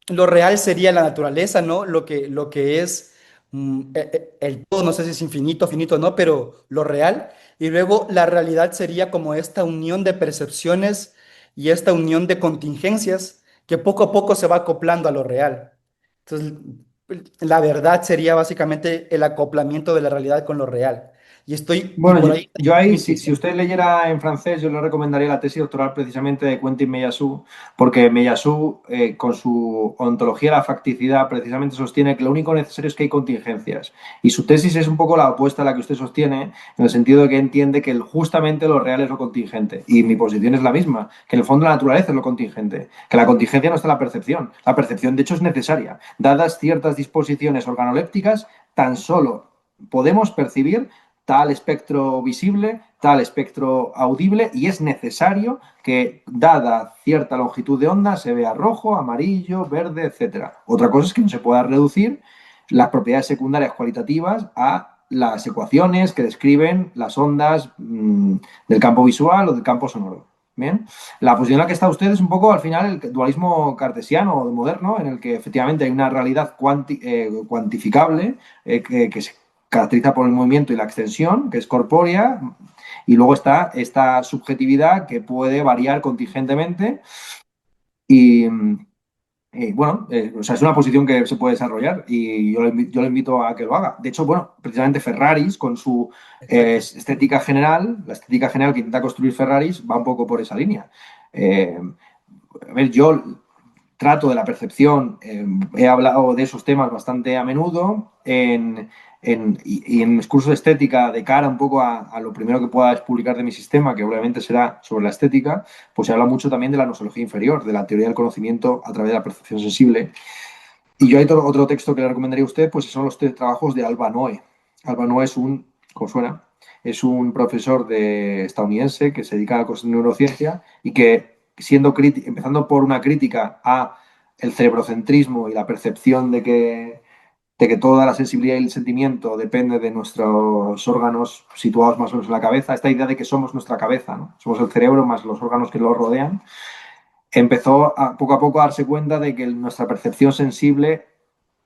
Lo real sería la naturaleza, ¿no? Lo que es el todo, no sé si es infinito, finito o no, pero lo real. Y luego la realidad sería como esta unión de percepciones y esta unión de contingencias que poco a poco se va acoplando a lo real. Entonces, la verdad sería básicamente el acoplamiento de la realidad con lo real. Y Bueno, por ahí está yo ahí, mi si intuición. usted leyera en francés, yo le recomendaría la tesis doctoral precisamente de Quentin Meillassoux, porque Meillassoux, con su ontología de la facticidad, precisamente sostiene que lo único necesario es que hay contingencias. Y su tesis es un poco la opuesta a la que usted sostiene, en el sentido de que entiende que justamente lo real es lo contingente. Y mi posición es la misma, que en el fondo la naturaleza es lo contingente, que la contingencia no está en la percepción. La percepción, de hecho, es necesaria. Dadas ciertas disposiciones organolépticas, tan solo podemos percibir tal espectro visible, tal espectro audible, y es necesario que, dada cierta longitud de onda, se vea rojo, amarillo, verde, etcétera. Otra cosa es que no se pueda reducir las propiedades secundarias cualitativas a las ecuaciones que describen las ondas del campo visual o del campo sonoro. Bien, la posición en la que está usted es un poco al final el dualismo cartesiano o moderno, en el que efectivamente hay una realidad cuantificable que se caracteriza por el movimiento y la extensión, que es corpórea, y luego está esta subjetividad que puede variar contingentemente y, bueno, o sea, es una posición que se puede desarrollar y yo le invito a que lo haga. De hecho, bueno, precisamente Ferraris con su Exacto. estética general, la estética general que intenta construir Ferraris va un poco por esa línea. Eh, a ver, yo trato de la percepción, he hablado de esos temas bastante a menudo y en mis cursos de estética, de cara un poco a lo primero que pueda publicar de mi sistema, que obviamente será sobre la estética, pues se habla mucho también de la nosología inferior, de la teoría del conocimiento a través de la percepción sensible. Y yo hay otro texto que le recomendaría a usted, pues son los tres trabajos de Alba Noe. Alba Noe es un, como suena, es un profesor estadounidense que se dedica a la cosa de neurociencia y que empezando por una crítica a el cerebrocentrismo y la percepción de que toda la sensibilidad y el sentimiento depende de nuestros órganos situados más o menos en la cabeza, esta idea de que somos nuestra cabeza, ¿no? Somos el cerebro más los órganos que lo rodean, empezó poco a poco a darse cuenta de que nuestra percepción sensible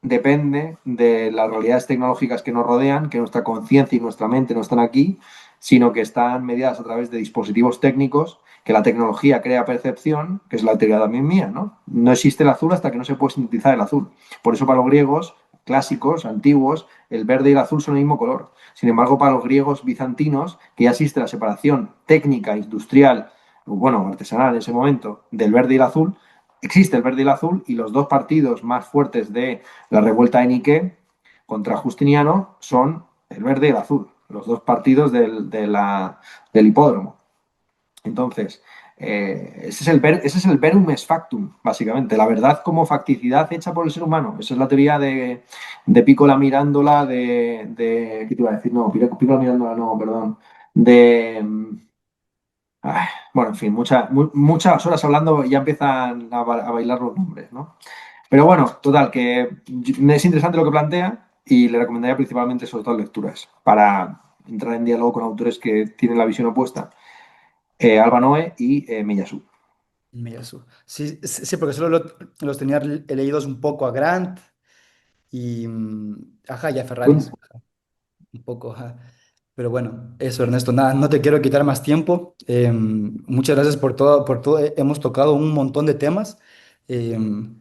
depende de las realidades tecnológicas que nos rodean, que nuestra conciencia y nuestra mente no están aquí, sino que están mediadas a través de dispositivos técnicos, que la tecnología crea percepción, que es la teoría también mía, ¿no? No existe el azul hasta que no se puede sintetizar el azul. Por eso para los griegos clásicos, antiguos, el verde y el azul son el mismo color. Sin embargo, para los griegos bizantinos, que ya existe la separación técnica, industrial, bueno, artesanal en ese momento, del verde y el azul, existe el verde y el azul y los dos partidos más fuertes de la revuelta de Nique contra Justiniano son el verde y el azul, los dos partidos del hipódromo. Entonces, ese es el verum ex factum, básicamente, la verdad como facticidad hecha por el ser humano. Esa es la teoría de Piccola Mirándola, ¿qué te iba a decir? No, Piccola Mirándola no, perdón. De... Ay, bueno, en fin, muchas horas hablando y ya empiezan a bailar los nombres, ¿no? Pero bueno, total, que es interesante lo que plantea y le recomendaría principalmente sobre todo lecturas para entrar en diálogo con autores que tienen la visión opuesta. Alba Noe y Miyasu. Miyazu. Sí, sí, sí, porque solo los tenía leídos un poco a Grant y, ajá, y a Ferraris, un poco, ajá. Pero bueno, eso, Ernesto, nada, no te quiero quitar más tiempo. Muchas gracias por todo, por todo. Hemos tocado un montón de temas. Em,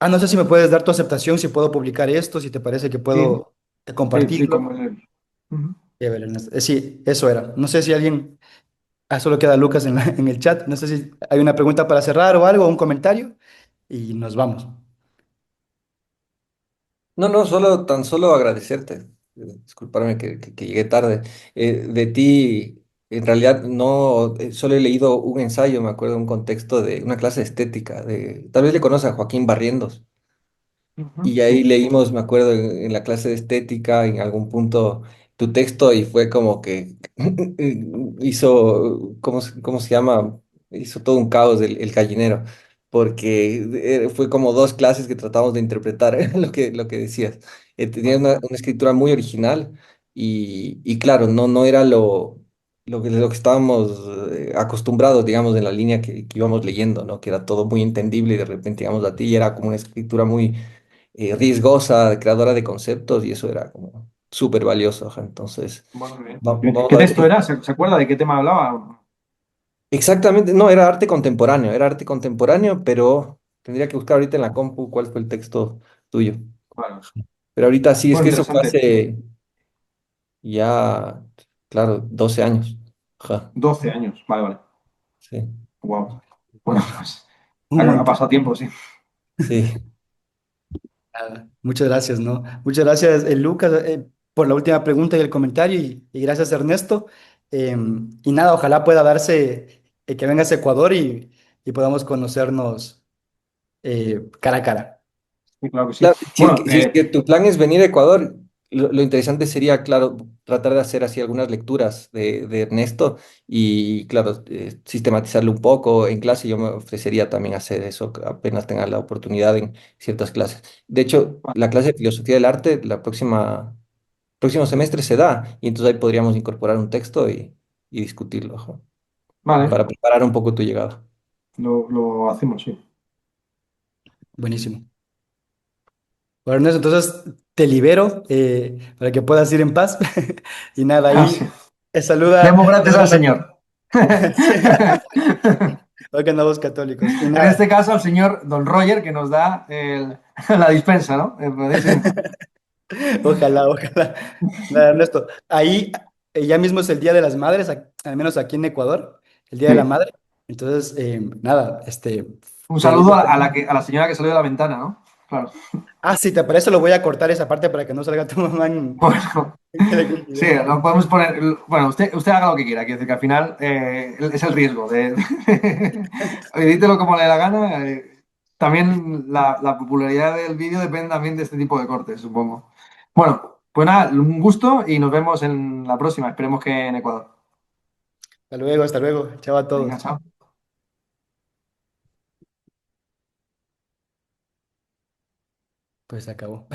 no sé si me puedes dar tu aceptación, si puedo publicar esto, si te parece que Sí, puedo sí, sí, compartirlo. como Ujú. Chévere, Ernesto. Sí, eso era. No sé si alguien, solo queda Lucas en en el chat. No sé si hay una pregunta para cerrar o algo, un comentario, y nos vamos. No, no, solo, tan solo agradecerte. Disculparme que llegué tarde. De ti. en realidad no, solo he leído un ensayo, me acuerdo, un contexto de una clase de estética, tal vez le conoce a Joaquín Barrientos. Ujú. Y ahí Sí. leímos, me acuerdo, en la clase de estética, en algún punto, tu texto y fue como que hizo, cómo se llama? Hizo todo un caos el gallinero, porque fue como dos clases que tratamos de interpretar lo que decías. Tenía Vale. una escritura muy original y claro, no era lo que estábamos acostumbrados, digamos, en la línea que íbamos leyendo, ¿no? Que era todo muy entendible y de repente, digamos, a ti y era como una escritura muy riesgosa, creadora de conceptos, y eso era como súper valioso. Ajá. Entonces, Bueno, muy bien. vamos ¿Qué a ver texto si... era? ¿Se acuerda de qué tema hablaba? Exactamente, no, era arte contemporáneo, pero tendría que buscar ahorita en la compu cuál fue el texto tuyo. Vale. Pero ahorita sí, es Bueno, que eso fue interesante. hace ya, claro, 12 años. Ajá, 12 años. Vale, vale. sí, Wow. Bueno, pues Un ha montón. pasado tiempo, sí. sí. Nada, muchas gracias, ¿no? Muchas gracias, Lucas, por la última pregunta y el comentario y gracias, Ernesto. Y nada, ojalá pueda darse que vengas a Ecuador y podamos conocernos cara a cara. Sí, claro que sí. Claro, Bueno, si es que tu plan es venir a Ecuador, lo interesante sería, claro, tratar de hacer así algunas lecturas de Ernesto y, claro, sistematizarlo un poco en clase. Yo me ofrecería también hacer eso apenas tenga la oportunidad en ciertas clases. De hecho, la clase de filosofía del arte, próximo semestre se da y entonces ahí podríamos incorporar un texto y discutirlo, ajá, vale, para preparar un poco tu llegada. lo hacemos, sí. Buenísimo. Bueno, Ernesto, entonces te libero para que puedas ir en paz. Y nada, Ah, sí. ahí Demos saluda, gracias al Señor. Sí, hoy que andamos católicos. Y En nada, este caso, al señor Don Roger, que nos da la dispensa, ¿no? ojalá, ojalá. Nada, Ernesto, ahí ya mismo es el Día de las Madres, al menos aquí en Ecuador, el Día de la Sí. Madre. Entonces, nada, Un te saludo digo, a la señora que salió de la ventana, ¿no? Claro. sí, te parece, lo voy a cortar esa parte para que no salga tu mamá Bueno, en sí, teleconferencia. lo podemos poner. Bueno, usted haga lo que quiera, quiero decir que al final es el riesgo de. Edítelo como le dé la gana. También la popularidad del vídeo depende también de este tipo de cortes, supongo. Bueno, pues nada, un gusto y nos vemos en la próxima. Esperemos que en Ecuador. Hasta luego, chao a Venga, todos. chao. Pues se acabó.